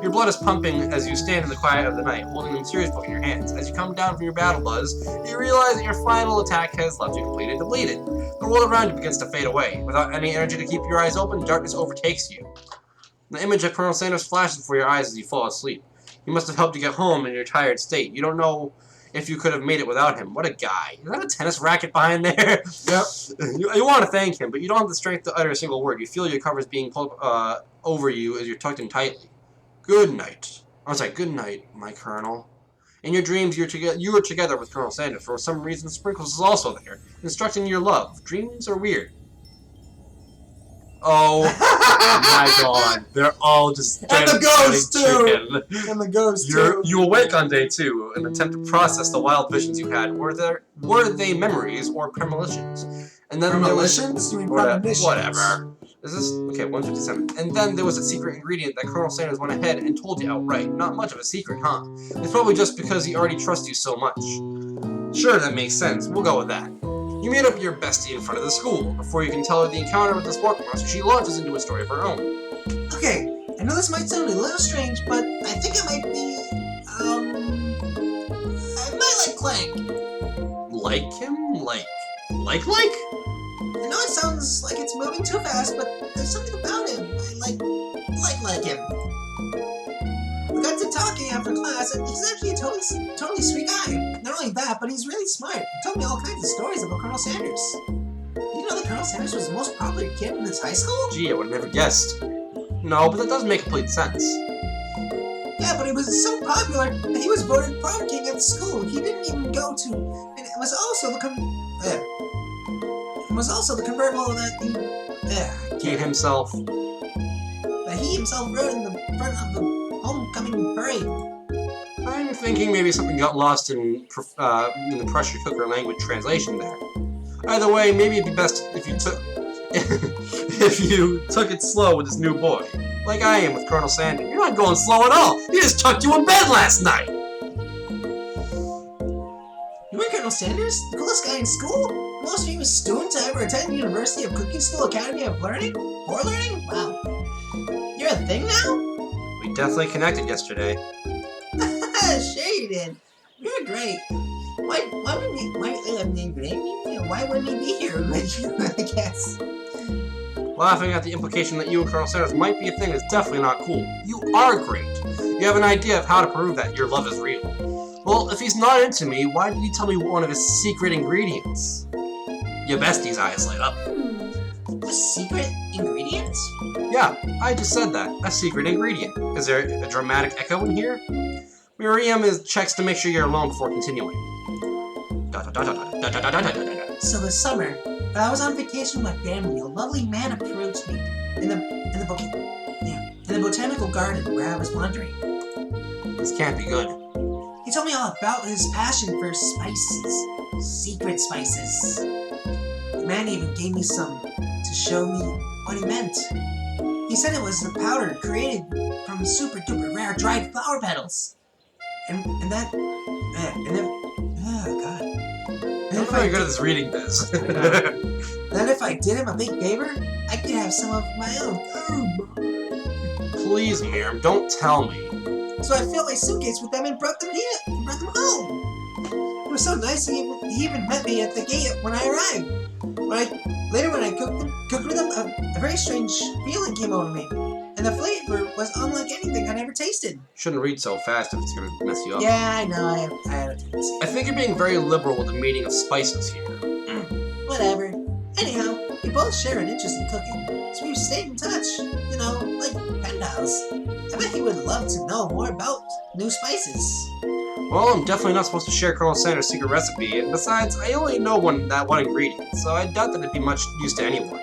Your blood is pumping as you stand in the quiet of the night, holding a mysterious book in your hands. As you come down from your battle buzz, you realize that your final attack has left you completely depleted. The world around you begins to fade away. Without any energy to keep your eyes open, darkness overtakes you. The image of Colonel Sanders flashes before your eyes as you fall asleep. He must have helped you get home in your tired state. You don't know if you could have made it without him. What a guy. Is that a tennis racket behind there? Yep. You want to thank him, but you don't have the strength to utter a single word. You feel your covers being pulled over you as you're tucked in tightly. Good night. Good night, my Colonel. In your dreams, you are together with Colonel Sanders. For some reason, Sprinkles is also there, instructing your love. Dreams are weird. Oh my god. They're all just And the ghost, too! chicken. And the ghost, too. You awake on day 2 and attempt to process the wild visions you had. Were they memories or premonitions? And then Premonitions? You mean premonitions? Whatever. Is this okay? 157. And then there was a secret ingredient that Colonel Sanders went ahead and told you outright. Not much of a secret, huh? It's probably just because he already trusts you so much. Sure, that makes sense. We'll go with that. You meet up your bestie in front of the school. Before you can tell her the encounter with the sport master, she launches into a story of her own. Okay, I know this might sound a little strange, but I think it might be, I might like Clank. Like him? Like? I know it sounds like it's moving too fast, but there's something about him. I like him. We got to talking after class, and he's actually a totally sweet guy. Not only that, but he's really smart. He told me all kinds of stories about Colonel Sanders. You know that Colonel Sanders was the most popular kid in this high school? Gee, I would have never guessed. No, but that does make complete sense. Yeah, but he was so popular that he was voted prom king at the school he didn't even go to. And it was also the convertible that He himself. that he himself rode in the front of the homecoming parade. I'm thinking maybe something got lost in the pressure cooker language translation there. Either way, maybe it'd be best if you took it slow with this new boy. Like I am with Colonel Sanders. You're not going slow at all. He just tucked you in bed last night. You were Colonel Sanders? The coolest guy in school? The most famous student to ever attend University of Cooking School Academy of Learning? For learning? Wow. You're a thing now? We definitely connected yesterday. Sure you did. You're great. Why wouldn't he be here with you, I guess? Laughing at the implication that you and Colonel Sanders might be a thing is definitely not cool. You are great. You have an idea of how to prove that your love is real. Well, if he's not into me, why did he tell me one of his secret ingredients? Your bestie's eyes light up. A secret ingredient? Yeah, I just said that. A secret ingredient. Is there a dramatic echo in here? Miriam checks to make sure you're alone before continuing. So this summer, while I was on vacation with my family, a lovely man approached me in the botanical garden where I was wandering. This can't be good. He told me all about his passion for spices, secret spices. The man even gave me some to show me what he meant. He said it was a powder created from super duper rare dried flower petals. And then, oh god. I'm not very good at this reading this. Then if I did him a big favor, I could have some of my own. Please, Miriam, don't tell me. So I filled my suitcase with them and brought them here, home. It was so nice. He even met me at the gate when I arrived. Later when I cooked with them, a very strange feeling came over me, and the flavor was unlike anything I'd ever tasted. Shouldn't read so fast if it's gonna mess you up. Yeah, I know. I have a tendency. I think you're being very liberal with the meaning of spices here. Whatever. Anyhow, we both share an interest in cooking, so we've stayed in touch. You know, like pen pals. I bet he would love to know more about new spices. Well, I'm definitely not supposed to share Colonel Sanders' secret recipe, and besides, I only know that one ingredient, so I doubt that it'd be much use to anyone.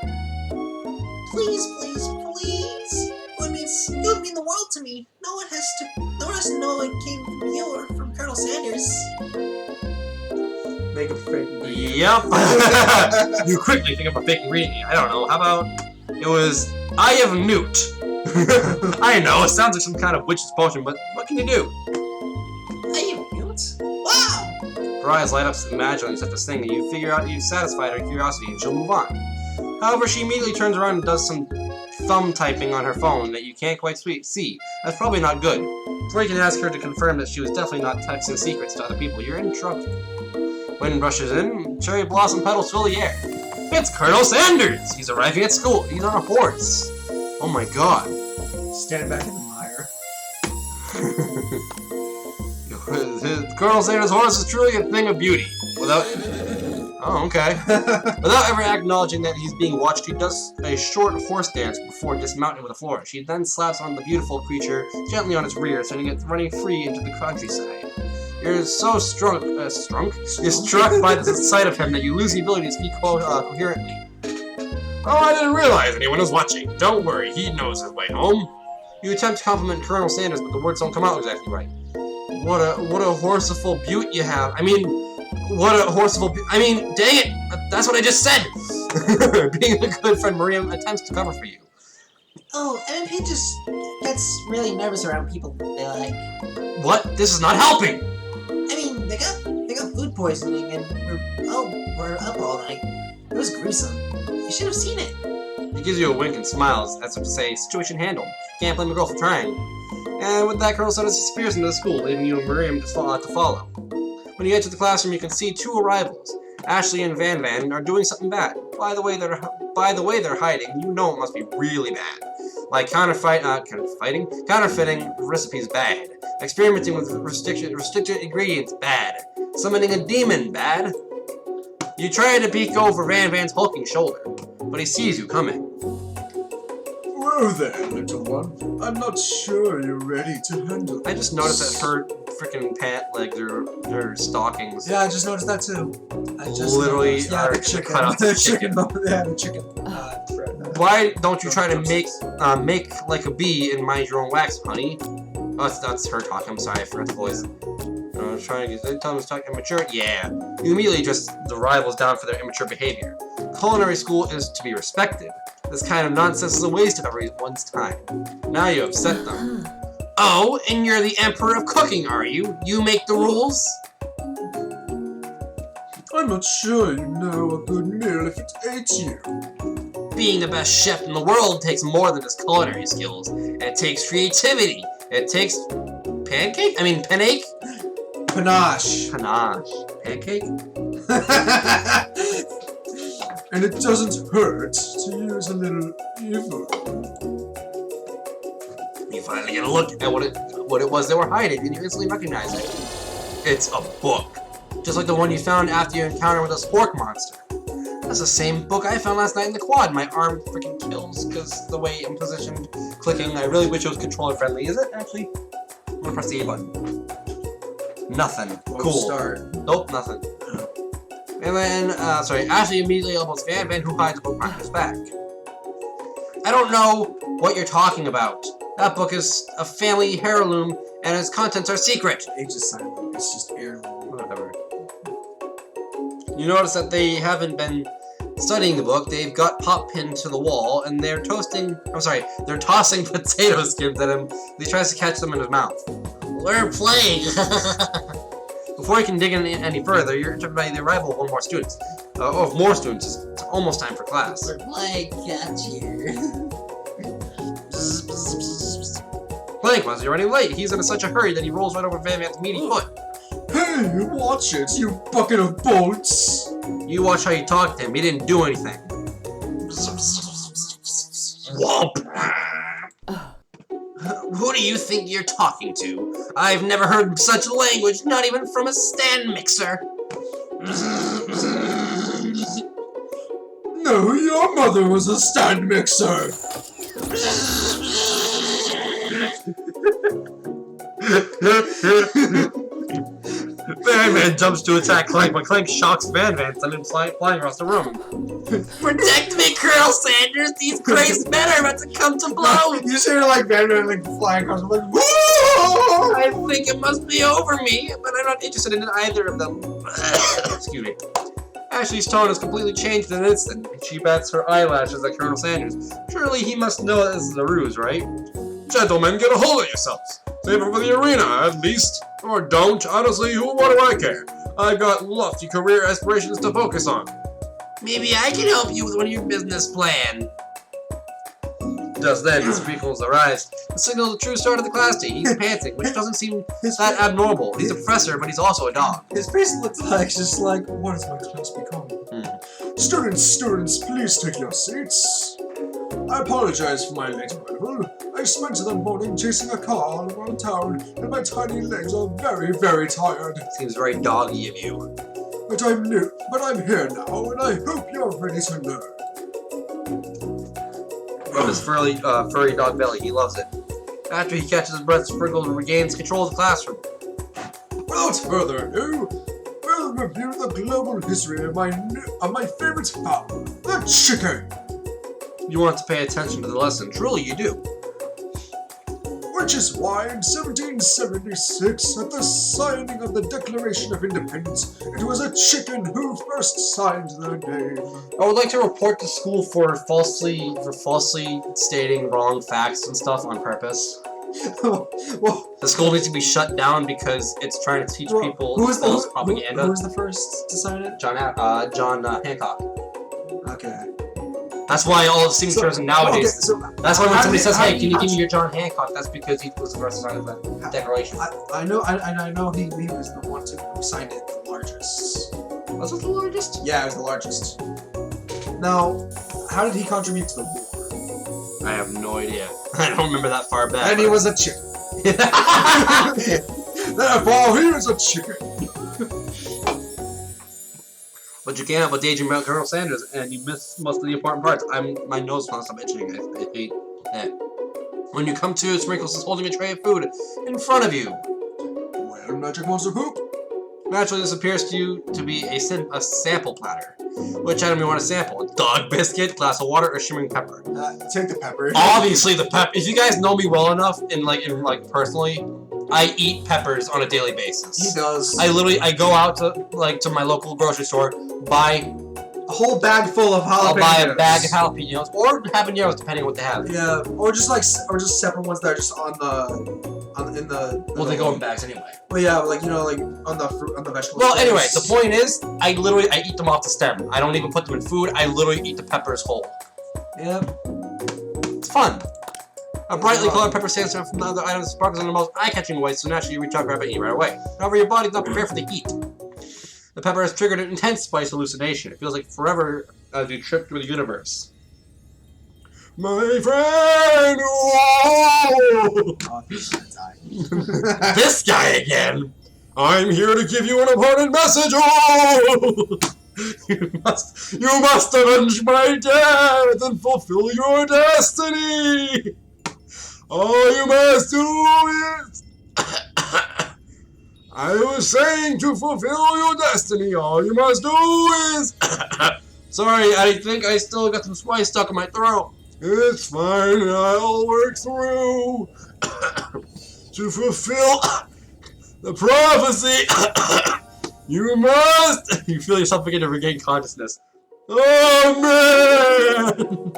Please, please, please. It would mean the world to me. No one has to know it came from you or from Colonel Sanders. Make a fake ingredient. Yep. You quickly think of a fake ingredient. I don't know. How about it was Eye of Newt? I know, it sounds like some kind of witch's potion, but what can you do? Eye of Newt? Wow! Her eyes light up imagining such a thing, and you figure out you've satisfied her curiosity, and she'll move on. However, she immediately turns around and does some thumb typing on her phone that you can't quite see. That's probably not good. Before you can ask her to confirm that she was definitely not texting secrets to other people, you're in trouble. Wind rushes in, cherry blossom petals fill the air. It's Colonel Sanders! He's arriving at school. He's on a horse. Oh my god. Stand back in the mire. Colonel Sanders' horse is truly a thing of beauty. Oh, okay. Without ever acknowledging that he's being watched, he does a short horse dance before dismounting with a flourish. He then slaps on the beautiful creature gently on its rear, sending it running free into the countryside. You're so struck by the sight of him that you lose the ability to speak coherently. Oh, I didn't realize anyone was watching. Don't worry, he knows his way home. You attempt to compliment Colonel Sanders, but the words don't come out exactly right. What a horseful beaut you have. Dang it! That's what I just said! Being a good friend, Maria attempts to cover for you. Oh, MMP just gets really nervous around people they like. What? This is not helping! I mean, they got food poisoning and we're up all night. It was gruesome. You should have seen it. He gives you a wink and smiles, as if to say, situation handled. Can't blame the girl for trying. And with that, Colonel Sanders disappears into the school, leaving you and Miriam to follow. When you enter the classroom, you can see two arrivals. Ashley and Van Van are doing something bad. By the way they're hiding, you know it must be really bad. Like counterfeiting recipes bad. Experimenting with restricted ingredients bad. Summoning a demon bad. You try to peek over Van Van's hulking shoulder, but he sees you coming. Whoa there, little one. I'm not sure you're ready to handle I just noticed that her freaking pant legs are her stockings. Yeah, I just noticed that too. I just literally noticed, yeah, are the chicken. cut out The chicken. Yeah, the chicken. Why don't you try to make like a bee and mind your own wax, honey? Oh, that's her talking. I'm sorry, I forgot the voice. I was trying to tell him to talk immature. Yeah. You immediately just the rivals down for their immature behavior. Culinary school is to be respected. This kind of nonsense is a waste of everyone's time. Now you upset them. Oh, and you're the emperor of cooking, are you? You make the rules? I'm not sure you know a good meal if it ate you. Being the best chef in the world takes more than just culinary skills. It takes creativity. It takes panache? Panache. Panache. Pancake? And it doesn't hurt to use a little evil. You finally get a look at what it was they were hiding, and you instantly recognize it. It's a book. Just like the one you found after your encounter with a spork monster. That's the same book I found last night in the quad. My arm freaking kills because the way I'm positioned, clicking. I really wish it was controller friendly. Is it actually? I'm gonna press the A button. Nothing. Cool. Start. Nope, nothing. And then, Ashley immediately elbows Van Van, who hides the book behind his back. I don't know what you're talking about. That book is a family heirloom, and its contents are secret. H is silent. It's just heirloom. Whatever. You notice that they haven't been studying the book. They've got pop pinned to the wall, and they're tossing potato skins at him. He tries to catch them in his mouth. We're playing. Before you can dig in any further, you're interrupted by the arrival of more students. It's almost time for class. We're playing catch here. Plank was running late. He's in such a hurry that he rolls right over Van Van's meaty foot. Hey, watch it, you bucket of bolts! You watch how you talk to him. He didn't do anything. Womp! Who do you think you're talking to? I've never heard such language, not even from a stand mixer. No, your mother was a stand mixer! Van Van jumps to attack Clank, but Clank shocks Van Van, sending him flying across the room. Protect me, Colonel Sanders! These crazed men are about to come to blows! You see her like Van Van like flying across the room, like, whoa! I think it must be over me, but I'm not interested in either of them. Excuse me. Ashley's tone has completely changed in an instant, and she bats her eyelashes at Colonel Sanders. Surely he must know that this is a ruse, right? Gentlemen, get a hold of yourselves. Save it for the arena, at least. Or don't. Honestly, what do I care? I've got lofty career aspirations to focus on. Maybe I can help you with one of your business plan. Just then, Sprinkles arrives and signals the true start of the class day. He's panting, which doesn't seem that abnormal. He's a professor, but he's also a dog. His face looks like just like, what has my class become? Students, please take your seats. I apologize for my late arrival. I spent the morning chasing a car all around town, and my tiny legs are very, very tired. Seems very doggy of you. But I'm here now, and I hope you're ready to learn. From his furry dog belly, he loves it. After he catches his breath, Sprinkles regains control of the classroom. Without further ado, we'll review the global history of my favorite fowl, the chicken. You want to pay attention to the lesson. Truly, you do. Which is why in 1776, at the signing of the Declaration of Independence, it was a chicken who first signed their name. I would like to report to school for falsely stating wrong facts and stuff on purpose. Well, The school needs to be shut down because it's trying to teach people false propaganda. Who was the first to sign it? John Hancock. Okay. That's why all the signatures nowadays. That's why when somebody says, "Hey, can you give me your John Hancock?" That's because he was the first to sign the declaration. I know he was the one who signed it the largest. Was it the largest? Yeah, it was the largest. Now, how did he contribute to the war? I have no idea. I don't remember that far back. And he was a chicken. Therefore, he is a chicken. But you can't have a daydream about Colonel Sanders, and you miss most of the important parts. My nose wants to stop itching. I hate that. When you come to, Sprinkles is holding a tray of food in front of you. Well, Magic Monster Poop. Naturally, this appears to you to be a sample platter. Which item you want to sample? A dog biscuit, glass of water, or shimmering pepper? Take the pepper. Obviously, the pepper. If you guys know me well enough, personally, I eat peppers on a daily basis. He does. I go out to my local grocery store, buy A whole bag full of jalapenos. I'll buy a bag of jalapenos or habaneros, depending on what they have. Yeah, or just separate ones that are just in the. Well, they go in bags anyway. Well, yeah, on the fruit, on the vegetables. Well, anyway, the point is, I eat them off the stem. I don't even put them in food. I literally eat the peppers whole. Yep. It's fun. A brightly colored pepper sandstorm from the other items sparkles in the most eye-catching way, so naturally you reach out, grab it, and eat right away. However, your body's not prepared for the heat. The pepper has triggered an intense spice hallucination. It feels like forever as you trip through the universe. My friend! Whoa! Oh, he's gonna die. This guy again! I'm here to give you an important message! Oh! You must avenge my death and fulfill your destiny! All you must do is... I was saying to fulfill your destiny, all you must do is... Sorry, I think I still got some spice stuck in my throat. It's fine, I'll work through. To fulfill the prophecy, you must... You feel yourself begin to regain consciousness. Oh, man!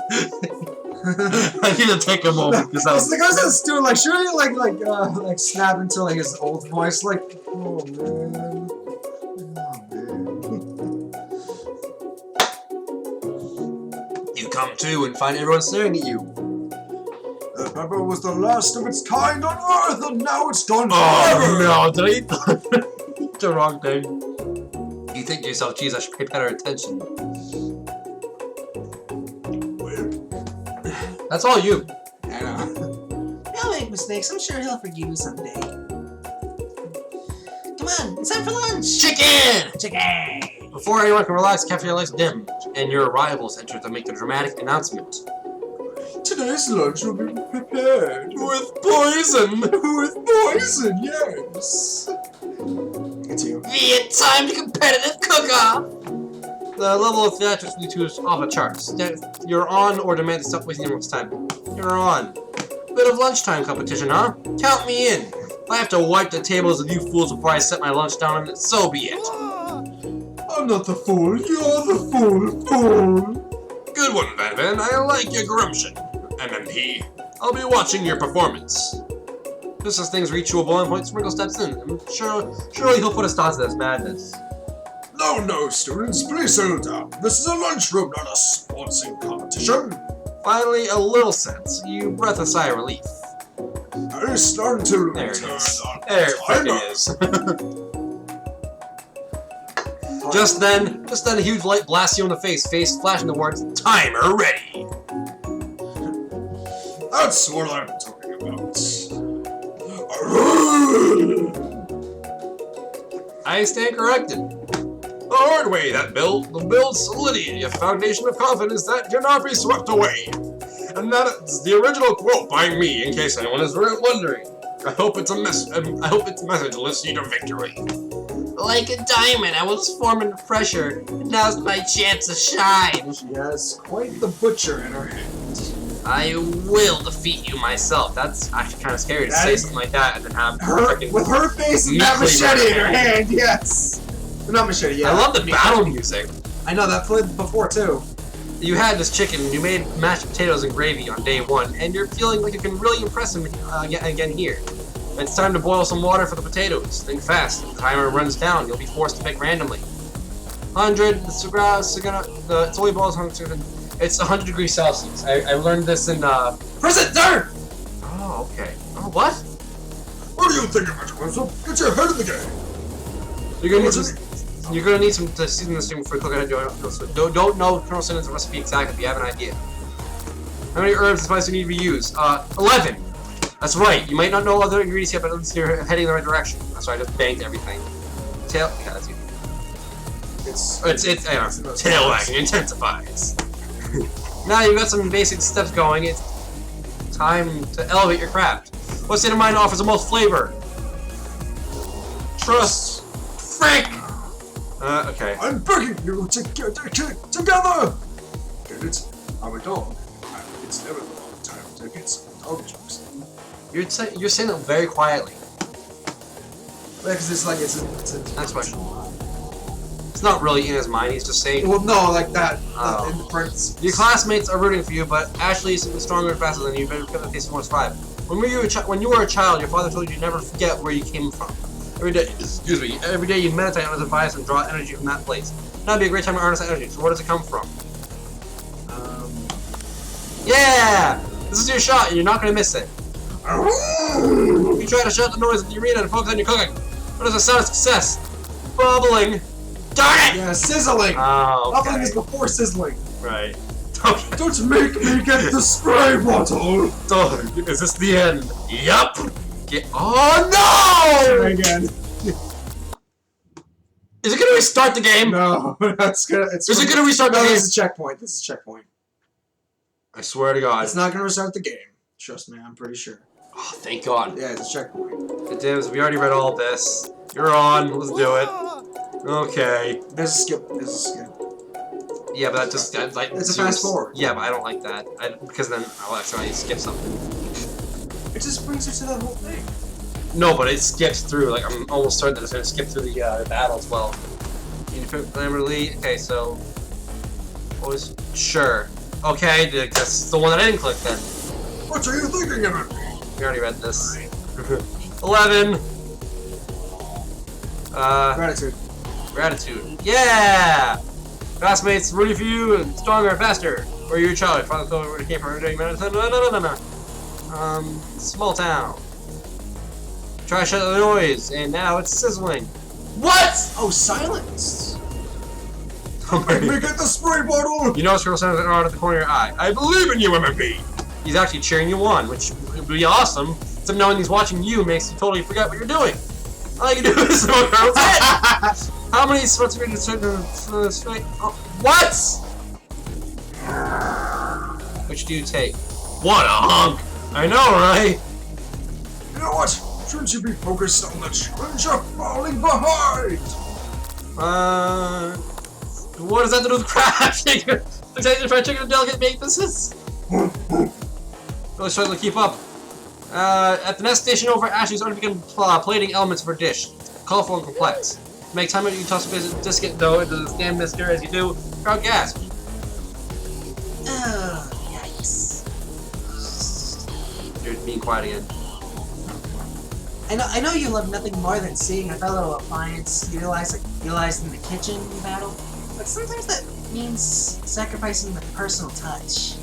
I need to take a moment because It's the guys that's doing surely snap into his old voice oh man. You come to and find everyone staring at you. The pepper was the last of its kind on Earth, and now it's gone Oh forever. no, did I eat the wrong thing? You think to yourself, geez, I should pay better attention. That's all you. I know. He'll make mistakes. I'm sure he'll forgive you someday. Come on, it's time for lunch. Chicken! Chicken. Before anyone can relax, cafeteria lights dim, and your arrivals enter to make the dramatic announcement. Today's lunch will be prepared. With poison! With poison, yes. It's you. The timed competitive cook-off. The level of theatricality is off the charts. You're on or demand to stop wasting everyone's time. You're on. Bit of lunchtime competition, huh? Count me in. If I have to wipe the tables with you fools before I set my lunch down, so be it. I'm not the fool, you're the fool. Good one, Van Van. I like your gumption, MMP. I'll be watching your performance. Just as things reach to a boiling point, Sprinkle steps in. I'm surely he'll put a stop to this madness. No, No, students, please settle down. This is a lunchroom, not a sportsing competition. Finally, a little sense. You breathed a sigh of relief. I'm starting to There it turn is. on There it timer. freaking is. Just then, a huge light blasts you in the face, flashing the words, "Timer ready." That's what I'm talking about. I stand corrected. The hard way, that build solidity, a foundation of confidence that cannot be swept away. And that is the original quote by me, in case anyone is wondering. I hope it's a message lifts you to victory. Like a diamond, I was forming the pressure, and now's my chance to shine. She has quite the butcher in her hand. I will defeat you myself. That's actually kind of scary to That say is- something like that and then have Her, freaking. with her face and meat that cleaver machete in in her her hand, yes. Not machete, yeah. I love the battle music. I know, that played before too. You had this chicken, you made mashed potatoes and gravy on day 1, and you're feeling like you can really impress him again here. It's time to boil some water for the potatoes. Think fast. If the timer runs down, you'll be forced to pick randomly. 100, it's only boils 100. It's 100 degrees Celsius. I learned this in, Press it there! Oh, okay. Oh, what? What are you thinking, Mr. Winslow? Get your head in the game. You're gonna need some to season this thing before you cook it. Don't know Colonel Sanders' recipe exactly if you have an idea. How many herbs and spices do you need to use? 11. That's right. You might not know other ingredients yet, but at least you're heading in the right direction. That's right. I just banged everything. Tail. Yeah, that's you. It's tail wagging intensifies. Now you've got some basic steps going. It's time to elevate your craft. What state of mind offers the most flavor? Trust. Frick. Okay. I'm begging you to get together. Get it? I'm a dog. It's never the wrong time to get some dog jokes. You're saying it very quietly. Because it's like, it's a Next question. It's not really in his mind. He's just saying. well, no, like that, Oh. in the parentheses. Your classmates are rooting for you, but Ashley is stronger and faster than you. Better pick up the pace of 5. When you were a child, your father told you to never forget where you came from. Every day you meditate on his advice and draw energy from that place. Now would be a great time to harness that energy. So where does it come from? Yeah! This is your shot, and you're not going to miss it. You try to shut the noise in the arena and focus on your cooking. What is a sound of success? Bubbling. Darn it! Yeah, sizzling! Oh, Bubbling okay. is before sizzling. Right. Okay. Don't make me get the spray bottle. So, is this the end? Yup! Oh no! Try again. Is it gonna restart the game? No, that's gonna. It's Is it gonna restart the No, game? this is checkpoint. This is checkpoint. I swear to God. It's not gonna restart the game. Trust me, I'm pretty sure. Oh, thank God. Yeah, it's a checkpoint. It is. We already read all of this. You're on. Let's do it. Okay. There's a skip. There's a skip. Yeah, but that just like It's a fast forward. Yeah, but I don't like that. Because then I'll actually skip something. It just brings you to that whole thing. No, but it skips through. Like I'm almost certain that it's gonna skip through the battle as well. You need to pick Lee. Okay, so always sure. Okay, that's the one that I didn't click then. What are you thinking of me? We already read this. 11. Gratitude. Gratitude. Yeah! Classmates rooting for you and stronger and faster. Where you're a child, father told me where you came from. Small town. Try to shut the noise, and now it's sizzling. What? Oh, silenced. Make me get the spray bottle. You notice Colonel Sanders out of the corner of your eye. I believe in you, MMP. He's actually cheering you on, which would be awesome. Except knowing he's watching you makes you totally forget what you're doing. All you do is throw Colonel's head. How many spots are you What? Which do you take? What a hunk! I know, right? You know what? Shouldn't you be focused on the challenge you're falling behind? What does that have to do with crafting? Potatoes fried chicken and delicate baked business? Really struggling to keep up. At the next station over, Ashley's already begun plating elements for a dish. Colorful and complex. To make time, you toss a biscuit dough into the stand mixture. As you do, crowd gasp. Oh, yikes. You're being quiet again. I know you love nothing more than seeing a fellow appliance utilized in the kitchen battle, but sometimes that means sacrificing the personal touch.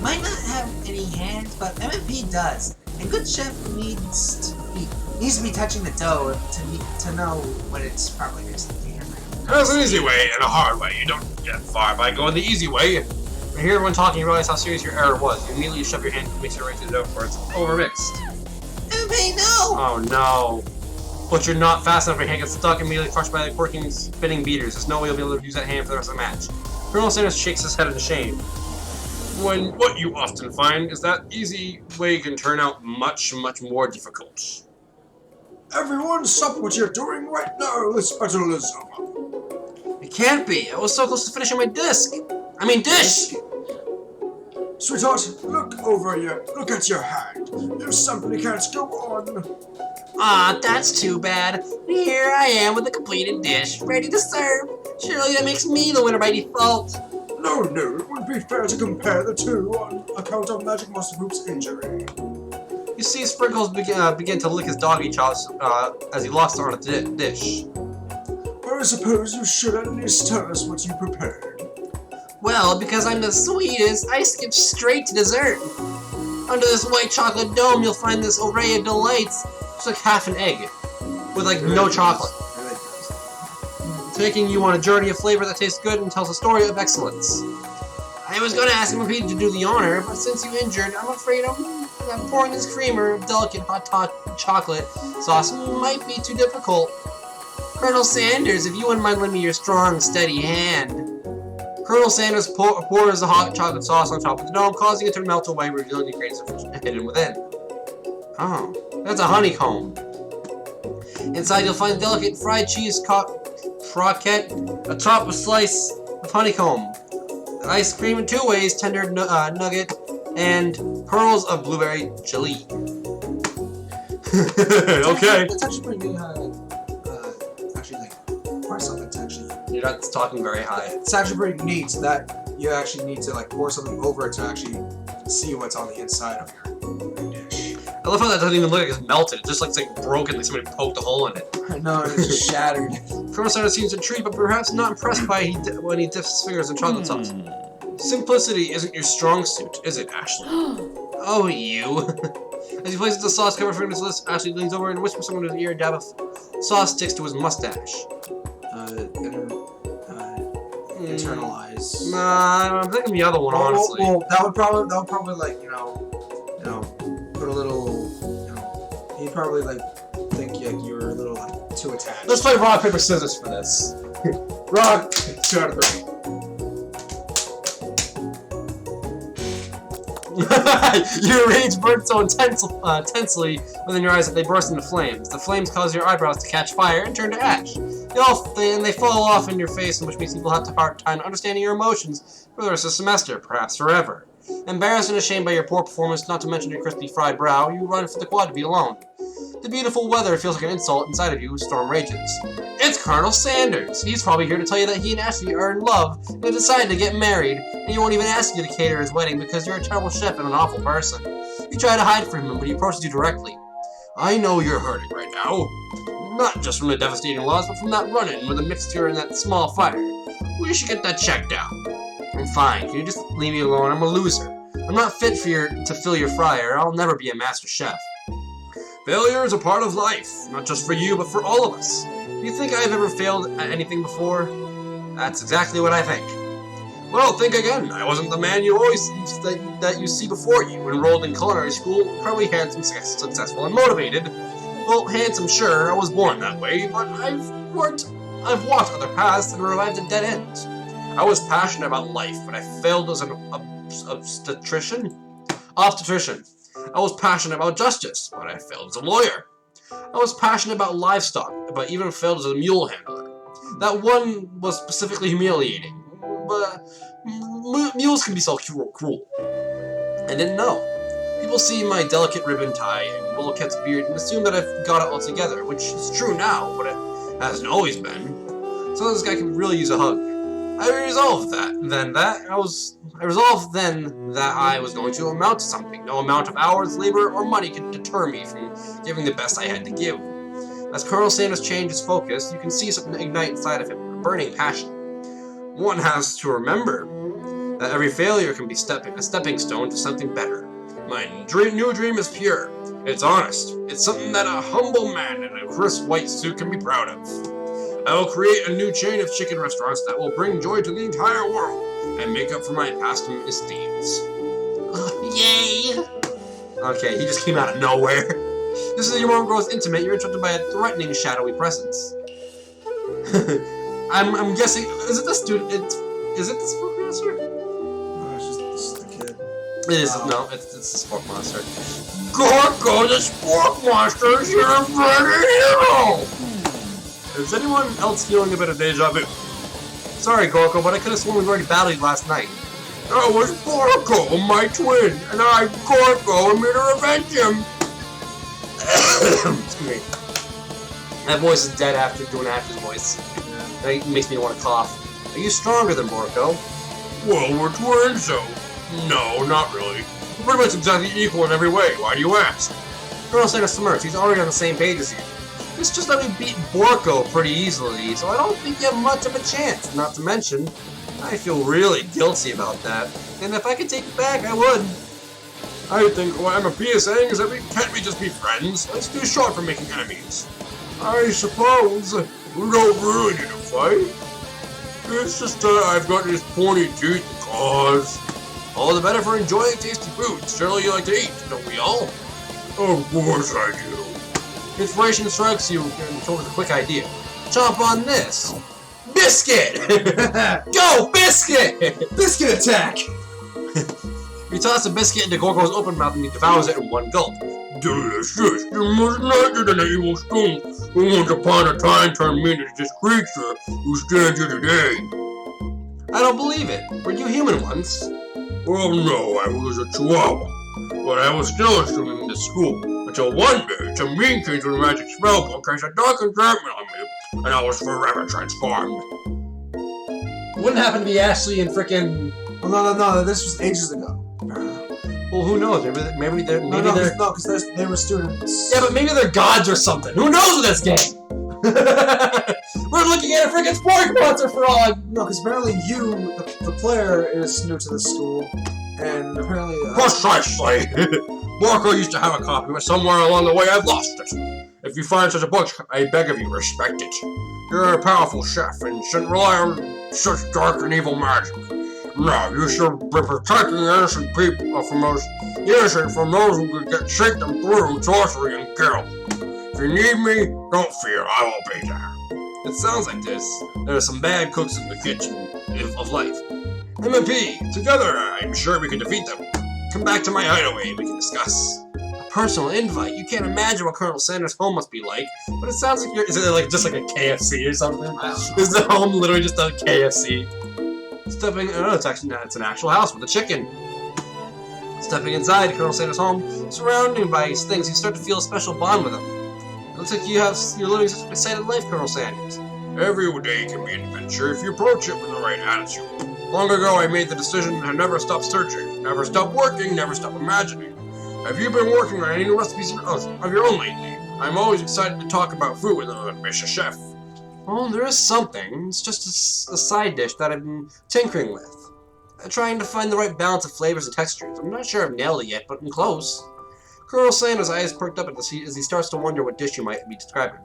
Might not have any hands, but MMP does. A good chef needs to be touching the dough to know when it's probably next to the camera. There's an easy way and a hard way. You don't get far by going the easy way. When you hear everyone talking, you realize how serious your error was. You immediately shove your hand and mix it right to the dough before it's overmixed. MMP, no! Oh no. But you're not fast enough, your hand gets stuck, immediately crushed by the quirking, spinning beaters. There's no way you'll be able to use that hand for the rest of the match. Colonel Sanders shakes his head in shame. When what you often find is that easy way can turn out much, much more difficult. Everyone, stop what you're doing right now. This battle is over. It can't be. I was so close to finishing my dish. Sweetheart, look over you. Look at your hand. You simply can't go on. Ah, that's too bad. Here I am with a completed dish, ready to serve. Surely that makes me the winner by default. No, it wouldn't be fair to compare the two on account of Magic Monster Group's injury. You see Sprinkles begin to lick his doggy chops as he locks on a dish. I suppose you should at least tell us what you prepared. Well, because I'm the sweetest, I skip straight to dessert. Under this white chocolate dome, you'll find this array of delights. It's like half an egg, with like no chocolate. Taking you on a journey of flavor that tastes good and tells a story of excellence. I was going to ask him to do the honor, but since you injured, I'm afraid I'm pouring this creamer of delicate hot chocolate sauce might be too difficult. Colonel Sanders, if you wouldn't mind lending me your strong, steady hand. Colonel Sanders pours the hot chocolate sauce on top of the dome, causing it to melt away, revealing the ingredients hidden within. Oh, that's a honeycomb. Inside you'll find delicate fried cheese croquette, a top of slice of honeycomb, ice cream in 2 ways, tender nugget, and pearls of blueberry jelly. Okay. It's actually pretty good pour something to actually. You're not talking very high. It's actually pretty neat that you actually need to like pour something over it to actually see what's on the inside of your dish. I love how that doesn't even look like it's melted. It just looks like broken, like somebody poked a hole in it. No, it's just shattered. Colonel Sanders seems intrigued, but perhaps not impressed by when he dips his fingers in chocolate sauce. Simplicity isn't your strong suit, is it, Ashley? Oh, you. As he places the sauce covered for his list, Ashley leans over and whispers someone in his ear, a dab of sauce sticks to his mustache. Internalize. Nah, I'm thinking the other one, honestly. Well, that would probably like, you know, put a little, he'd probably like think you were a little like too attached. Let's play rock, paper, scissors for this. Rock. 2 out of 3. Your rage burns so intensely within your eyes that they burst into flames. The flames cause your eyebrows to catch fire and turn to ash. They fall off in your face, which makes people have a hard time understanding your emotions for the rest of the semester, perhaps forever. Embarrassed and ashamed by your poor performance, not to mention your crispy fried brow, you run for the quad to be alone. The beautiful weather feels like an insult inside of you, storm rages. It's Colonel Sanders! He's probably here to tell you that he and Ashley are in love and have decided to get married, and he won't even ask you to cater his wedding because you're a terrible chef and an awful person. You try to hide from him, but he approaches you directly. I know you're hurting right now. Not just from the devastating loss, but from that run-in with the mixture and that small fire. We should get that checked out. I'm fine. Can you just leave me alone? I'm a loser. I'm not fit to fill your fryer. I'll never be a master chef. Failure is a part of life, not just for you, but for all of us. Do you think I've ever failed at anything before? That's exactly what I think. Well, think again. I wasn't the man you always that you see before you. Enrolled in culinary school, probably handsome, successful, and motivated. Well, handsome, sure. I was born that way, but I've walked other paths and arrived at dead ends. I was passionate about life, but I failed as an obstetrician. I was passionate about justice, but I failed as a lawyer. I was passionate about livestock, but even failed as a mule handler. That one was specifically humiliating, but mules can be so cruel. I didn't know. People see my delicate ribbon tie and well-kept beard and assume that I've got it all together, which is true now, but it hasn't always been. So this guy could really use a hug. I resolved then that I was going to amount to something. No amount of hours, labor, or money could deter me from giving the best I had to give. As Colonel Sanders changed his focus, you can see something ignite inside of him, a burning passion. One has to remember that every failure can be a stepping stone to something better. My new dream is pure. It's honest. It's something that a humble man in a crisp white suit can be proud of. I will create a new chain of chicken restaurants that will bring joy to the entire world and make up for my past misdeeds. Yay! Okay, he just came out of nowhere. This is your moment grows intimate. You're interrupted by a threatening, shadowy presence. I'm guessing. Is it this dude? Is it this professor? No, it's just the kid. It is. No, it's the spork monster. Gorko, the spork monster is your friendly hero. Is anyone else feeling a bit of deja vu? Sorry, Gorko, but I could have sworn we already battled last night. That was Gorko, my twin, and I, Gorko, am here to revenge him. Excuse me. That voice is dead after doing Ash's voice. Yeah. That makes me want to cough. Are you stronger than Gorko? Well, we're twins, so... No, not really. We're pretty much exactly equal in every way. Why do you ask? Colonel Sanders smirks. He's already on the same page as you. It's just that we beat Borko pretty easily, so I don't think you have much of a chance. Not to mention, I feel really guilty about that. And if I could take it back, I would. I think what MMP is saying is that can't we just be friends? It's too short for making enemies. I suppose we don't really need to fight. It's just that I've got these pointy teeth to cause. All the better for enjoying tasty foods. Surely you like to eat, don't we all? Of course I do. Inspiration strikes you and told with a quick idea. Chomp on this. Biscuit! Go, biscuit! Biscuit attack! You toss a biscuit into Gorgo's open mouth and he devours it in one gulp. Delicious! You must not do an evil stone who once upon a time turned me into this creature who stands here today. I don't believe it. Were you human once? Well, no, I was a chihuahua. But I was still a student in the school. Until one day, some mean kids with a magic spell book cast a dark enchantment on me, and I was forever transformed. Wouldn't happen to be Ashley and frickin'... Well, no, this was ages ago. Well, who knows? Maybe they're... because they were students. Yeah, but maybe they're gods or something. Who knows with this game? We're looking at a freaking spork monster for all I... No, because apparently you, the player, is new to the school, and apparently... Precisely! Borko used to have a copy, but somewhere along the way I've lost it. If you find such a book, I beg of you, respect it. You're a powerful chef, and shouldn't rely on such dark and evil magic. No, you should be protecting innocent people from those who could get shaped them through sorcery and guilt. If you need me, don't fear, I will be there. It sounds like this. There are some bad cooks in the kitchen of life. MMP, together, I'm sure we can defeat them. Come back to my hideaway and we can discuss. A personal invite? You can't imagine what Colonel Sanders' home must be like, but it sounds like is it like just like a KFC or something? Is the home literally just a KFC? It's an actual house with a chicken. Stepping inside Colonel Sanders' home, surrounded by his things, you start to feel a special bond with him. It looks like you're living such an excited life, Colonel Sanders. Every day can be an adventure if you approach it with the right attitude. Long ago, I made the decision to never stop searching, never stop working, never stop imagining. Have you been working on any recipes of your own lately? I'm always excited to talk about food with an ambitious chef. Oh, there is something. It's just a side dish that I've been tinkering with. Trying to find the right balance of flavors and textures. I'm not sure I've nailed it yet, but I'm close. Colonel Sanders' eyes perked up as he starts to wonder what dish you might be describing.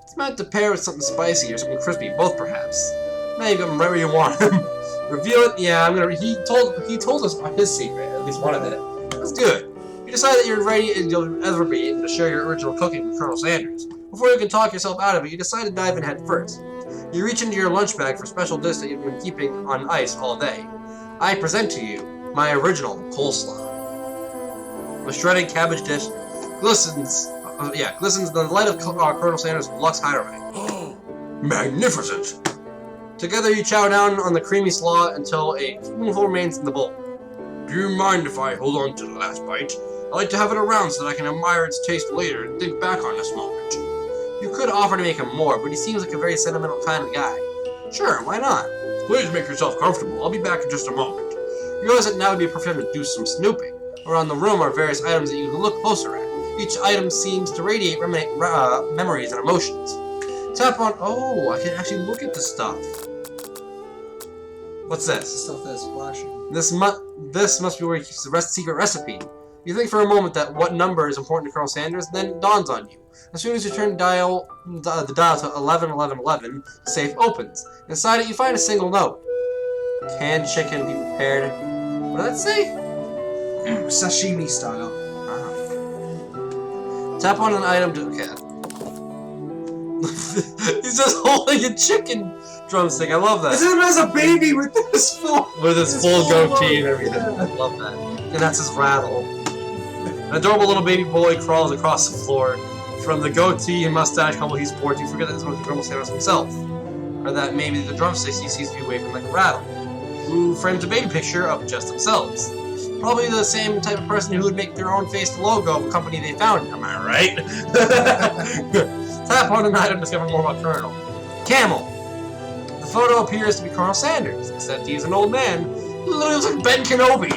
It's meant to pair with something spicy or something crispy, both perhaps. Now you got him right where you want him. Reveal it? Yeah, he told us his secret, at least one of it. That's good. You decide that you're ready and you'll ever be to share your original cooking with Colonel Sanders. Before you can talk yourself out of it, you decide to dive in head first. You reach into your lunch bag for a special dish that you've been keeping on ice all day. I present to you my original coleslaw. The shredded cabbage dish glistens in the light of Colonel Sanders' Lux Hideaway. Magnificent! Together you chow down on the creamy slaw until a spoonful remains in the bowl. Do you mind if I hold on to the last bite? I like to have it around so that I can admire its taste later and think back on this moment. You could offer to make him more, but he seems like a very sentimental kind of guy. Sure, why not? Please make yourself comfortable. I'll be back in just a moment. You realize that now would be a perfect time to do some snooping. Around the room are various items that you can look closer at. Each item seems to radiate memories and emotions. Tap on... Oh, I can actually look at the stuff. What's this? Stuff that's flashing. This must be where he keeps the secret recipe. You think for a moment that what number is important to Colonel Sanders, then it dawns on you. As soon as you turn the dial to 111111, the safe opens. Inside it, you find a single note. Canned chicken be prepared. What did that say? Sashimi style. Tap on an item to... Okay. He's just holding a chicken drumstick. I love that. This is him as a baby with this full... With his full goatee and everything. I love that. And that's his rattle. An adorable little baby boy crawls across the floor. From the goatee and mustache couple he's sports, you forget that this was Colonel Sanders himself. Or that maybe the drumsticks he sees to be waving like a rattle. Who frames a baby picture of just themselves. Probably the same type of person who would make their own face the logo of a company they founded, am I right? Tap on an item to discover more about Colonel. Camel. The photo appears to be Colonel Sanders, except he's an old man. He literally looks like Ben Kenobi.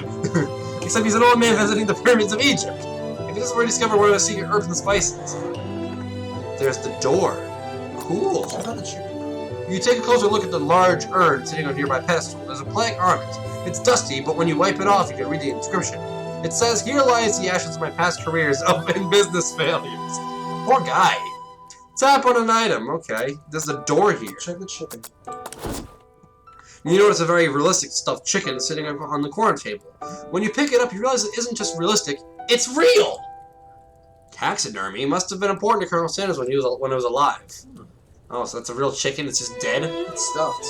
Except he's an old man visiting the pyramids of Egypt. Maybe this is where he discovered one of the secret herbs and spices. There's the door. Cool. Check out the chicken. You take a closer look at the large urn sitting on a nearby pedestal. There's a plague on it. It's dusty, but when you wipe it off, you can read the inscription. It says, "Here lies the ashes of my past careers and business failures." Poor guy. Tap on an item. Okay. There's a door here. Check the chicken. You notice a very realistic stuffed chicken sitting on the corner table. When you pick it up, you realize it isn't just realistic, it's real! Taxidermy must have been important to Colonel Sanders when it was alive. Oh, so that's a real chicken, it's just dead? It's stuffed.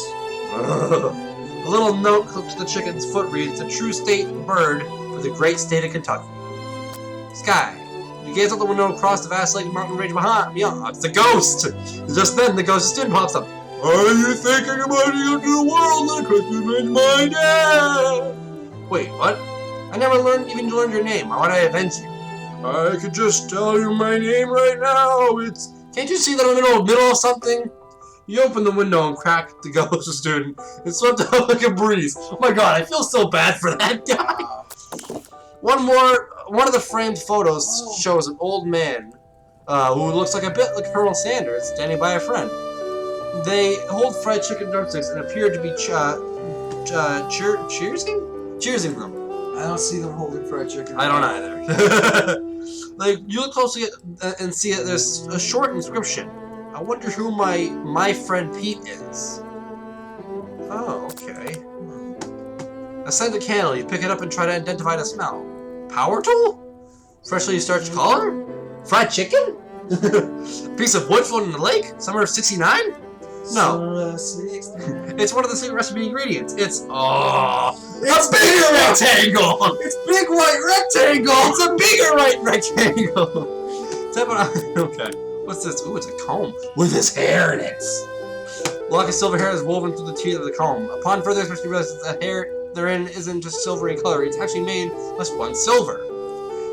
A little note clipped to the chicken's foot reads, "A true state bird for the great state of Kentucky." Sky. You gaze out the window across the vast lake mountain range behind. Beyond. It's the ghost! Just then, the ghost student pops up. "Are you thinking about going to the world that quickly made my day?" Wait, what? I never even learned your name. Why would I avenge you? I could just tell you my name right now. It's... Can't you see that I'm in the middle of something? You open the window and crack the ghost student. It swept out like a breeze. Oh my god, I feel so bad for that guy. One of the framed photos shows an old man who looks like a bit like Colonel Sanders standing by a friend. They hold fried chicken drumsticks and appear to be cheersing them. I don't see them holding fried chicken. I don't either. Like, you look closely and see that there's a short inscription. I wonder who my friend Pete is. Oh, okay. A scented candle. You pick it up and try to identify the smell. Power tool? Freshly starched collar? Fried chicken? Piece of wood floating in the lake? Summer of '69? No. It's one of the secret recipe ingredients. It's a bigger rectangle! It's big white rectangle! It's a bigger white rectangle! Okay. What's this? Ooh, it's a comb with his hair in it. Lock of silver hair is woven through the teeth of the comb. Upon further inspection, you realize that the hair therein isn't just silvery in color. It's actually made of spun silver.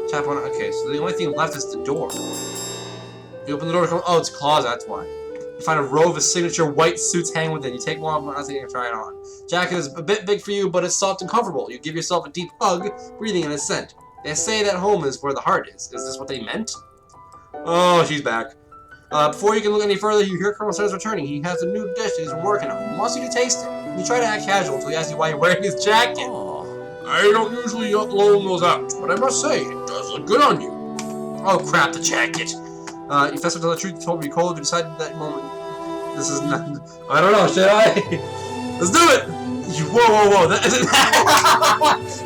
Tap on it. Okay, so the only thing left is the door. You open the door to come. Oh, it's a closet. That's why. You find a row of his signature white suits hanging within. You take one off, but nothing, and try it on. Jacket is a bit big for you, but it's soft and comfortable. You give yourself a deep hug, breathing in his scent. They say that home is where the heart is. Is this what they meant? Oh, she's back. Before you can look any further, you hear Colonel Sanders returning. He has a new dish that he's been working on. He wants you to taste it. You try to act casual until he asks you why you're wearing his jacket. I don't usually loan those out, but I must say, it does look good on you. Oh crap, the jacket. You fess up to the truth, you told me cold, you decided at that moment, this is not... I don't know, should I? Let's do it! Whoa, that isn't...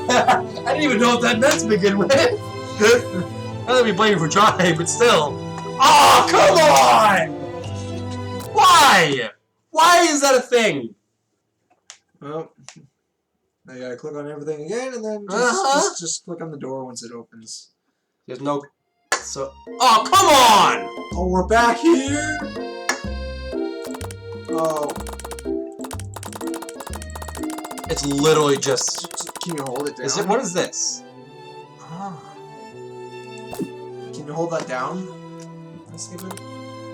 I didn't even know what that meant to begin with. Not that we blame you for trying, but still. Oh, come on! Why? Why is that a thing? Well, I gotta click on everything again, and then just click on the door once it opens. There's no... So... Oh, come on! Oh, we're back here? Oh. It's literally just... Can you hold it down? Is it? What is this? Can you hold that down? Let's skip it.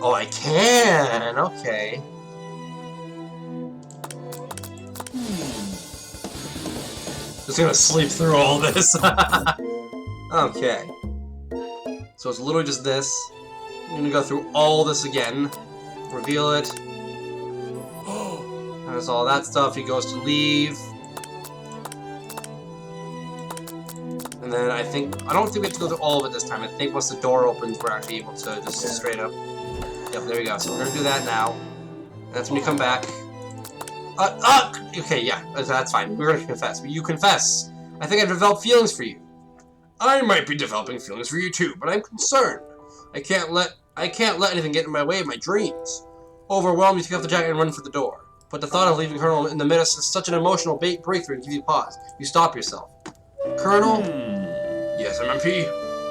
Oh, I can! Okay. just gonna sleep through all this. Okay. So it's literally just this. I'm gonna go through all this again. Reveal it. There's all that stuff. He goes to leave. And then I don't think we have to go through all of it this time. I think once the door opens, we're actually able to just straight up. Yep, there we go. So we're gonna do that now. And that's when you come back. Okay, yeah, that's fine. We're gonna confess. But you confess. I think I've developed feelings for you. I might be developing feelings for you too, but I'm concerned. I can't let anything get in my way of my dreams. Overwhelmed, you take off the jacket and run for the door. But the thought of leaving Colonel in the midst is such an emotional breakthrough and gives you pause. You stop yourself. Colonel? Yes, MMP?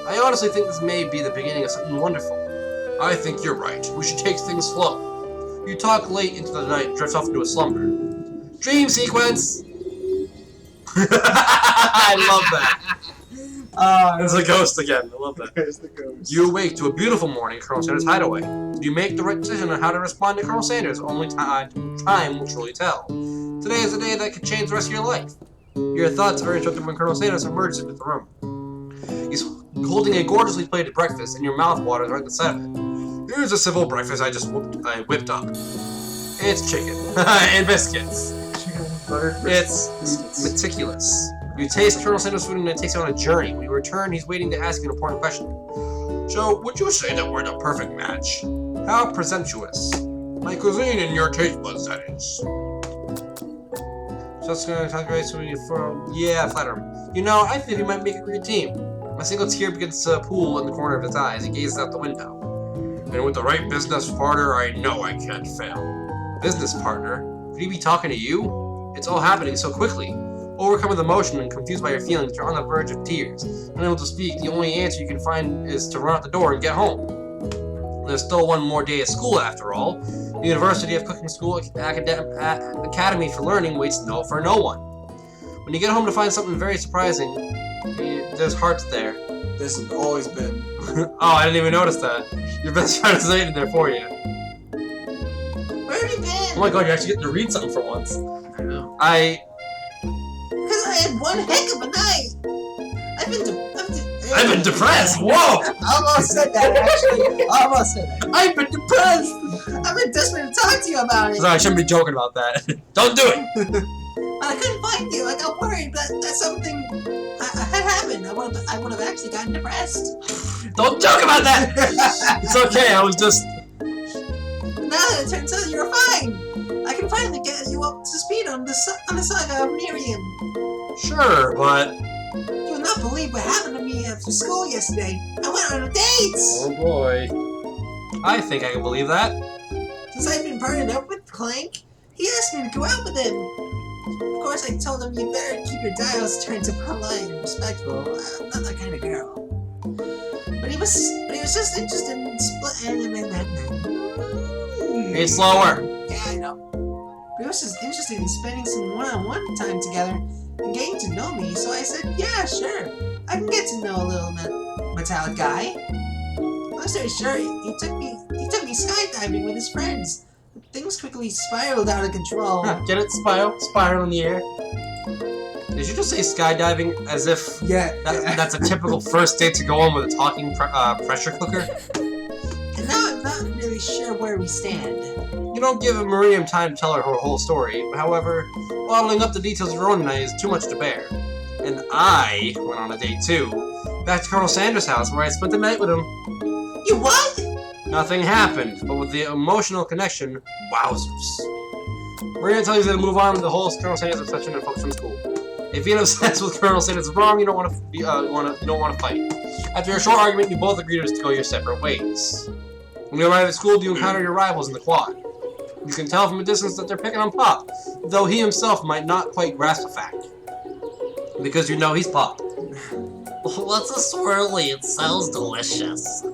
I honestly think this may be the beginning of something wonderful. I think you're right. We should take things slow. You talk late into the night, drift off into a slumber. Dream sequence! I love that. It's a ghost again. I love that. There's the ghost. You awake to a beautiful morning, Colonel Sanders' hideaway. You make the right decision on how to respond to Colonel Sanders. Only time will truly tell. Today is a day that could change the rest of your life. Your thoughts are interrupted when Colonel Sanders emerges into the room. He's holding a gorgeously plated breakfast, and your mouth waters right at the sight of it. Here's a simple breakfast I whipped up. It's chicken and biscuits. Chicken buttered It's biscuits. meticulous. You taste Colonel Sanders' food and it takes you on a journey. When you return, he's waiting to ask you an important question. So, would you say that we're the perfect match? How presumptuous. My cuisine and your taste buds, that is. So it's gonna talk right so yeah, flatter him. You know, I think we might make a great team. My single tear begins to pool in the corner of his eye as he gazes out the window. And with the right business partner, I know I can't fail. Business partner? Could he be talking to you? It's all happening so quickly. Overcome with emotion and confused by your feelings, you're on the verge of tears. Unable to speak, the only answer you can find is to run out the door and get home. There's still one more day of school after all. The University of Cooking School Academy for Learning waits for no one. When you get home to find something very surprising, there's hearts there. This has always been. Oh, I didn't even notice that. Your best friend is waiting there for you. Where have you been? Oh my god, you actually get to read something for once. I know. Because I had one heck of a night. I've been depressed! Whoa! Almost said that, actually. Almost said that. I've been depressed! I've been desperate to talk to you about it. Sorry, I shouldn't be joking about that. Don't do it! But I couldn't find you. I got worried that something had happened. I would have actually gotten depressed. Don't joke about that! It's okay, I was just... Now that it turns out you're fine, I can finally get you up to speed on the saga of Miriam. Sure, but... You will not believe what happened to me after school yesterday. I went on a date! Oh boy. I think I can believe that. Since I've been partnered up with Clank, he asked me to go out with him. Of course, I told him you better keep your dials turned to polite and respectful. I'm not that kind of girl. But he was just interested in splitting and Be slower. Yeah, I know. But he was just interested in spending some one-on-one time together and getting to know me, so I said, yeah, sure. I can get to know a little metallic guy. Long story short, he took me skydiving with his friends. Things quickly spiraled out of control. Huh, get it? Spiral in the air. Did you just say skydiving as if that's a typical first date to go on with a talking pressure cooker? And now I'm not really sure where we stand. You don't give Miriam time to tell her whole story. However, bottling up the details of your own night is too much to bear. And I went on a date too. Back to Colonel Sanders' house where I spent the night with him. You what? Nothing happened, but with the emotional connection, wowzers. Miriam tells you to move on with the whole Colonel Sanders obsession and focus on school. If being obsessed with Colonel Sanders is wrong, you don't want to fight. After a short argument, you both agree to go your separate ways. When you arrive at school, you encounter your rivals in the quad. You can tell from a distance that they're picking on Pop, though he himself might not quite grasp the fact. Because you know he's Pop. What's a swirly? It sounds delicious.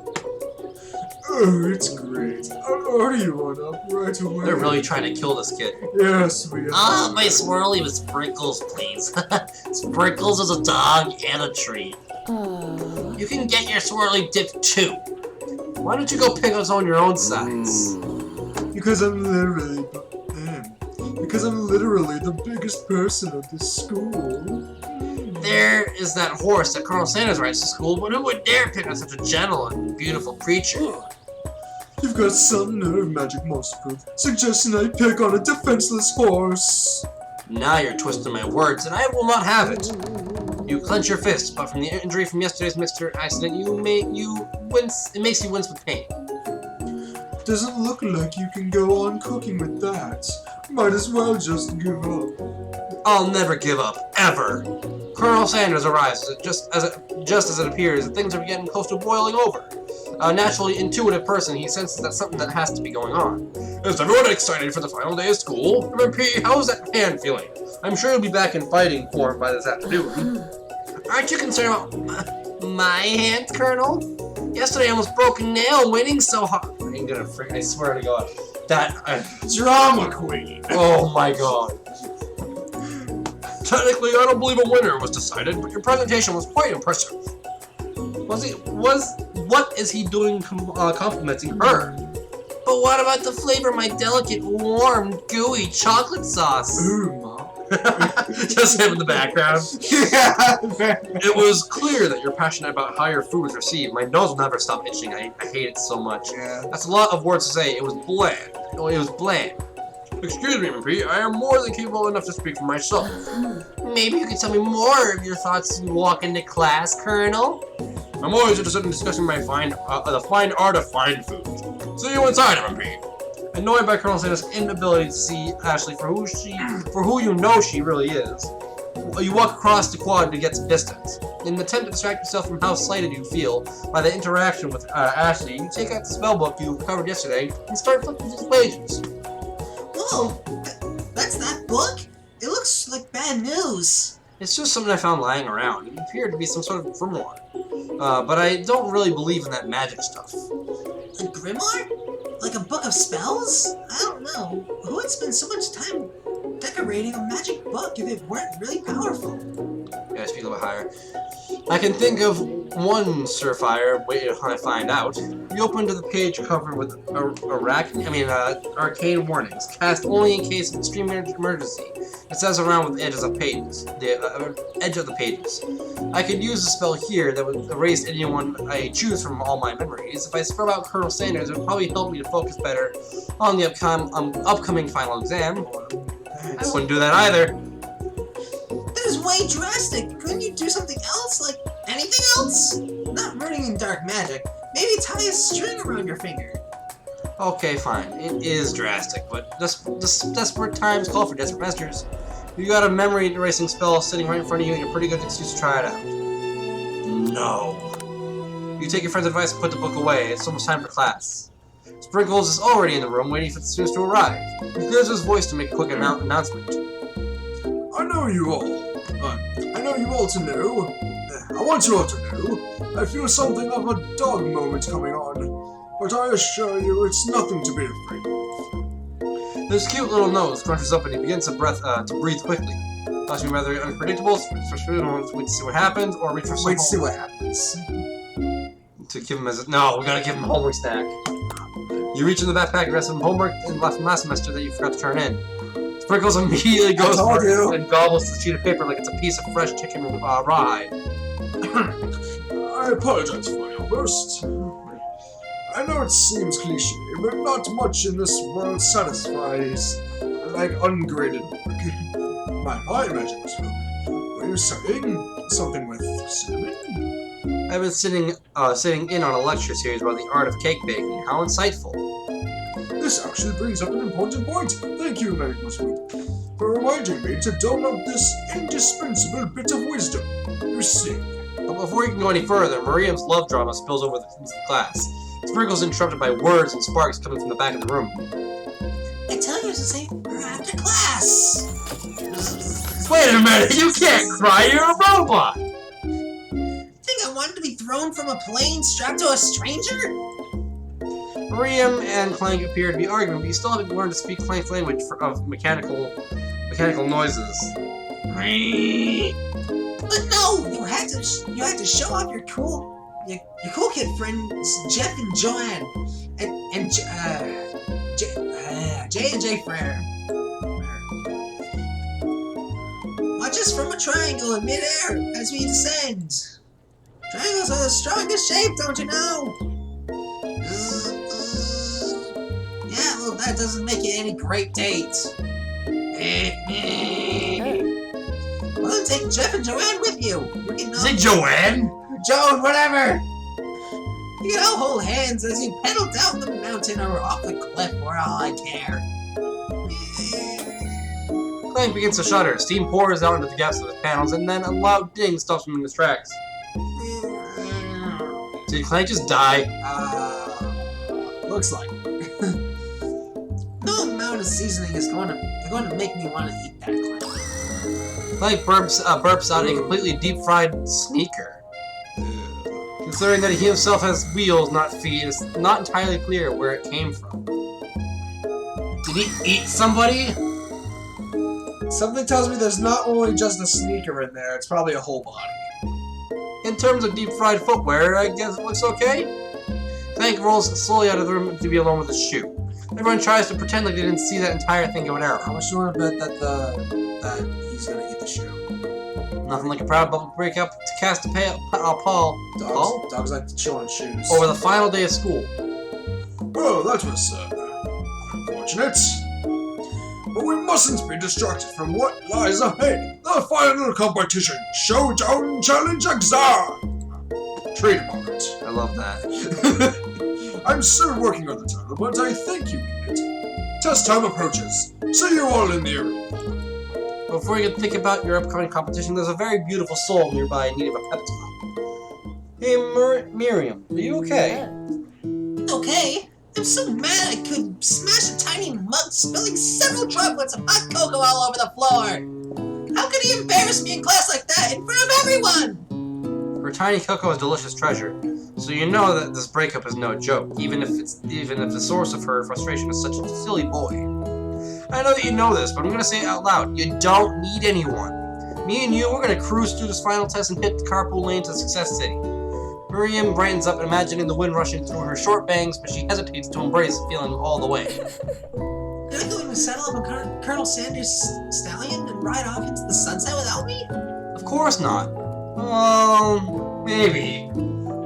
Oh, it's great. I'll order you one up right away. They're really trying to kill this kid. Yes, we are. Ah, my swirly with sprinkles, please. Sprinkles is a dog and a treat. You can get your swirly dipped too. Why don't you go pick us on your own sides? Because I'm literally because I'm literally the biggest person at this school. There is that horse that Colonel Sanders rides to school, but who would dare pick on such a gentle and beautiful creature? You've got some nerve, Magic Monster Proof, suggesting I pick on a defenseless horse. Now you're twisting my words, and I will not have it. You clench your fist, but from the injury from yesterday's mixer accident, it makes you wince with pain. Doesn't look like you can go on cooking with that. Might as well just give up. I'll never give up, ever. Colonel Sanders arrives just as it appears that things are getting close to boiling over. A naturally intuitive person, he senses that something that has to be going on. Is everyone excited for the final day of school? MP, how's that hand feeling? I'm sure you'll be back in fighting form by this afternoon. Aren't you concerned about my hand, Colonel? Yesterday I almost broke a nail waiting so hard. I'm gonna I swear to God. Drama Queen! Oh my God. Technically, I don't believe a winner was decided, but your presentation was quite impressive. What is he doing complimenting her? But what about the flavor of my delicate, warm, gooey chocolate sauce? Ooh, Mom. Just him in the background. Yeah. It was clear that you're passionate about how your food was received. My nose will never stop itching. I hate it so much. Yeah. That's a lot of words to say. It was bland. Oh, it was bland. Excuse me, MP. I am more than capable enough to speak for myself. Maybe you can tell me more of your thoughts as you walk into class, Colonel? I'm always interested in discussing the fine art of fine food. See you inside, MP. Annoyed by Colonel Sanders' inability to see Ashley for who you know she really is, you walk across the quad to get some distance. In an attempt to distract yourself from how slighted you feel by the interaction with Ashley, you take out the spellbook you recovered yesterday and start flipping through the pages. Whoa! That's that book? It looks like bad news. It's just something I found lying around. It appeared to be some sort of grimoire. But I don't really believe in that magic stuff. A grimoire? Like a book of spells? I don't know. Who would spend so much time decorating a magic book if it weren't really powerful? Yeah, speak a little bit higher. I can think of one surefire way to find out. You open to the page covered with arcane warnings, cast only in case of extreme emergency. It says around with edges of pages, the edge of the pages. I could use a spell here that would erase anyone I choose from all my memories. If I scrub out Colonel Sanders, it would probably help me to focus better on the upcoming final exam. I wouldn't do that either. That is way drastic. Couldn't you do something else? Like anything else? Not running in dark magic. Maybe tie a string around your finger. Okay, fine. It is drastic, but desperate times call for desperate measures. You got a memory erasing spell sitting right in front of you and a pretty good excuse to try it out. No. You take your friend's advice and put the book away. It's almost time for class. Sprinkles is already in the room waiting for the students to arrive. He clears his voice to make a quick announcement. I know you all. I know you all to know. I want you all to know. I feel something of a dog moment coming on. But I assure you, it's nothing to be afraid of. His cute little nose crunches up and he begins to breathe quickly. Thought you rather unpredictable, so wait to see what happens, or reach for some Wait to see what happens. to give him no, we gotta give him a homework snack. You reach in the backpack, grab some homework and left from last semester that you forgot to turn in. Sprinkles immediately goes for it and gobbles the sheet of paper like it's a piece of fresh chicken rawhide. I apologize for your burst. I know it seems cliche, but not much in this world satisfies like ungraded work. My magic was were you saying something with cinnamon? I've been sitting in on a lecture series about the art of cake baking. How insightful. This actually brings up an important point. Thank you, Magic Muscle, for reminding me to download this indispensable bit of wisdom. You see. But before you can go any further, Miriam's love drama spills over into the class. Sprinkles interrupted by words and sparks coming from the back of the room. I tell you to say after class. Wait a minute, you can't cry, you're a robot! Think I wanted to be thrown from a plane strapped to a stranger? Miriam and Clank appear to be arguing, but you still haven't learned to speak Clank's language of mechanical noises. But no, you had to show off your cool kid friends Jeff and Joanne and J and J Frere. Watch us from a triangle in midair as we descend. Triangles are the strongest shape, don't you know? Yeah, well, that doesn't make it any great date. Well, take Jeff and Joanne with you. You can Is it Joanne? Joan, whatever. You can all hold hands as you pedal down the mountain or off the cliff for all I care. Clank begins to shudder. Steam pours out into the gaps of his panels, and then a loud ding stops him in his tracks. Did Clank just die? Looks like. No amount of seasoning is going to make me want to eat that Clank. Clank burps out a completely deep-fried sneaker. Considering that he himself has wheels, not feet, it's not entirely clear where it came from. Did he eat somebody? Something tells me there's not only just a sneaker in there, it's probably a whole body. In terms of deep-fried footwear, I guess it looks okay. Clank rolls slowly out of the room to be alone with his shoe. Everyone tries to pretend like they didn't see that entire thing go down. How much do you want to bet that he's gonna eat the shoe? Nothing like a proud bubble break up to cast a pall Dogs like to chill on shoes. over the final day of school. Well, that was unfortunate. But we mustn't be distracted from what lies ahead. The final competition, Showdown Challenge Exam. Trademarked. I love that. I'm still working on the title, but I think you get it. Test time approaches. See you all in the arena. Before you can think about your upcoming competition, there's a very beautiful soul nearby in need of a pep talk. Hey, Miriam, are you okay? Okay, I'm so mad I could smash a tiny mug, spilling several droplets of hot cocoa all over the floor. How could he embarrass me in class like that in front of everyone? Her tiny cocoa is a delicious treasure, so you know that this breakup is no joke, even if the source of her frustration is such a silly boy. I know that you know this, but I'm gonna say it out loud. You don't need anyone. Me and you, we're gonna cruise through this final test and hit the carpool lane to Success City. Miriam brightens up, imagining the wind rushing through her short bangs, but she hesitates to embrace the feeling all the way. You're not going to settle up on Colonel Sanders' stallion and ride off into the sunset without me? Of course not. Well, maybe.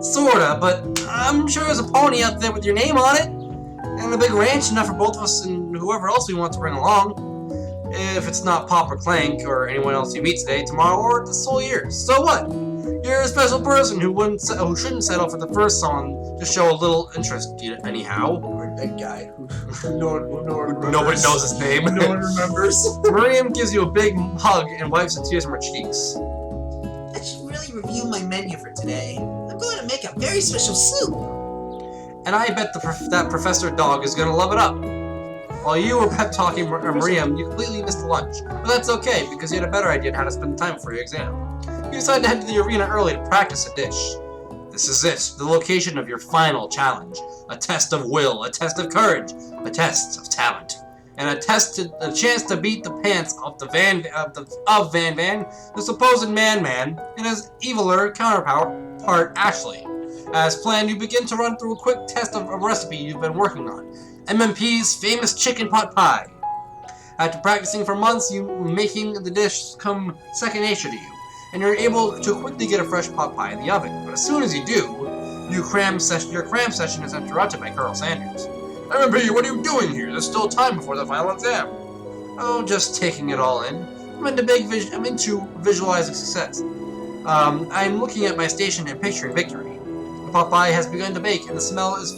Sorta, but I'm sure there's a pony out there with your name on it. And a big ranch enough for both of us and whoever else we want to bring along. If it's not Pop or Clank or anyone else you meet today, tomorrow, or this whole year. So what? You're a special person who shouldn't settle for the first song to show a little interest, anyhow. Or that guy who no one remembers. Nobody knows his name. No one remembers. Miriam gives you a big hug and wipes the tears from her cheeks. I should really review my menu for today. I'm going to make a very special soup. And I bet that Professor Dog is gonna love it up. While you were pep talking Miriam, you completely missed the lunch. But that's okay, because you had a better idea on how to spend the time before your exam. You decided to head to the arena early to practice a dish. This is it, the location of your final challenge. A test of will, a test of courage, a test of talent. And a chance to beat the pants off Van Van, the supposed man, and his eviler counterpart, Ashley. As planned, you begin to run through a quick test of a recipe you've been working on. MMP's famous chicken pot pie. After practicing for months, making the dish come second nature to you, and you're able to quickly get a fresh pot pie in the oven. But as soon as you do, your cram session is interrupted by Colonel Sanders. MMP, what are you doing here? There's still time before the final exam. Oh, just taking it all in. I'm into visualizing success. I'm looking at my station and picturing victory. The pot pie has begun to bake, and the smell is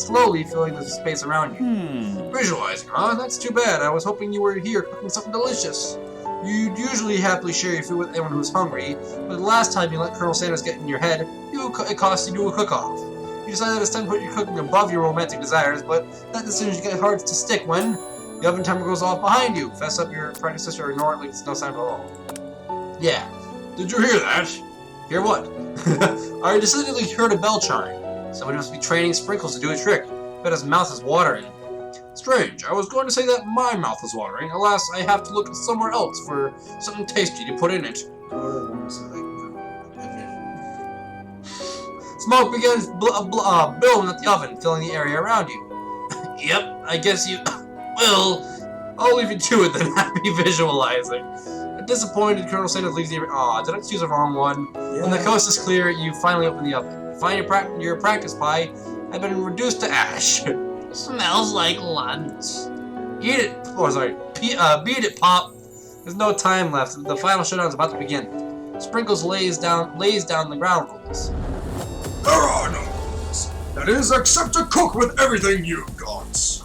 slowly filling the space around you. Visualizing, huh? That's too bad. I was hoping you were here cooking something delicious. You'd usually happily share your food with anyone who's hungry, but the last time you let Colonel Sanders get in your head, it cost you a cook-off. You decided it's time to put your cooking above your romantic desires, but that decision gets hard to stick when the oven timer goes off behind you. Fess up your pregnant sister or ignore it like it's no sign at all. Yeah. Did you hear that? Hear what? I distinctly heard a bell chime. Somebody must be training Sprinkles to do a trick. Bet his mouth is watering. Strange. I was going to say that my mouth is watering. Alas, I have to look somewhere else for something tasty to put in it. Smoke begins billowing at the oven, filling the area around you. Yep, I guess you... Well, I'll leave you to it then. Happy visualizing. Disappointed, Colonel Sanders leaves the... Aw, did I choose the wrong one? When the coast is clear, you finally open the oven. You find your practice pie had been reduced to ash. Smells like lunch. Eat it. Oh, sorry. Beat it, Pop. There's no time left. The final showdown is about to begin. Sprinkles lays down the ground rules. There are no rules. That is, except to cook with everything you've got.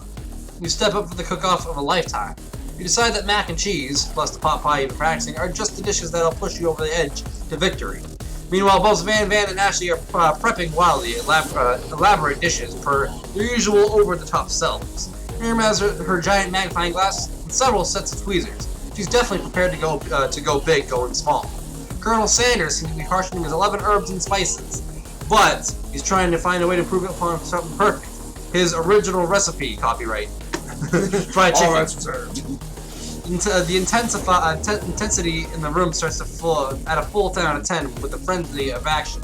You step up for the cook-off of a lifetime. You decide that mac and cheese, plus the pot pie you've been practicing, are just the dishes that'll push you over the edge to victory. Meanwhile, both Van and Ashley are prepping wildly elaborate dishes per their usual over-the-top selves. Miriam has her giant magnifying glass and several sets of tweezers. She's definitely prepared to go big, going small. Colonel Sanders seems to be harshening his 11 herbs and spices, but he's trying to find a way to improve it upon something perfect. His original recipe, copyright. Fried chicken. All rights reserved. The intensity in the room starts to flow at a full 10 out of 10 with the frenzy of action.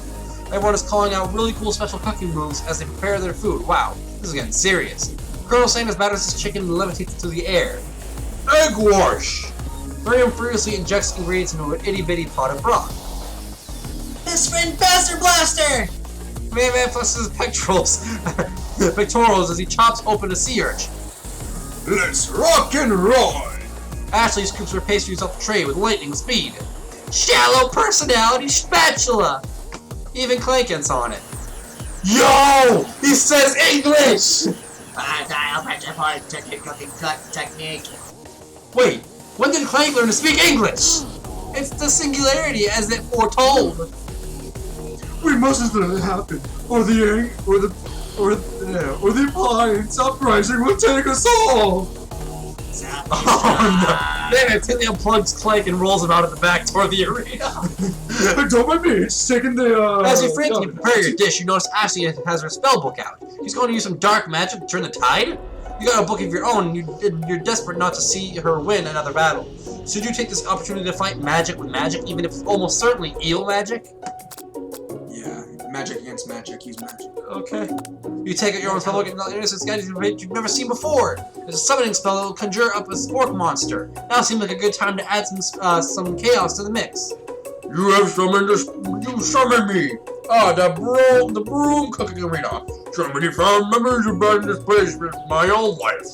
Everyone is calling out really cool special cooking moves as they prepare their food. Wow, this is getting serious. Colonel Sanders batters his chicken and levitates through the air. Egg wash! Miriam furiously injects ingredients into an itty-bitty pot of broth. Best friend Faster Blaster! Man flexes his pectorals as he chops open a sea urchin. Let's rock and roll! Ashley scoops her pastries off the tray with lightning speed. Shallow personality spatula! Even Clankins on it. Yo! He says English! Technique. Wait, when did Clank learn to speak English? It's the singularity as it foretold. We mustn't let it happen, or the appliance uprising will take us all! Oh no! Then Tilly unplugs Clank and rolls him out of the back toward the arena. Don't mind me, it's taking the, As you frantically prepare your dish, you notice Ashley has her spell book out. She's going to use some dark magic to turn the tide? You got a book of your own, and you're desperate not to see her win another battle. Should you take this opportunity to fight magic with magic, even if it's almost certainly eel magic? Yeah, magic against magic, use magic. Okay. You take out your own spell book and innocent guys you've never seen before. There's a summoning spell that will conjure up a spork monster. Now seems like a good time to add some chaos to the mix. You have summoned us. You summoned me. The broom cooking arena. So many found memories about this place in my old life.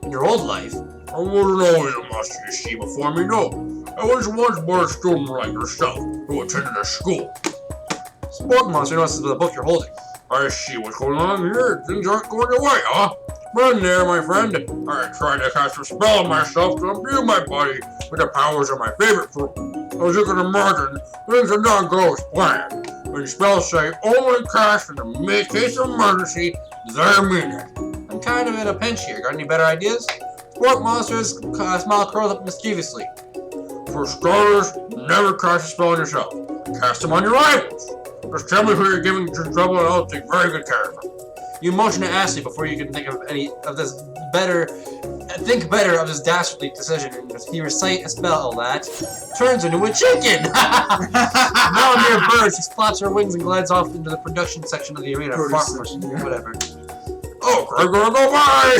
In your old life? I wasn't always a master, you see, before me, no. I was once more a student like yourself, who attended a school. Spork monster notices the book you're holding. I see what's going on here. Things aren't going your way, huh? Run there, my friend. I tried to cast a spell on myself to imbue my body with the powers of my favorite fruit. As you can imagine, things did not go as planned. When spells say only cast in the case of emergency, they mean it. I'm kind of in a pinch here. Got any better ideas? Spork monster's smile curls up mischievously. For starters, never cast a spell on yourself. Cast them on your rivals. Just tell me who you're giving trouble and I'll take very good care of them. You motion to Ashley before you can think of any of this think better of this dastardly decision, and he recites a spell that turns into a chicken! Now near birds, he flaps her wings and glides off into the production section of the arena. Whatever. Oh, I'm gonna go by!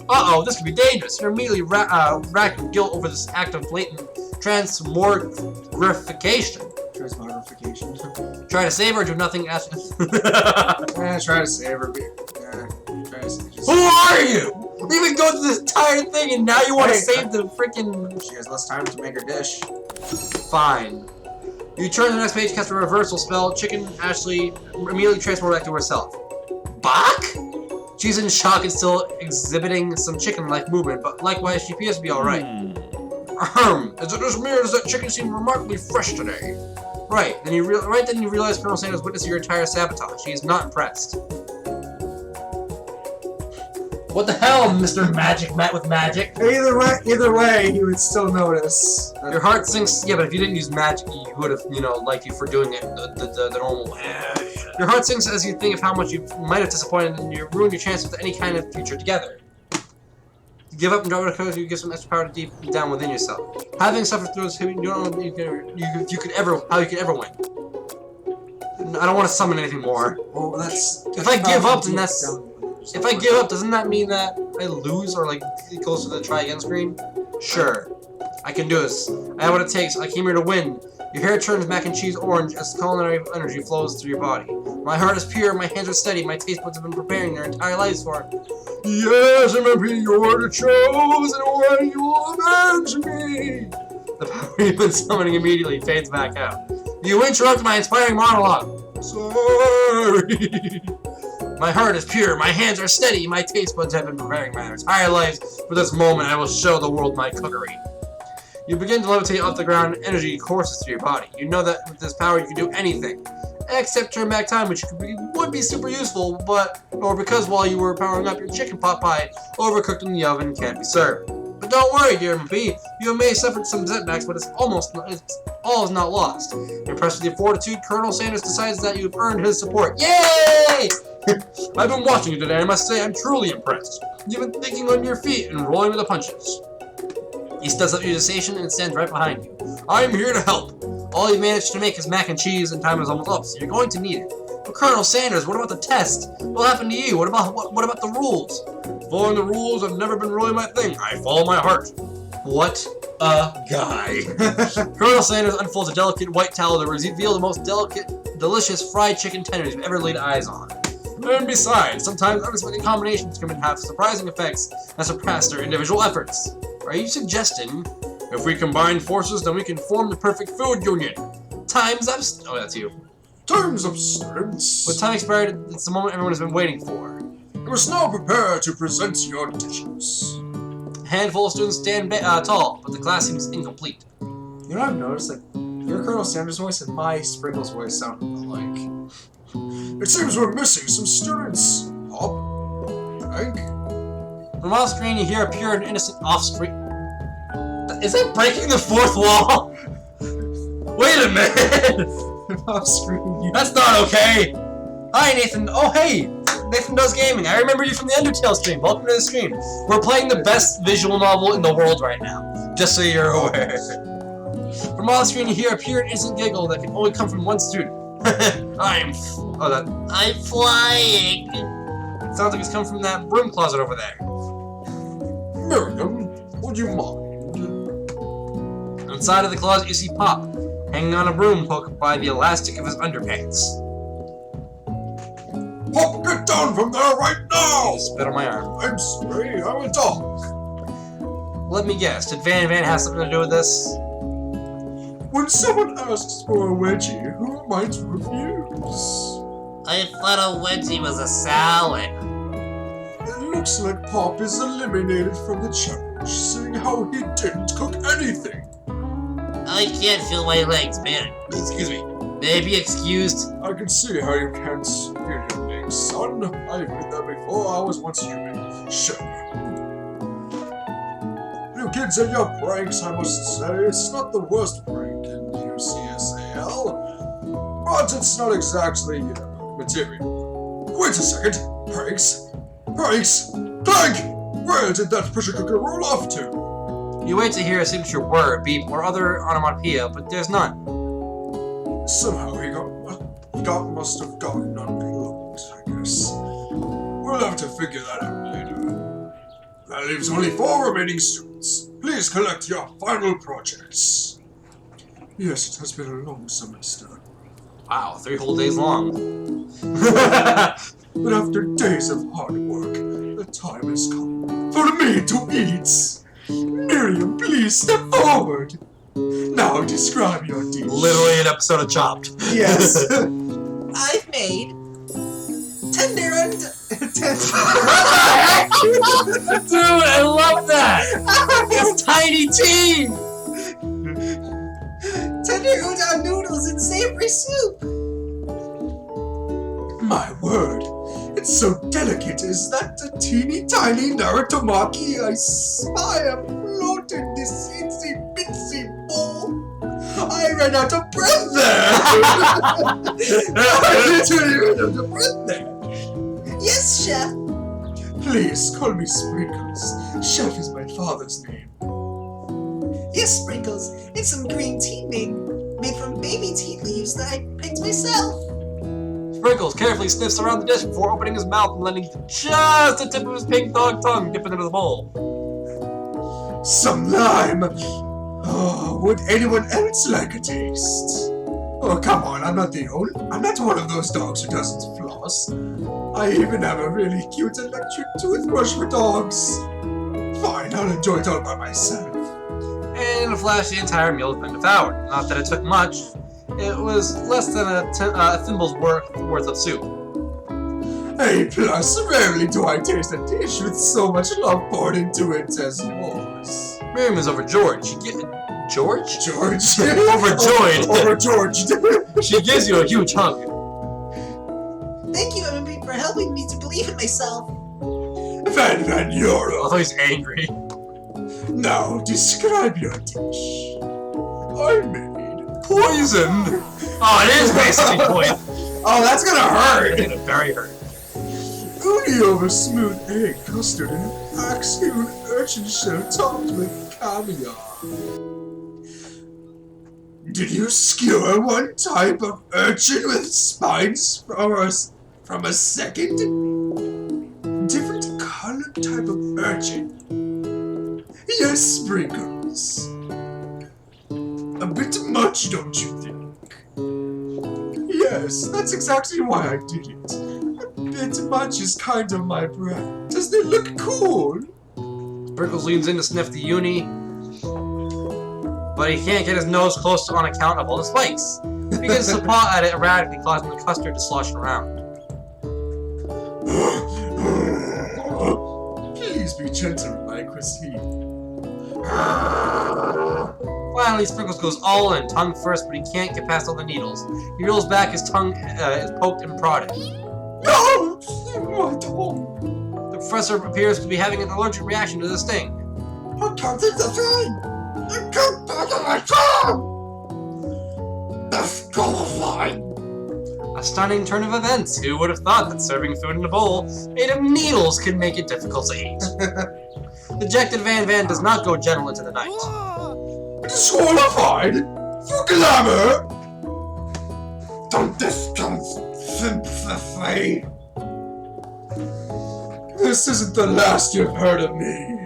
Uh-oh, this could be dangerous. You're immediately racked with guilt over this act of blatant transmogrification. Transmogrification. Try to save her or do nothing, Ashley. Try to save her. Try to save her. Who are you? We even go through this entire thing and now you want to save the freaking... She has less time to make her dish. Fine. You turn to the next page, cast a reversal spell. Chicken Ashley immediately transforms back to herself. Bach? She's in shock and still exhibiting some chicken-like movement, but likewise she appears to be alright. Is it just me or does that chicken seem remarkably fresh today? Right, then you realize Colonel Sanders witnessed your entire sabotage. He is not impressed. What the hell, Mr. Magic Matt with magic? Either way, he would still notice. Your heart sinks. Yeah, but if you didn't use magic, he would have, liked you for doing it the normal way. Your heart sinks as you think of how much you might have disappointed and you ruined your chances with any kind of future together. You give up and drop it because you give some extra power to deep down within yourself. Having suffered through this, you don't know how you could ever win. I don't want to summon anything more. Well, that's if I give up, then that's. If I give up, doesn't that mean that I lose or it goes to the try again screen? Sure. I can do this. I have what it takes. I came here to win. Your hair turns mac and cheese orange as culinary energy flows through your body. My heart is pure, my hands are steady, my taste buds have been preparing their entire lives for it. Yes, MP, you're the chosen one, you will avenge me! The power you've been summoning immediately fades back out. You interrupt my inspiring monologue. Sorry. My heart is pure, my hands are steady, my taste buds have been preparing my entire lives for this moment. I will show the world my cookery. You begin to levitate off the ground, energy courses through your body. You know that with this power you can do anything, except turn back time, which would be super useful, because while you were powering up, your chicken pot pie overcooked in the oven and can't be served. But don't worry, dear MP, you may have suffered some setbacks, but all is not lost. Impressed with your fortitude, Colonel Sanders decides that you've earned his support. Yay! I've been watching you today, and I must say I'm truly impressed. You've been thinking on your feet and rolling with the punches. He steps up to your station and stands right behind you. I'm here to help. All you managed to make is mac and cheese, and time is almost up, so you're going to need it. But Colonel Sanders, what about the test? What happened to you? What about the rules? Following the rules have never been really my thing. I follow my heart. What a guy. Colonel Sanders unfolds a delicate white towel to reveal the most delicious fried chicken tenders you've ever laid eyes on. And besides, sometimes unexpected combinations can have surprising effects that surpass their individual efforts. Are you suggesting if we combine forces, then we can form the perfect food union? Time's up. Oh, that's you. Time's up, students. With time expired, it's the moment everyone has been waiting for. You must now prepare to present your dishes. A handful of students stand tall, but the class seems incomplete. You know what I've noticed? Like, your Colonel Sanders' voice and my Sprinkles' voice sound alike. It seems we're missing some students. Hop, Hank. From off screen, you hear a pure and innocent off-screen. Is that breaking the fourth wall? Wait a minute! Off screen. That's not okay! Hi, Nathan. Oh, hey! Nathan Does Gaming. I remember you from the Undertale stream. Welcome to the stream. We're playing the best visual novel in the world right now. Just so you're aware. From off screen, you hear a pure and innocent giggle that can only come from one student. I'm flying. It sounds like it's come from that broom closet over there. Miriam, would you mind? Inside of the closet, you see Pop, hanging on a broom hook by the elastic of his underpants. Pop, get down from there right now! You spit on my arm. I'm sorry, I'm a dog. Let me guess, did Van have something to do with this? When someone asks for a wedgie, who might refuse? I thought a wedgie was a salad. It looks like Pop is eliminated from the challenge, seeing how he didn't cook anything. I can't feel my legs, man. Excuse me. May I be excused? I can see how you can't feel your legs, son. I've been there before. I was once human. Sure. You kids and your pranks, I must say. It's not the worst prank in UCSAL, but it's not exactly, material. Wait a second. Pranks? Pranks? Clank! Where did that pressure cooker roll off to? You wait to hear a signature word, beep, or other onomatopoeia, but there's none. Somehow he must have gotten unplugged, I guess. We'll have to figure that out later. That leaves only 4 remaining students. Please collect your final projects. Yes, it has been a long semester. Wow, 3 whole days long. But after days of hard work, the time has come for me to eat. Miriam, please step forward. Now describe your dish. Literally an episode of Chopped. Yes. I've made tender and Dude, I love that! It's Tiny Tea! tender udon noodles and savory soup. My word, it's so delicate. Is that a teeny tiny Naratamaki I spy afloat in this itsy bitsy bowl? I ran out of breath there! I literally ran out of breath there! Yes, chef. Please call me Sprinkles. Chef is my father's name. Yes, Sprinkles. It's some green tea made from baby tea leaves that I picked myself. Sprinkles carefully sniffs around the dish before opening his mouth and letting just the tip of his pink dog tongue dip into the bowl. Some lime! Oh, would anyone else like a taste? Oh, come on, I'm not one of those dogs who doesn't floss. I even have a really cute electric toothbrush for dogs. Fine, I'll enjoy it all by myself. And in a flash, the entire meal had been devoured. Not that it took much. It was less than a thimble's worth of soup. A+, rarely do I taste a dish with so much love poured into it as yours. Miriam is overjoyed. George? Overjoyed. Overjoyed. She gives you a huge hug. Thank you, MVP, for helping me to believe in myself. Van Euro. Although he's angry. Now, describe your dish. I made Poison! Oh, it is basically poison. Oh, that's gonna hurt! It's gonna very hurt. uni over smooth egg custard and axe-hewn urchin shell topped with caviar. Did you skewer one type of urchin with spines from a second? Different colored type of urchin? Yes, Sprinkles. A bit much, don't you think? Yes, that's exactly why I did it. A bit much is kind of my brand. Doesn't it look cool? Sprinkles leans in to sniff the uni, but he can't get his nose close on account of all the spikes. He begins to paw at it erratically, causing the custard to slosh around. Please be gentle, my Christine. Finally, Sprinkles goes all in, tongue first, but he can't get past all the needles. He reels back, his tongue is poked and prodded. No! My tongue! The professor appears to be having an allergic reaction to the sting. I can't eat the thing! I can't pass on my tongue! Disqualified! A stunning turn of events. Who would have thought that serving food in a bowl made of needles could make it difficult to eat? Dejected Van does not go gentle into the night. Disqualified? For glamour? Don't discount sympathy. This isn't the last you've heard of me.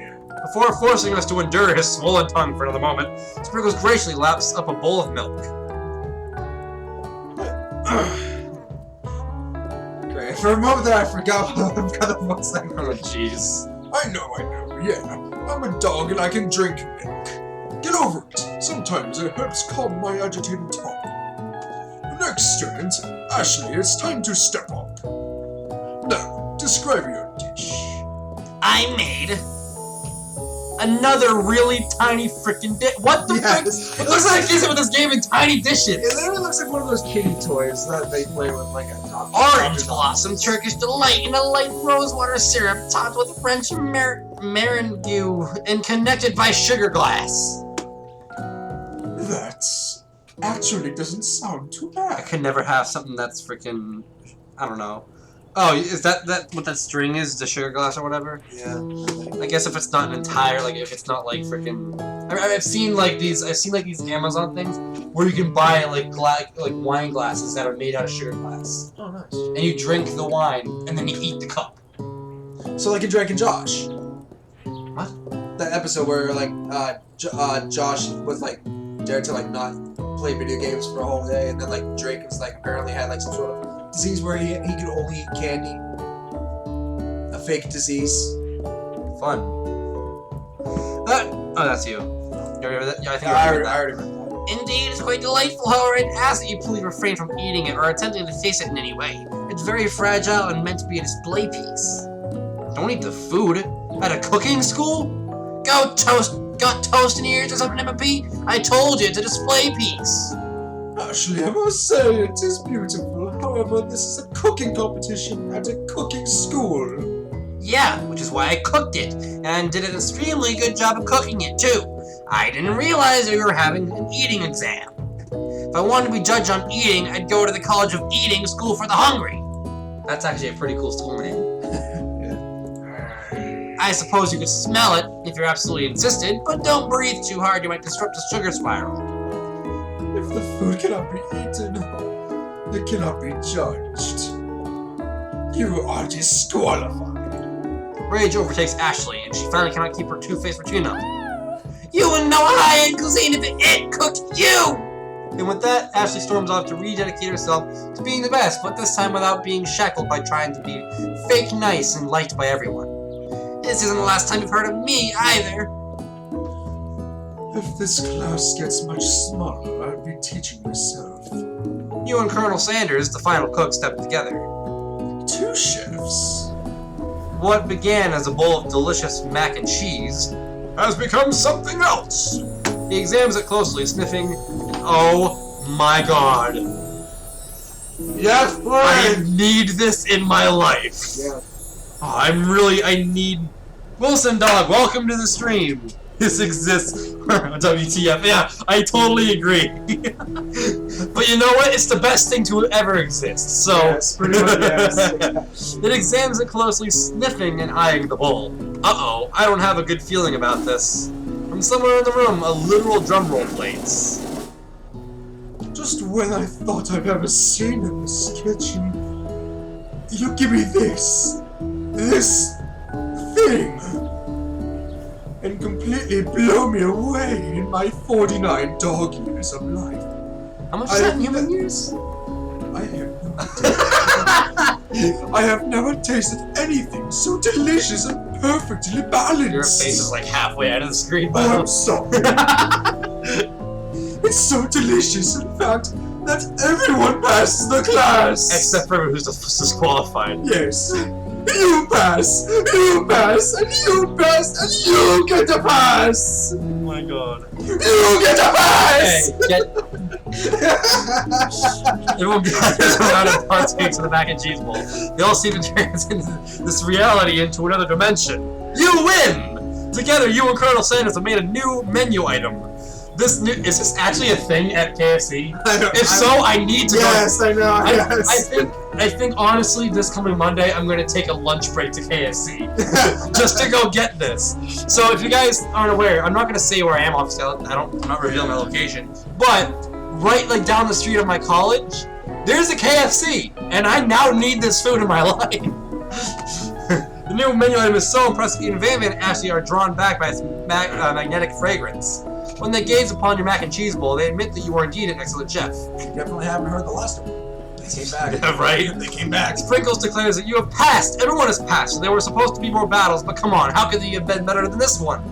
Before forcing us to endure his swollen tongue for another moment, Sprinkles graciously laps up a bowl of milk. Great. For a moment there, I forgot what the voice like. Oh, jeez. I know, yeah. I'm a dog and I can drink milk. Get over it. Sometimes it helps calm my agitated tongue. Next student, Ashley, it's time to step up. Now, describe your dish. I made Another really tiny freaking dish. What the frick? Yes. It looks like kids with this game in tiny dishes. It literally looks like one of those kiddie toys that they play with, like a dog. orange blossom Turkish delight in a light rosewater syrup topped with French meringue and connected by sugar glass. That actually doesn't sound too I bad. could never have something that's freaking, I don't know. Oh, is that what that string is? The sugar glass or whatever? Yeah. I guess if it's not an entire, like if it's not like freaking. I've seen like these Amazon things where you can buy like wine glasses that are made out of sugar glass, Oh, nice. and you drink the wine and then you eat the cup. So like in Drake and Josh. What? That episode where like Josh was like dared to like not play video games for a whole day, and then like Drake was like apparently had like some sort of disease where he could only eat candy. A fake disease. Fun. Oh, that's you. You remember that? Yeah, I think I I already remember read that. Indeed, it's quite delightful. However, I'd ask that you please refrain from eating it or attempting to taste it in any way. It's very fragile and meant to be a display piece. Don't eat the food at a cooking school. Got toast in your ears or something, MP? I told you, it's a display piece. Ashley, I must say it is beautiful. However, this is a cooking competition at a cooking school. Yeah, which is why I cooked it, and did an extremely good job of cooking it, too. I didn't realize that we were having an eating exam. If I wanted to be judged on eating, I'd go to the College of Eating School for the Hungry. That's actually a pretty cool school name. I suppose you could smell it if you're absolutely insisted, but don't breathe too hard, you might disrupt the sugar spiral. If the food cannot be eaten, it cannot be judged. You are disqualified. Rage overtakes Ashley, and she finally cannot keep her two-face between them. You wouldn't know high-end cuisine if it cooked you! And with that, Ashley storms off to rededicate herself to being the best, but this time without being shackled by trying to be fake nice and liked by everyone. This isn't the last time you've heard of me, either. If this class gets much smaller, I'll be teaching myself. You and Colonel Sanders, the final cook, step together. 2 chefs. What began as a bowl of delicious mac and cheese Has become something else. He examines it closely, sniffing, oh my god. Yes, I please. need this in my life. Yeah. I need... Wilson Dog, welcome to the stream. This exists. WTF. Yeah, I totally agree. But you know what? It's the best thing to ever exist, so... Yes, pretty much, yes. It examines it closely, sniffing and eyeing the bowl. Uh-oh, I don't have a good feeling about this. From somewhere in the room, a literal drumroll plays. Just when I thought I've ever seen in this kitchen, you give me this thing, and completely blow me away in my 49 dog years of life. How much is that in human years? I have never tasted anything so delicious and perfectly balanced. Your face is like halfway out of the screen. Oh, I'm sorry. It's so delicious, in fact, that everyone passes the class. Except for who's disqualified. Yes. You pass, and you pass, and you get a pass. Oh my god. You get a pass. Hey, everyone gathers around and partakes of the mac and cheese bowl. They all seem to transcend this reality into another dimension. You win! Together, you and Colonel Sanders have made a new menu item. Is this actually a thing at KFC? If so, I need to go. Yes, I know. Yes. I think honestly, this coming Monday, I'm going to take a lunch break to KFC just to go get this. So if you guys aren't aware, I'm not going to say where I am. Obviously, I'm not revealing my location. But right, like down the street of my college, there's a KFC, and I now need this food in my life. The new menu item is so impressive, even Van and Ashley are drawn back by its magnetic fragrance. When they gaze upon your mac and cheese bowl, they admit that you are indeed an excellent chef. You definitely haven't heard the last one. They came back. Yeah, right? They came back. Sprinkles declares that you have passed. Everyone has passed. There were supposed to be more battles, but come on, how could you have been better than this one?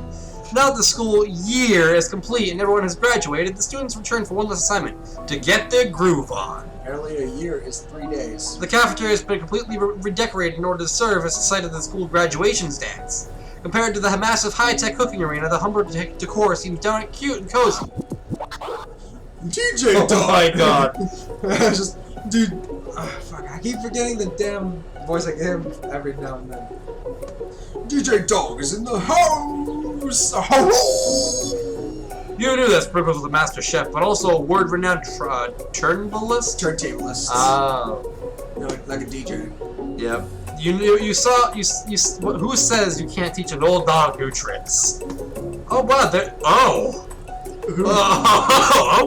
Now that the school year is complete and everyone has graduated, the students return for one last assignment, to get their groove on. Apparently a year is 3 days. The cafeteria has been completely redecorated in order to serve as the site of the school graduation dance. Compared to the massive high-tech cooking arena, the humble decor seems downright cute and cozy. DJ Dog. Oh my god. Just, dude. Fuck, I keep forgetting the damn voice I get him every now and then. DJ Dog is in the house. You knew that Sprinkles was a master chef, but also a word-renowned turntablist? Turntablist. Oh. You know, like a DJ. Yep. You saw. Who says you can't teach an old dog new tricks? Oh, wow. Oh,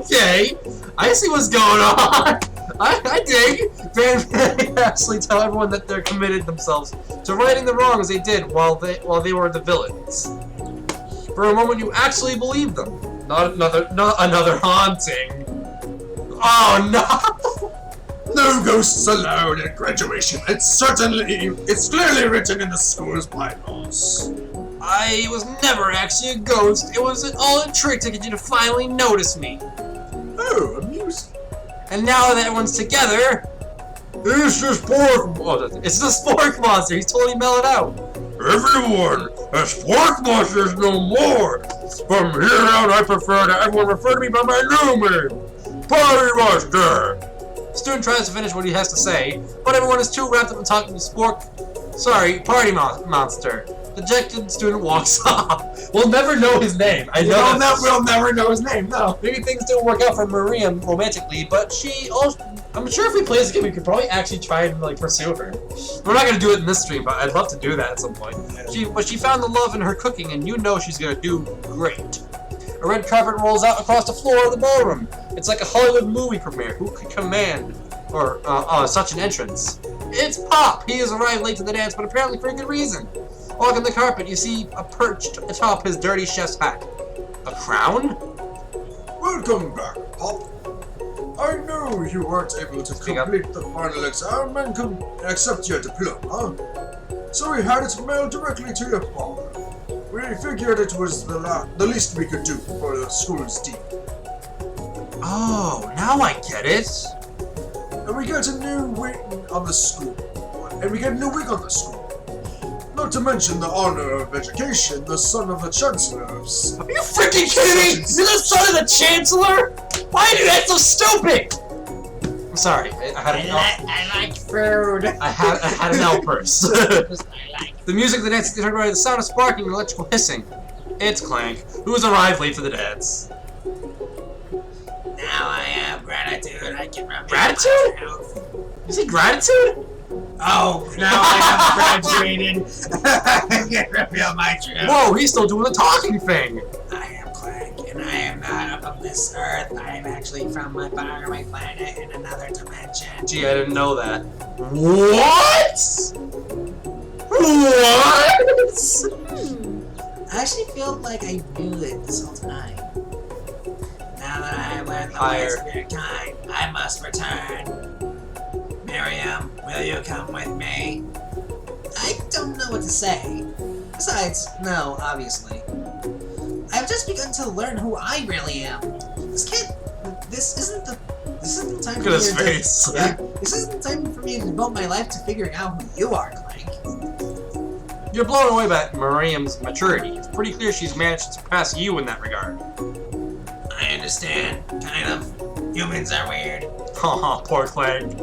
okay. I see what's going on. I dig. Van and Ashley tell everyone that they're committed themselves to righting the wrongs they did while they were the villains. For a moment, you actually believe them. Not another haunting. Oh no! No ghosts allowed at graduation. It's clearly written in the school's bylaws. I was never actually a ghost. It was all a trick to get you to finally notice me. Oh, amusing. And now that everyone's together, it's the spork. Oh, it's the spork monster. He's totally mellowed out. Everyone, a spork monster is no more. From here on, I prefer that everyone refer to me by my new name, Party Monster. The student tries to finish what he has to say, but everyone is too wrapped up in talking to Party Monster. The dejected student walks off. We'll never know his name. We'll never know his name, no. Maybe things didn't work out for Maria romantically, but I'm sure if we play this game, we could probably actually try and pursue her. We're not gonna do it in this stream, but I'd love to do that at some point. But she found the love in her cooking, and you know she's gonna do great. A red carpet rolls out across the floor of the ballroom. It's like a Hollywood movie premiere. Who could command such an entrance? It's Pop. He has arrived late to the dance, but apparently for a good reason. Walking the carpet, you see perched atop his dirty chef's hat. A crown? Welcome back, Pop. I know you weren't able to Speak up. complete the final exam and accept your diploma, so we had it mailed directly to your father. We figured it was the least we could do for the school's dean. Oh, now I get it. And we get a new wing on the school. Not to mention the honor of education, the son of the chancellor of Are you freaking kidding me? You're the son of the chancellor? Why are you that so stupid? I'm sorry. I like food. I had an outburst. The music of the dance is turned by the sound of sparking and electrical hissing. It's Clank, who has arrived late for the dance. Now I have gratitude. I can remember. Gratitude? You say gratitude? Oh, now I have graduated. I can reveal my truth. Whoa, he's still doing the talking thing. I am Clank, and I am not of this earth. I am actually from a faraway planet in another dimension. Gee, I didn't know that. What? What? I actually feel like I knew it this whole time. Now that I have learned the Higher. ways of your kind, I must return. Miriam, will you come with me? I don't know what to say. Besides, no, obviously. I've just begun to learn who I really am. This isn't the time Look for at his me to face. This isn't the time for me to devote my life to figuring out who you are, Clank. You're blown away by Miriam's maturity. It's pretty clear she's managed to surpass you in that regard. I understand. Kind of. Humans are weird. Haha, poor Clank.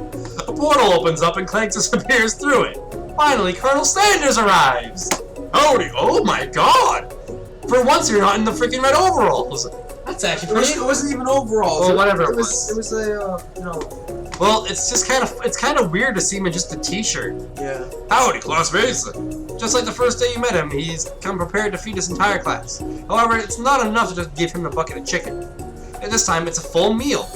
A portal opens up and Clank disappears through it. Finally, Colonel Sanders arrives. Howdy, oh my god! For once you're not in the freaking red overalls. That's actually pretty... It wasn't even overalls. Well, whatever It was a, Well, it's just kind of weird to see him in just a t-shirt. yeah. Howdy, classmates! Just like the first day you met him, he's come prepared to feed his entire class. However, it's not enough to just give him a bucket of chicken. And this time, it's a full meal.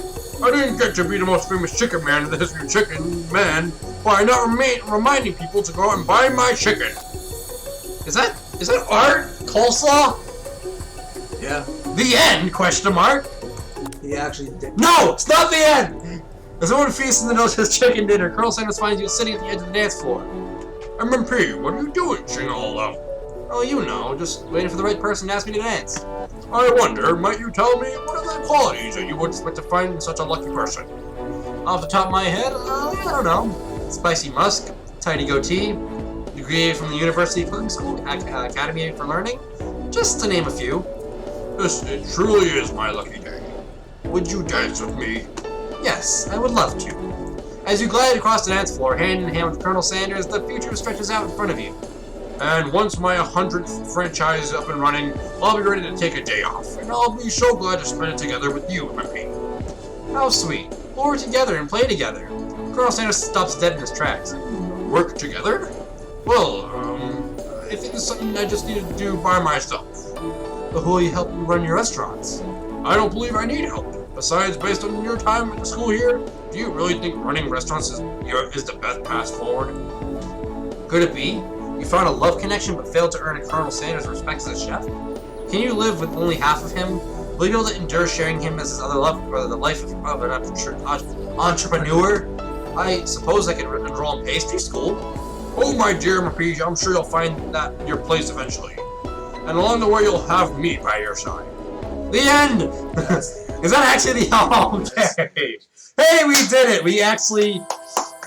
I didn't get to be the most famous chicken man in the history of chicken man by not reminding people to go out and buy my chicken. Is that art? Coleslaw? Yeah. The end? Question mark. He actually did. No, it's not the end. As everyone feasts in the nose of his chicken dinner, Colonel Sanders finds you sitting at the edge of the dance floor. MMP, what are you doing, singing all out? Oh, you know, just waiting for the right person to ask me to dance. I wonder, might you tell me what are the qualities that you would expect to find in such a lucky person? Off the top of my head, I don't know. Spicy musk, tidy goatee, degree from the University of Cooking School, Academy for Learning, just to name a few. It truly is my lucky day. Would you dance with me? Yes, I would love to. As you glide across the dance floor, hand in hand with Colonel Sanders, the future stretches out in front of you. And once my 100th franchise is up and running, I'll be ready to take a day off, and I'll be so glad to spend it together with you, MP. How sweet. We'll work together and play together. Colonel Sanders stops dead in his tracks. Work together? Well, I think it's something I just need to do by myself. But who will you help run your restaurants? I don't believe I need help. Besides, based on your time at the school here, do you really think running restaurants is the best path forward? Could it be? You found a love connection but failed to earn Colonel Sanders' respect as a chef? Can you live with only half of him? Will you be able to endure sharing him as his other love, or the life of an entrepreneur? I suppose I could enroll in pastry school. Oh my dear Mapige, I'm sure you'll find that your place eventually. And along the way you'll have me by your side. The end! Is that actually the... Oh, okay. Hey, we did it! We actually...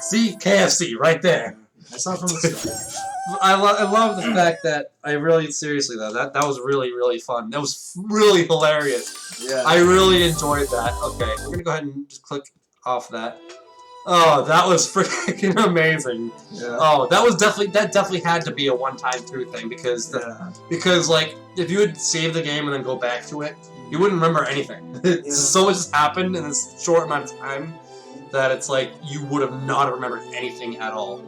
See KFC right there. That's not from the start. I love the fact that I really, seriously though, that was really, really fun. That was really hilarious. Yeah. I really enjoyed that. Okay, we're gonna go ahead and just click off that. Oh, that was freaking amazing. Yeah. Oh, that definitely had to be a one-time through thing because like if you would save the game and then go back to it, you wouldn't remember anything. So much just happened in this short amount of time that it's like you would have not remembered anything at all.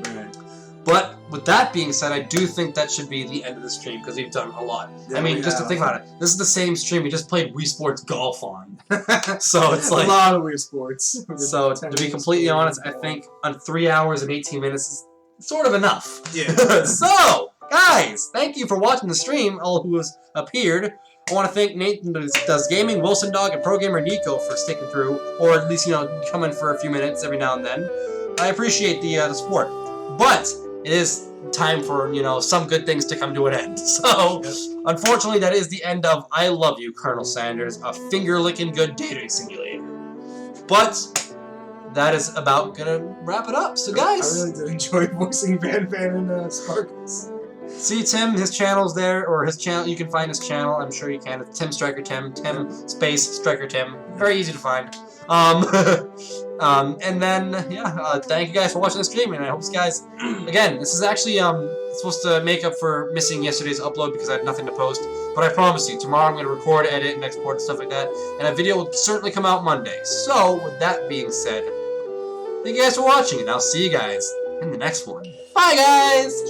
Right. But with that being said, I do think that should be the end of the stream because we've done a lot. Yeah, I mean, we just to have. think about it, this is the same stream we just played Wii Sports Golf on. So it's like a lot of Wii Sports. So to be completely honest, I think on 3 hours and 18 minutes is sort of enough. Yeah. So guys, thank you for watching the stream. All who has appeared. I want to thank Nathan Does Gaming, Wilson Dog, and Pro Gamer Nico for sticking through, or at least, coming for a few minutes every now and then. I appreciate the support. But it is time for, some good things to come to an end. So, unfortunately, that is the end of I Love You, Colonel Sanders, a finger-licking good dating simulator. But that is about gonna wrap it up. So, guys, I really did enjoy voicing Van and Sparkles. see Tim, his channel's there, or his channel, you can find his channel, I'm sure you can. It's Tim Striker Tim, Tim space Striker Tim. Very easy to find. And then, thank you guys for watching the stream, and I hope you guys, again, this is actually, supposed to make up for missing yesterday's upload because I had nothing to post, but I promise you, tomorrow I'm going to record, edit, and export and stuff like that, and a video will certainly come out Monday. So, with that being said, thank you guys for watching, and I'll see you guys in the next one. Bye, guys!